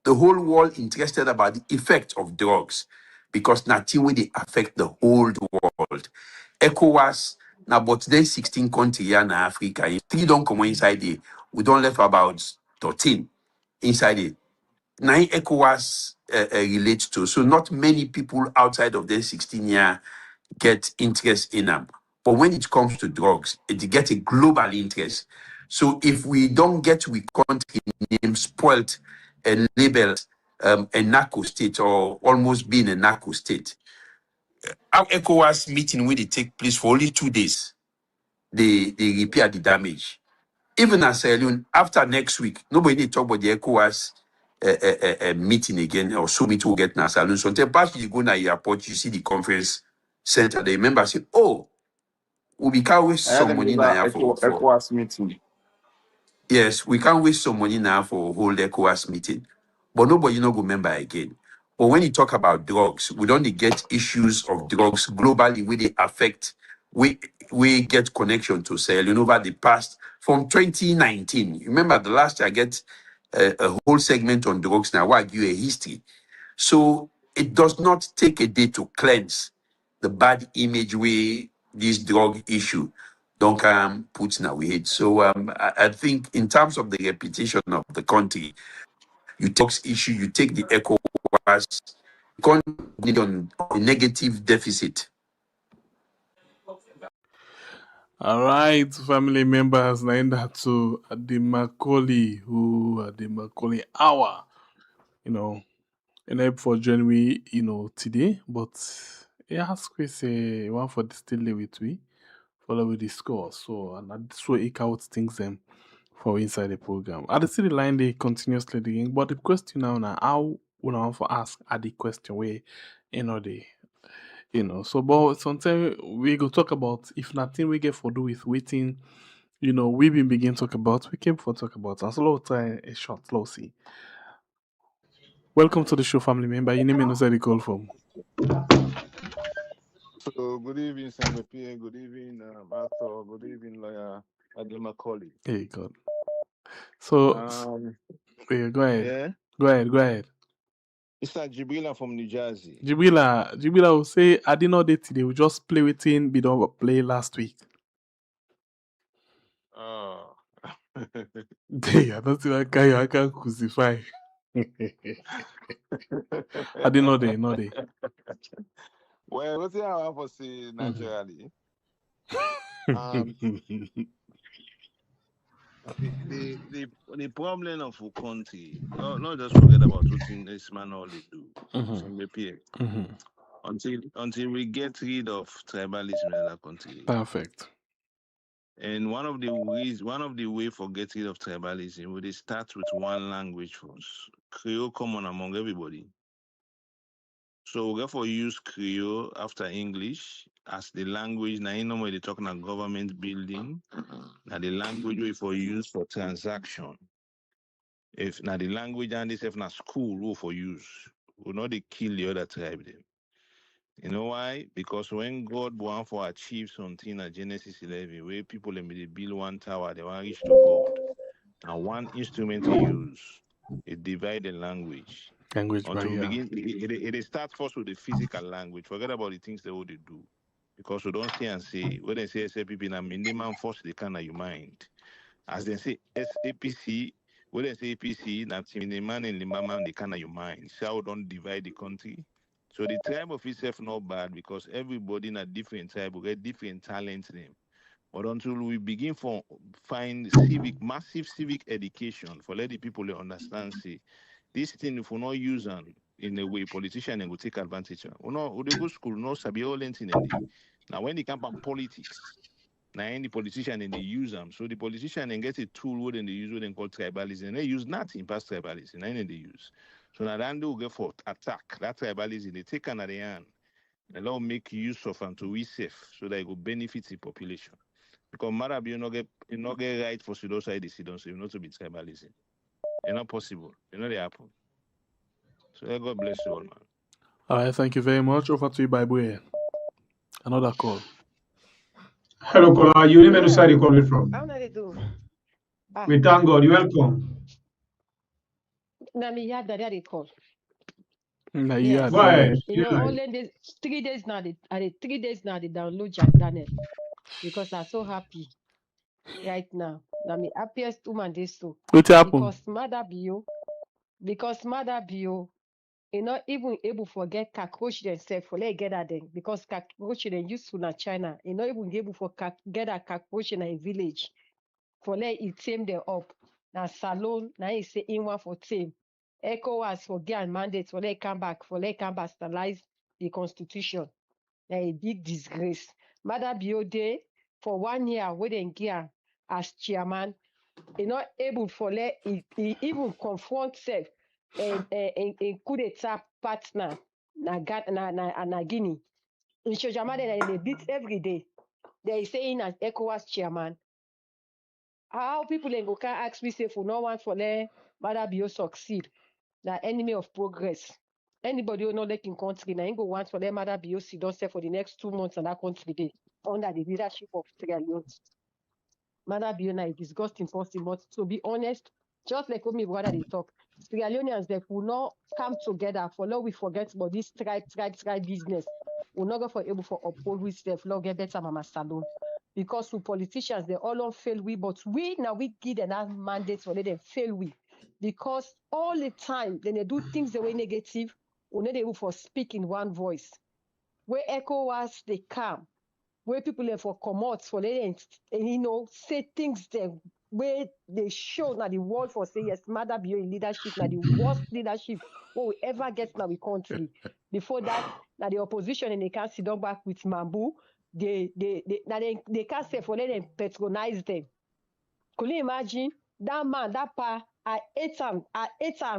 The whole world interested about the effect of drugs because nothing will they affect the whole world. ECOWAS, now but there's 16 countries here in Africa. If 3 don't come inside it, we don't left about 13 inside it. 9 ECOWAS relates to. So not many people outside of the 16 year get interest in them. But when it comes to drugs, it gets a global interest. So if we don't get we country name spoiled and labeled a narco state or almost being a narco state, our ECOWAS meeting will take place for only 2 days. They repair the damage. Even as after next week, nobody need talk about the ECOWAS meeting again or Sumit will get na Salon. So until past you go na airport, you see the conference center. The members say, "Oh, we can't waste I had some them money over now for ECOWAS meeting. yes, we can't waste some money now for a whole ECOWAS meeting, but nobody no go member again." But when you talk about drugs, we don't get issues of drugs globally where they affect. We get connection to sell over the past from 2019. Remember the last year I get a whole segment on drugs now. I give you a history. So it does not take a day to cleanse the bad image we this drug issue don't put in our head. So I think in terms of the reputation of the country, you take issue, you take the ECOWAS, country on a negative deficit. All right, family members, naenda to the Macaulay, the Macaulay hour, and help for joining me, today. But yeah, ask Chris, one for the still with we, follow we discuss. So, and that's where it out things them. for inside the program. I see the line they continuously digging, but the question now how would I want to ask at the question where they so but sometimes we go talk about if nothing we get for do with waiting, we been begin talk about we came for talk about and so let's try a short let's see. Welcome to the show, family member. Your name is the call from. So, good evening, Sumit. Good evening, Arthur. Good evening, lawyer Adema Colley. Hey, God. So, yeah, go ahead. Yeah? Go ahead. It's like Jibrila from New Jersey. Jibrila will say, I didn't know that today. We just play with him. We don't play last week. Oh. Yeah, that's that guy I can crucify. I didn't know they. Well, what's I have to say naturally? The problem of a country, not just forget about what this man all they do. Until we get rid of tribalism in our country. Perfect. And one of the ways for getting rid of tribalism, we start with one language first. Creole common among everybody. So we therefore use Creole after English as the language. Now you know when they talking about government building. Now the language we for use for transaction. If now the language and this if not school we for use, we not they kill the other tribe them. You know why? Because when God want to achieve something at Genesis 11, where people they build one tower, they want to reach to God. And one instrument to use, it divide the language. Until we begin, it starts first with the physical language. Forget about the things they would do. Because we don't say and say, when they say people in a minimum first, they can your mind. As they say SAPC, when they say APC, that's minimum and minimum, they can your mind. So don't divide the country. So the tribe of itself not bad because everybody in a different tribe will get different talents them. But until we begin to find massive civic education for let the people understand, say, this thing if we not use them in a way, politicians will take advantage of. We go school, no sabi all anything. Now when they come on politics, now any politician and they use them. So the politician and get a tool what they use what they call tribalism. They use nothing past tribalism, and they use. So now then they will get for attack that tribalism. They take another hand. They will make use of them to be safe so that it will benefit the population. Because Marabi you not get right for Sudosa decision, so you not to be tribalism. It's not possible. You know they happen. So God bless you all, man. All right, thank you very much. Over to you, Bible. Another call. Hello, caller. You name and side you calling from? How do they do? We thank God. You're welcome. Now me had that they call. Yes. Go ahead. You know, only this 3 days now. They 3 days now. They download Jack Daniel because I'm so happy right now. Now me happiest woman this so. What happened? Because Mother Bio, you not even able to forget cockroach themselves for let get at them because cockroach they used to na China. You not even able for get a cockroach in a village for let it tame them up. Now salon now he say in one for tame. ECOWAS for get and mandate for let come back bastardise the constitution. Now a big disgrace. Mother Bio Day for 1 year with them as chairman. He not able for let he even confront self in coup d'etat partner na Guinea. In Shojama they beat every day. They saying as ECOWAS chairman. How people in go can ask me say for no one for let Mother Bio succeed. The enemy of progress. Anybody who not like in country now go want for let Mother Bio sit down for the next 2 months in that country day under the leadership of Sierra Leone. Mother Bio now is disgusting person, but to be honest, just like what me brother they talk, Sierra Leoneans they will not come together for now we forget about this tribe business. We're not going for able for uphold with self, not get better mama salon. Because we politicians they all fail we, but we now we give them that mandate for them fail we. Because all the time then they do things the way negative, we're not able for speak in one voice. Where ECOWAS they come, where people are for come for them and say things them where they show now the world for say yes, Mother Bio in leadership, now the worst leadership what we ever get in our country. Before that, now the opposition and they can't sit down back with Mambu, they can't say for them patronize them. Could you imagine That man, that pa, I ate him.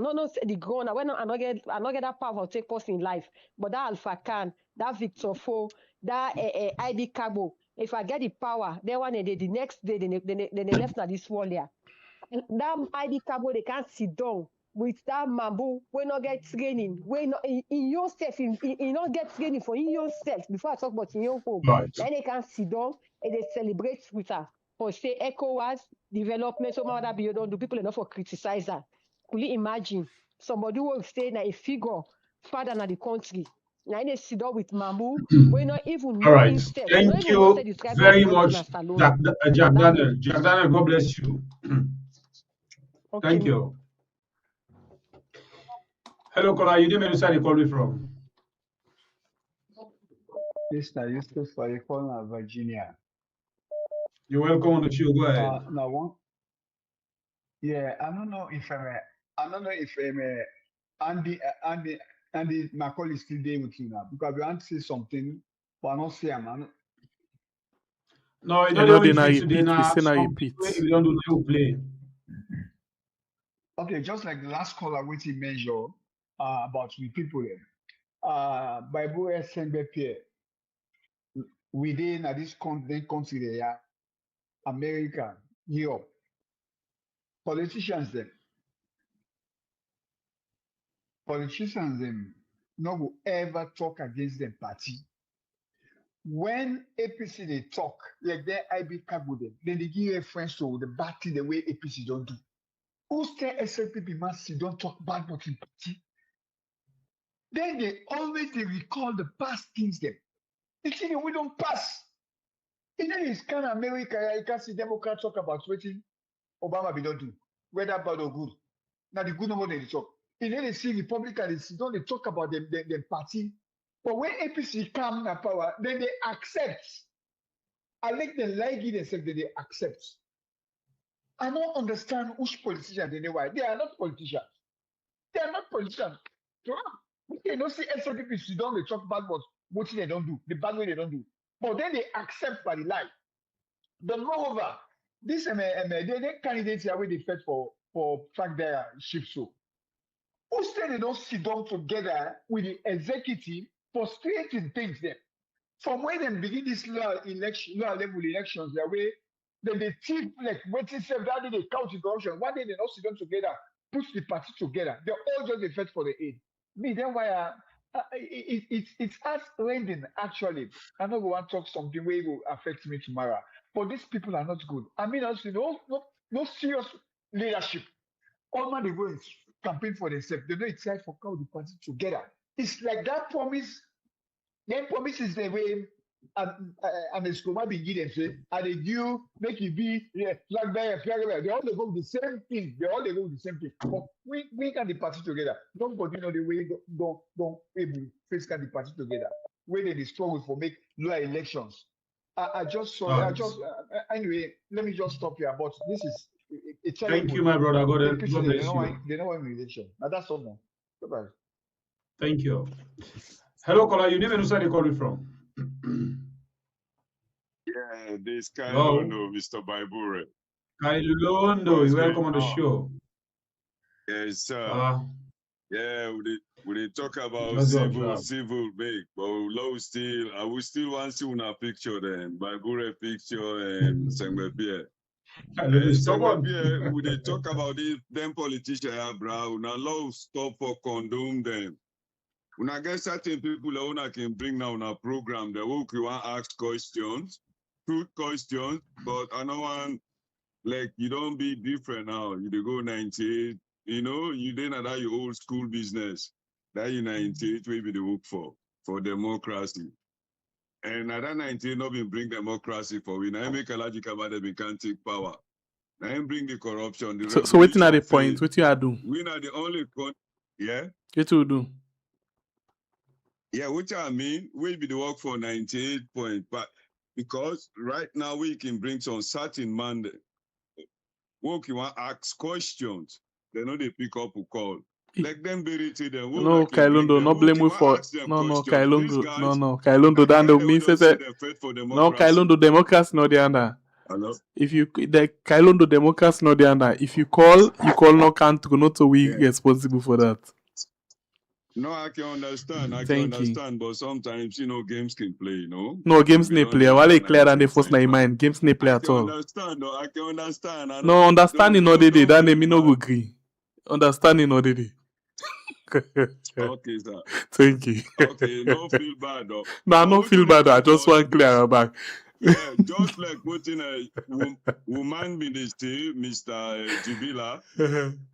No, say the grown. When I not get that power take place in life. But that Alpha Khan, that Victor Fo, that ID Cabo. If I get the power, then one day, the next day, they left na this world here. That ID Cabo, they can't sit down with that mambo. We not get training. We not in yourself. In not get training for in yourself before I talk about in your home. Right. Then they can sit down and they celebrate with her. For say ECOWAS development, so much that don't do people enough for criticize her. Could you imagine somebody who will say na a figure father na the country? Now they sit down with Mambu. We not even All know right. himself. Thank Not even know say you the tribe very belong to much, Salome. Jack Daniel. Jack Daniel, God bless you. Okay. Thank you. Hello, caller. You didn't say you call me from. Mr. Yusuf Farikona, Virginia. You're welcome on the show. Go ahead. Now one, yeah, I don't know if Andy, my call is still there with you now because we want to say something, but I don't say man. No, you know know they the na only today repeat, we now. say na Some repeat. people we don't do no play. Okay, just like the last caller waiting measure about we people there. Bible SNBP within this country there, America, Europe, politicians them no will ever talk against them party. When APC they talk, like their IB cargo them, then they give reference to the bad thing the way APC don't do. Who's tell SLPP must don't talk bad about in party? Then they recall the past things them. The thing that we don't pass. And then it's kind of America, you can see Democrats talk about what Obama be don't do, whether bad or good. Now the good number they talk. And then they see Republicans, they don't talk about them party. But when APC come to power, then they accept. I like the like it themselves that they accept. I don't understand which politicians they know why. They are not politicians. They are not politicians. They don't see SLPP sit down, they talk bad about what they don't do, the bad way they don't do. But then they accept by the lie. But moreover, this they candidates here where they fed for track their ship so. Who said they don't sit down together with the executive for straightening things there? From when they begin this low level elections, their way, then they think like waiting self that day they count the corruption. One day they don't sit down together, put the party together. They all just effect for the aid. Me, then why it's us rending actually. I know we want to talk something where it will affect me tomorrow. But these people are not good. I mean, also no serious leadership. All man they go and campaign for themselves. They don't decide for how the party together. It's like that promise. Then promises the way and the school be given say, and they give make it be flag bearer. They all go with the same thing. They all go with the same thing. But we can the party together. Nobody know the way don't able face can the party together. Where they struggle for make lower elections. I just saw. I just anyway. Let me just stop here. But this is a terrible. Thank you, my brother. God bless you. They know why election. Now that's all now. Goodbye. Thank you. Hello, caller. You never know where they call you from. Yeah, this is Kailondo, Mr. Baibure. Kailondo, you're welcome on the show. Yes, sir. Yeah, we talk about civil make, but I will still want to see una picture then, Baibure picture and Sengbe we they talk about this, them politicians, bro. Now, law stop for condone them. When I get certain people that can bring now on a program, they will want to ask questions, truth questions, but I know one, like, you don't be different now. You go 98, you know, you didn't that your old school business. That you 98 will be the work for democracy. And at that 98, not been bring democracy for we. Now make a logic about them, we can't take power. Now bring the corruption. The so waiting at the point, what you are doing? We are the only yeah? What you do? Yeah, which I mean, we'll be the work for 98 point, but because right now we can bring some certain mandate. Work you want ask questions, they know they pick up a call. Like them bury to them. No, Kailondo, no blame me for no, Kailondo, no, Kailondo, that don't mean say no, Kailondo, democracy, no, the under. Hello? If you the Kailondo Democrats no there now. If you call no country, not to we responsible for that. No, I can understand. Thank you. But sometimes, games can play, No, games We ne don't play. dey While they find clear and they ourselves force na anyhow. mind. Games ne play I at can all. understand, though. I can understand. No, understanding no they don't that feel name me no bad. go agree. Understanding no they. Okay, sir. Thank you. Okay, don't feel bad, though. No, I But don't what feel you dey bad. I talk just now want like clear this? her back. Yeah, just like putting a woman minister, Mr. Jubila,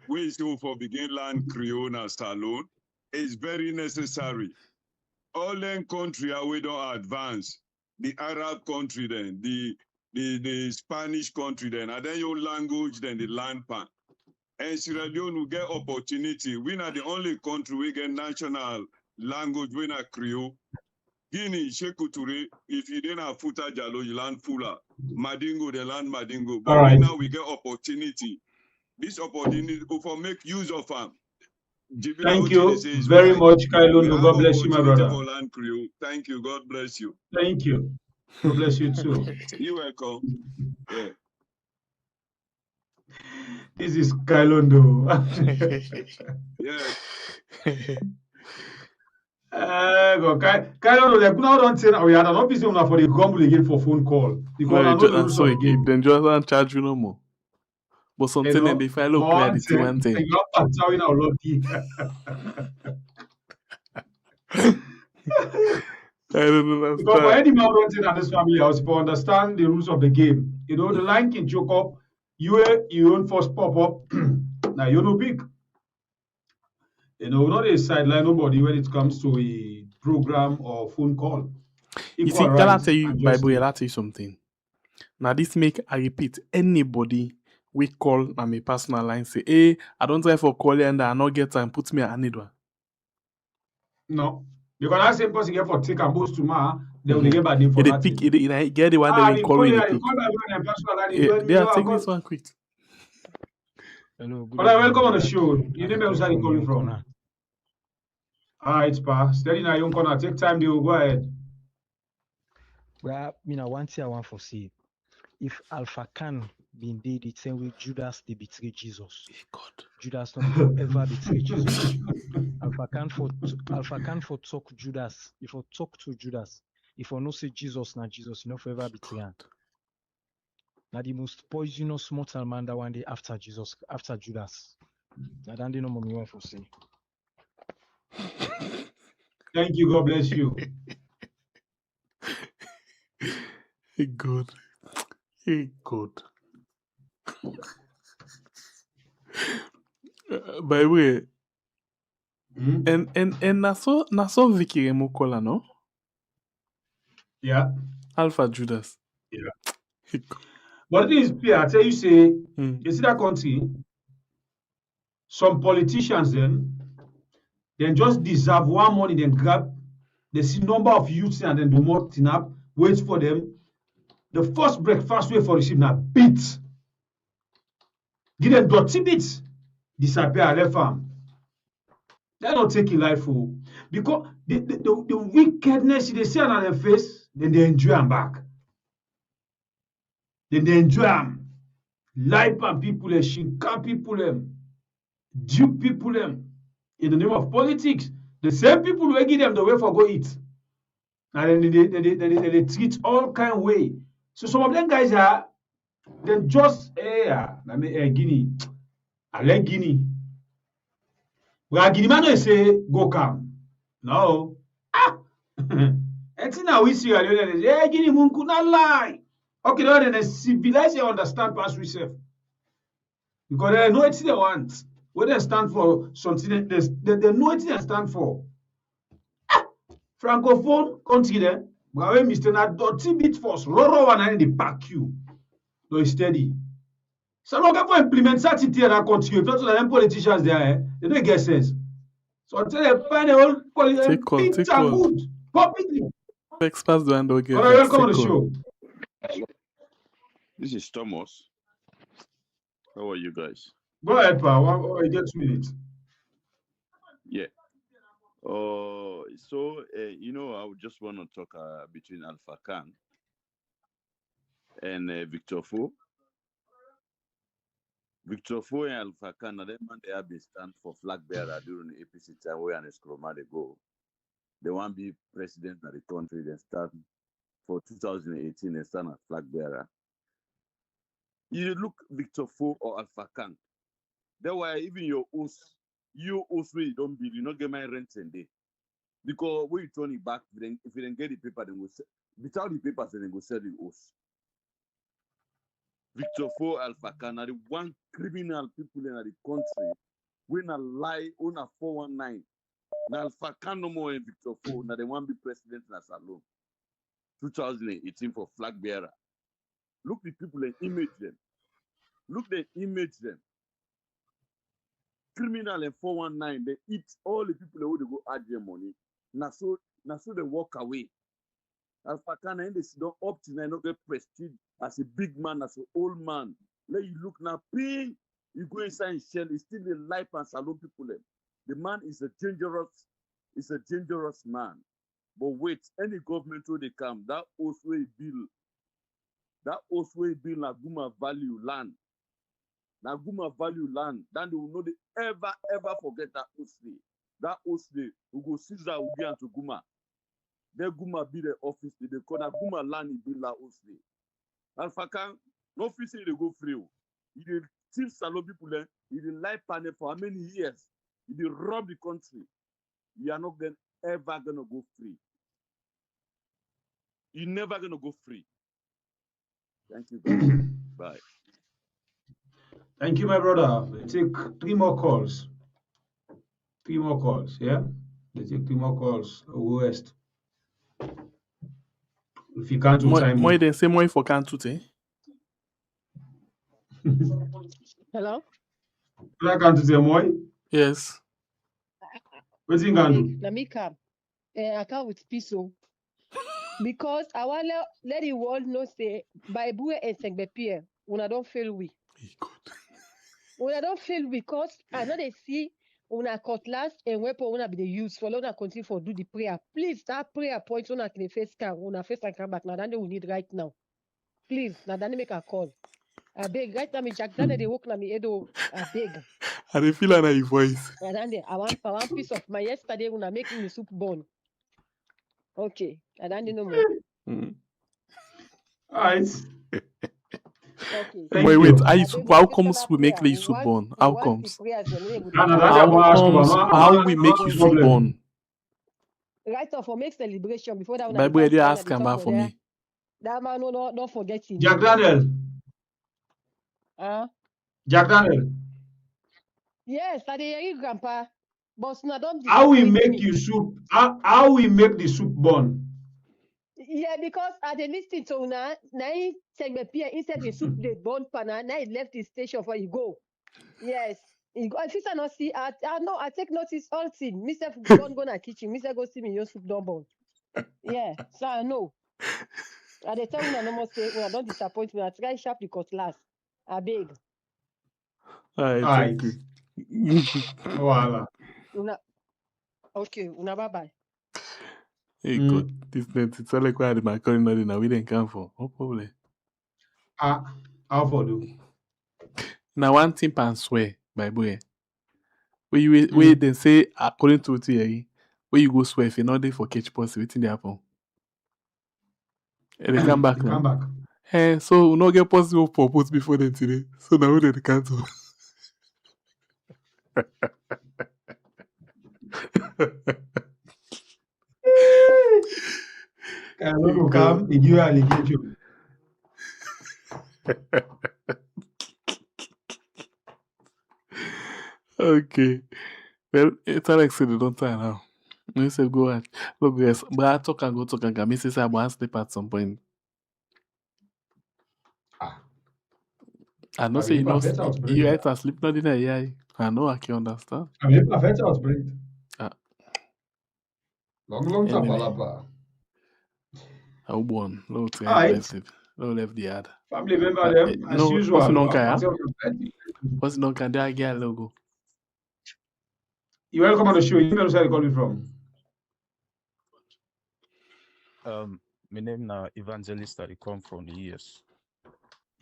we still for begin land Creole and Salon, is very necessary. All them country we don't advance. The Arab country then, the Spanish country then, and then your language then the land pan. And Sierra Leone will get opportunity. We are the only country we get national language, we are Creole. Guinea, Sheku Ture, if you didn't have Futa Jalo, you land Fula. Madingo, they land Madingo. But All right. now we get opportunity. This opportunity for make use of them. Thank you very much, Kailondo. God bless you, my brother. For land Creole. Thank you. God bless you. Thank you. God bless you too. You're welcome. Yeah. This is Kailondo. Yeah. Kailondo, they could not say that we had an officer for the grumble again for phone call. Because I know the rules of the game. Then just don't charge you no more. But something and they follow clear the two and thing. You have to tell our lucky. I don't understand. Because for any man running in this family house, if you understand the rules of the game, the line can choke up, you own first pop up, now you no big. Not a sideline nobody when it comes to a program or phone call. You see, can I tell you, Bible, I'll tell you something. Now this make I repeat, anybody we call on my personal line say, hey, I don't try for calling and I not get time, put me at need one. No. Because that same person get for take and boost to ma, they will get bad name for that. Pick, get the one they will call when they pick. They are taking this one quick. Hello, good welcome on the show. You name where you calling from? All right, Pa. Steady now, you corner. Take time, they will go ahead. Well, one thing I want to say. If Alpha Khan been did the same way Judas they betray Jesus. God. Judas not ever betray Jesus. Alpha Khan for talk Judas. If I talk to Judas, if I no say Jesus not Jesus, you know forever betray him. Now the most poisonous mortal man that one day after Jesus, after Judas. Now then they know what me want to say. Thank you. God bless you. Good. Good. By the way, and naso Vicky Remokola, no? Yeah. Alpha Judas. Yeah. But it is clear, I tell you, say, you see that country, some politicians then just deserve one money, then grab, they see number of youths and then do more thing up, wait for them. The first breakfast way for receive now beat. Give them dirty bits, disappear, left farm. They're not taking life for because the wickedness they see on their face, then they enjoy them back. Then they enjoy them. Life and people, shinka people, dupe people, in the name of politics. The same people who give them the way for go eat. And then they treat all kind of way. So some of them guys are then just Guinea. I like Guinea. Well, Guinea man say go calm. No. It's now we see Guinea munku not lie. Okay, now then civilize you understand past yourself. Because they know what they want. What they stand for something they know what they stand for. Francophone country there. But when Mr. Na dirty bit first, roll one and they pack you. No, it's steady. So I'm not going to implement that in that country. If not to them politicians there, they don't get sense. So until they find a whole politicians are good. Publicly. Experts don't get All right, welcome on the show. This is Thomas. How are you guys? Go ahead, pal. I get 2 minutes. Yeah. So I would just want to talk between Alpha Khan and Victor Fo. Victor Fo and Alpha Khan, they have been stand for flag bearer during the APC time where Ernest Koroma they go. They want to be president of the country, they start for 2018, they stand as flag bearer. You look Victor Fo or Alpha Khan. That's why even your host, you also don't believe, you not get my rent and day. Because when you turn it back, if you don't get the paper, then go sell. Without the papers, then go sell the host. Victor Fo Alpha Khan are the one criminal people in the country. When a lie on a 419. Now Alpha Khan no more in Victor Fo. Now they want to be president in a salon. 2018 for flag bearer. Look the people and image them. Look the image them. Criminal and 419, they eat all the people who they go add their money. Now so they walk away. Alpha Khan and they don't up to now not get prestige as a big man, as an old man. Let you look now, ping, you go inside and shell, it's still the life and salon people. The man is a dangerous man. But wait, any government who they come, that also a bill Naguma value land. Naguma value land. Then they will not ever forget that Osle. That Osle who go Caesar will be to Guma. They Guma be the office. They call Naguma land in Billa Osle. Alpha Khan, no office they go free. He did still salon people there. He did life panel for how many years? He did rob the country. You are not ever gonna go free. You're never gonna go free. Thank you. Bye. Thank you, my brother. Let's take 3 more calls. 3 more calls, yeah? Let's take 3 more calls. West. If you can't do time. Moi, they say moi for can't do it. Hello? I can't do moi? Yes. What's in can do? Let me come. I come with peace. Because I want to let the world know say Bible and Saint-Bepierre, when I don't feel we. When I don't feel because I know they see when I cutlass and weapon when I be the use for long I continue for do the prayer. Please that prayer point on the face can when I face and come back now that we need right now. Please, now that make a call. I beg right now me Jack Daniel they walk na me edo. I beg. I dey feel on your voice. And then I want piece of my yesterday when I making the soup bone. Okay, and then no more. All right. Okay. Wait, how comes we make the soup born? How comes? How we make you soup born? Right off for make celebration before that. Bible, you ask him about for me. That man, no, don't forget him. Jack Daniel. Jack Daniel. Yes, I hear you, Grandpa. But now don't. How we make you soup? How we make the soup born? Yeah, because I didn't listen to now he said me Pierre instead the soup they born pana. Now he left the station for he go. Yes. He go. If I not see, I know I take notice all thing. Mr. Don't go na kitchen. Mr. Go see me your soup don't born. Yeah, so I know. I dey tell you no more say when I don't disappoint me. I try sharp the cutlass. I beg. All right. Thank you. Voila. Okay, bye bye. Hey, God, this net, it's all like why my calling not in we didn't come for. No problem. How for do? Now, one thing pan swear, by boy. Where they say, according to theory, where you go swear if you're not there for catch post, waiting they happen. And they come back now. Come back. Hey, so we not get possible purpose before them today. So now they cancel. Come, you allegation. Okay. Well, it's Alex said don't try now. You said go ahead. Look, yes, but I talk and go. Me say I want to sleep at some point. I know say you know you have to sleep not in a year. I know I can understand. I mean, perfect outbreak. Long time, Anyway. palapa. I will born. Low left the ad. Family member them as usual. What's the non can I get a logo? You're welcome on the show. You know where you calling from? My name now Evangelist. I come from the US.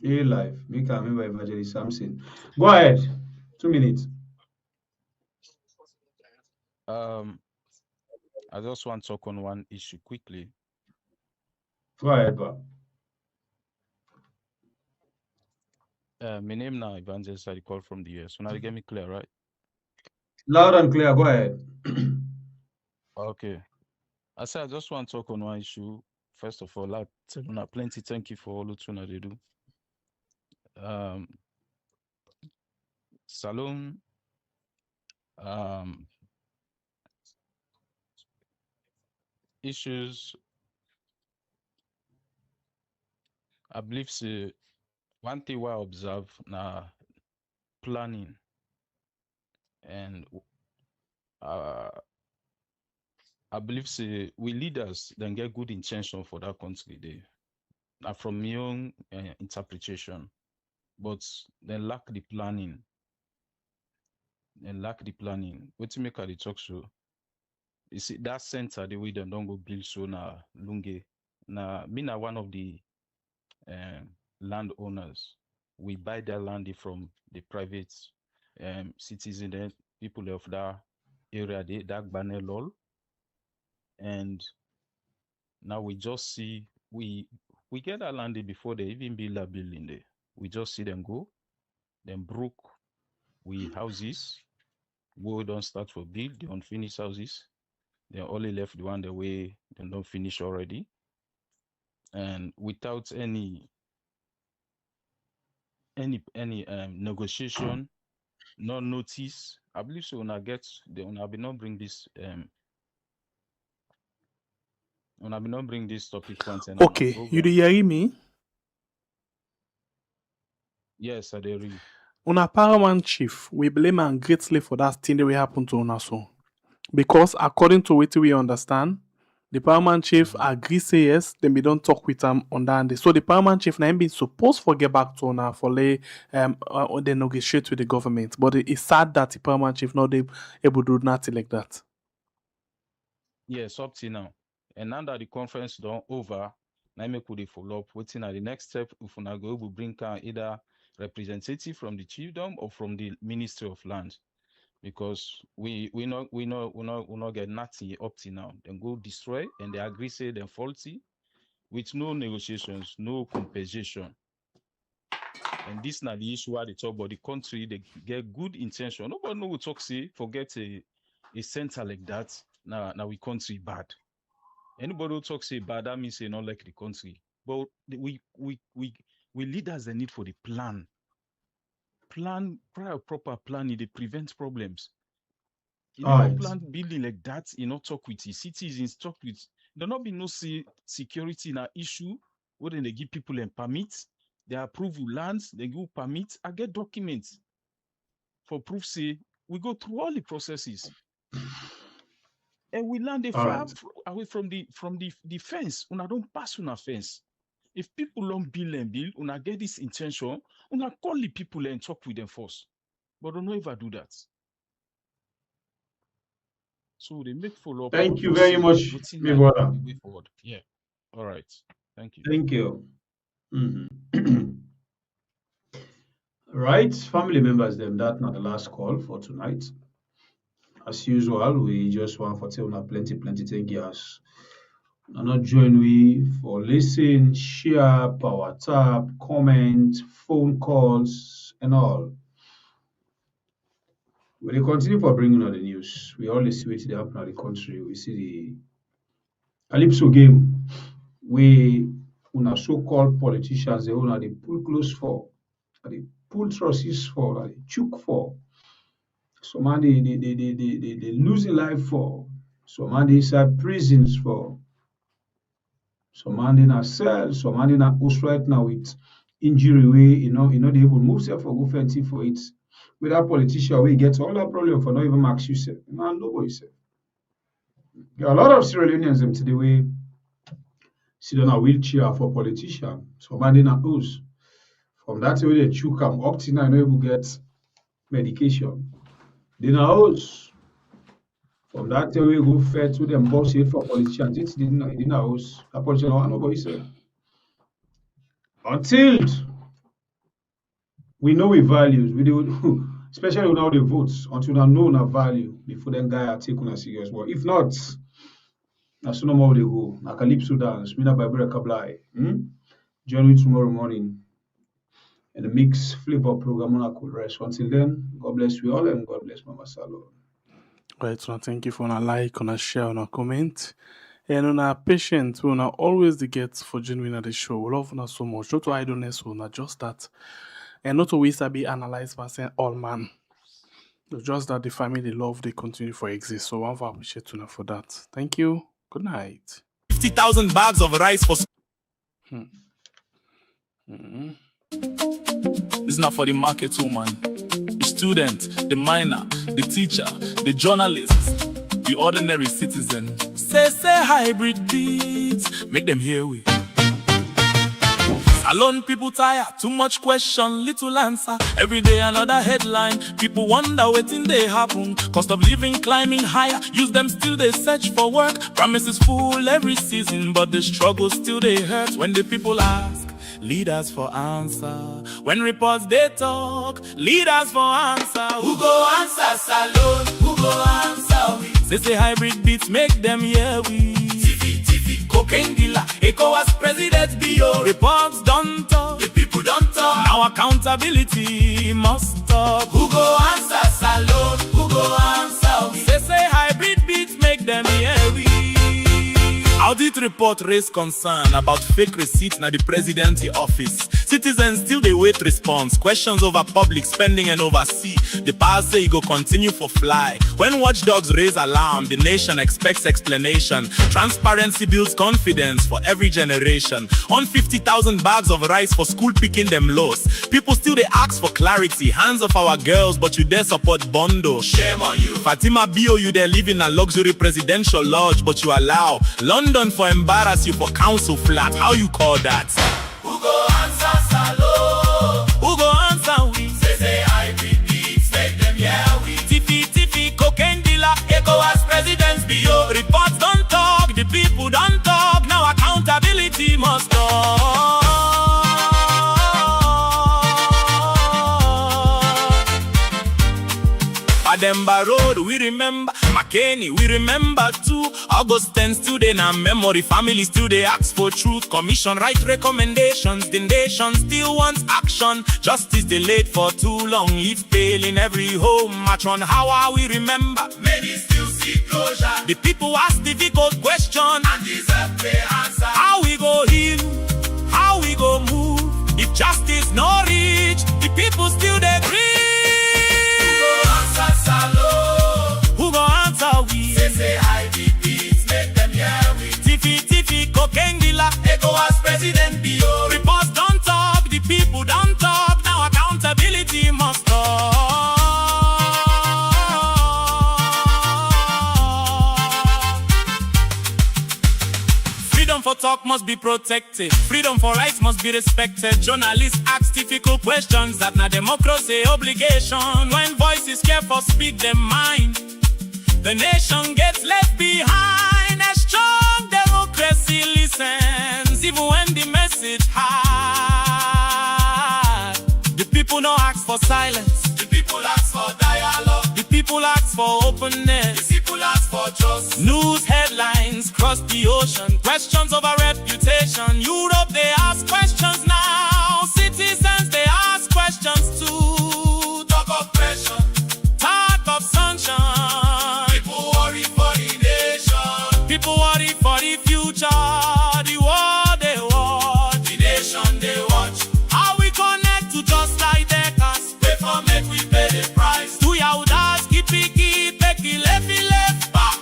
A live. Make a member Evangelist Samson. Go ahead. 2 minutes. I just want to talk on one issue quickly. Go ahead, bro. My name now Evangelist. I call from the US. So now you get me clear, right? Loud and clear. Go ahead. Okay. I said I just want to talk on one issue. First of all, plenty thank you for all the tuna they do. Salon. Issues. I believe one thing I observe now planning and I believe we leaders then get good intention for that country there. From my own interpretation, but they lack the planning. What to make the talk show? You see that center the way they don't go build so na Lungi. Now me na one of the landowners. We buy their land from the private citizen, people of that area, that banner lol. And now we just see we get that land before they even build a building there. We just see them go, then broke we houses. We don't start for build the unfinished houses. They only left the one the way they don't finish already. And without any negotiation, no notice. I believe so when I will not bring this when I will not bring this topic points and Okay, you do hear me? Yes, I do read. Una paramount chief, we blame am greatly for that thing that will happen to una so. Because according to what we understand, the paramount chief agree say yes, then we don't talk with them on that day. So the paramount chief now him been supposed to get back to una for they negotiate with the government. But it's sad that the paramount chief not able to do nothing like that. Yes, up to now. And now that the conference done over, now me could follow up. Waiting at the next step if una go we bring either representative from the chiefdom or from the Ministry of Land. Because we not get nothing up to now. Then go destroy and they agree say they're faulty with no negotiations, no compensation. And this not the issue at the top, but the country they get good intention. Nobody know what talk say forget a center like that. Now we country bad. Anybody who talk say bad, that means they not like the country. But we leaders the need for the plan. Proper plan, they prevent problems. You never plan building like that, talk with the citizens, talk with there not be no security in an issue where they give people a permit, they approve lands, they give permit, I get documents for proof say we go through all the processes. And we land far away from the fence. Una don't pass una fence. If people don't build, una get this intention, una call the people and talk with them first. But don't ever do that. So they make follow up. Thank you very much, my brother. Way forward. Yeah. All right. Thank you. Thank you. Right, family members, them that's not the last call for tonight. As usual, we just want for tell una plenty thank you. And not join we for listen, share, power tap, comment, phone calls, and all. We dey continue for bringing on the news. We always see wetin dey happen at the country. We see the Calypso game wey una so-called politicians dey una dey pull close for, dey pull trusses for, dey chook for. Some man they lose their life for. Some man they inside prisons for. Some man in a cell. Some man in a house right now with injury way. They able to move self for go fenty for it. With that politician we get all that problem for not even max yourself. Man, nobody say. There are a lot of Sierra Leoneans them today way sit on a wheelchair for politician. Some man in a house. From that way they chook am up till now not able to get medication. Then a house. From that way we go fair to them boss it for politicians. It's in a house. A politician nobody say. Until We know we values. We do, especially now the votes, until we know our value before then guy are taking us serious. But if not, that's no more they go. Na calypso dance, mina by Kablai. Join me tomorrow morning. And the mix flavor program on could rest. Until then, God bless you all and God bless Mama Salo. Right, so thank you for a like, on a share, on a comment. And on our patience, we are always the gets for genuine at the show. We love us so much. Not to idleness, we not just that. And not always be analyzed by saying all man. Just that the family love, they continue for exist. So I appreciate you for that. Thank you. Good night. 50,000 bags of rice for... This is not for the market woman, the student, the miner, the teacher, the journalist, the ordinary citizen. Say hybrid beats, make them hear we. Alone people tired, too much question, little answer. Every day another headline, people wonder what thing they happen. Cost of living climbing higher, use them still they search for work. Promises full every season, but the struggle still they hurt. When the people ask, leaders for answer. When reports they talk, leaders for answer. Who go answer Salon? Who go answer we? Say hybrid beats make them hear we. TV, cocaine dealer, ECOWAS President Bio. Reports don't talk, the people don't talk. Now accountability must stop. Who go answer Salon? Who go answer we? Say hybrid beats make them hear we. Audit report raised concern about fake receipts in the presidency office. Citizens still they wait response. Questions over public spending and oversee. The power say it go continue for fly. When watchdogs raise alarm, the nation expects explanation. Transparency builds confidence for every generation. On 50,000 bags of rice for school picking them lows. People still they ask for clarity. Hands of our girls, but you dare support Bondo. Shame on you. Fatima Bio, you there live in a luxury presidential lodge, but you allow London for embarrass you for council flat. How you call that? Who go answer Salo? Who go answer we? Say hybrid beats, make them yeah we. Tiffy, cocaine dealer, ECOWAS presidents Bio. Reports don't talk, the people don't talk. Now accountability must stop. Ademba Road, we remember. McKinney, we remember too. August 10th today, now memory. Family still they ask for truth. Commission write recommendations. The nation still wants action. Justice delayed for too long. Leave pale in every home. Matron, how are we remember? Many still see closure. The people ask difficult question and deserve clear answer. How we go heal? How we go move? If justice no reach, the people still they grieve. Who go answer we? Say hybrid beats, make them hear we. Tiffy, cocaine dealer, ECOWAS president Bio. Reports don't talk, the people don't talk. Now accountability must stop. Freedom for talk must be protected. Freedom for rights must be respected. Journalists ask difficult questions that na democracy obligation. When voices careful speak their mind, the nation gets left behind. A strong democracy listens, even when the message hard. The people no ask for silence. The people ask for dialogue. The people ask for openness. The people ask for trust. News headlines cross the ocean. Questions over reputation. Europe they ask questions now. Citizens they ask questions too. Talk of pressure, talk of sunshine. People worry for the nation. People worry for the future. The world they watch. The nation they watch. How we connect to just like their cast. Pay for make we pay the price. Do ya udas keep left back.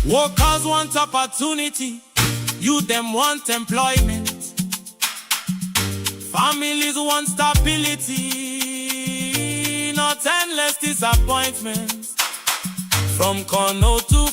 Workers want opportunity. Youth them want employment. Families want stability, not endless disappointments. From Kono to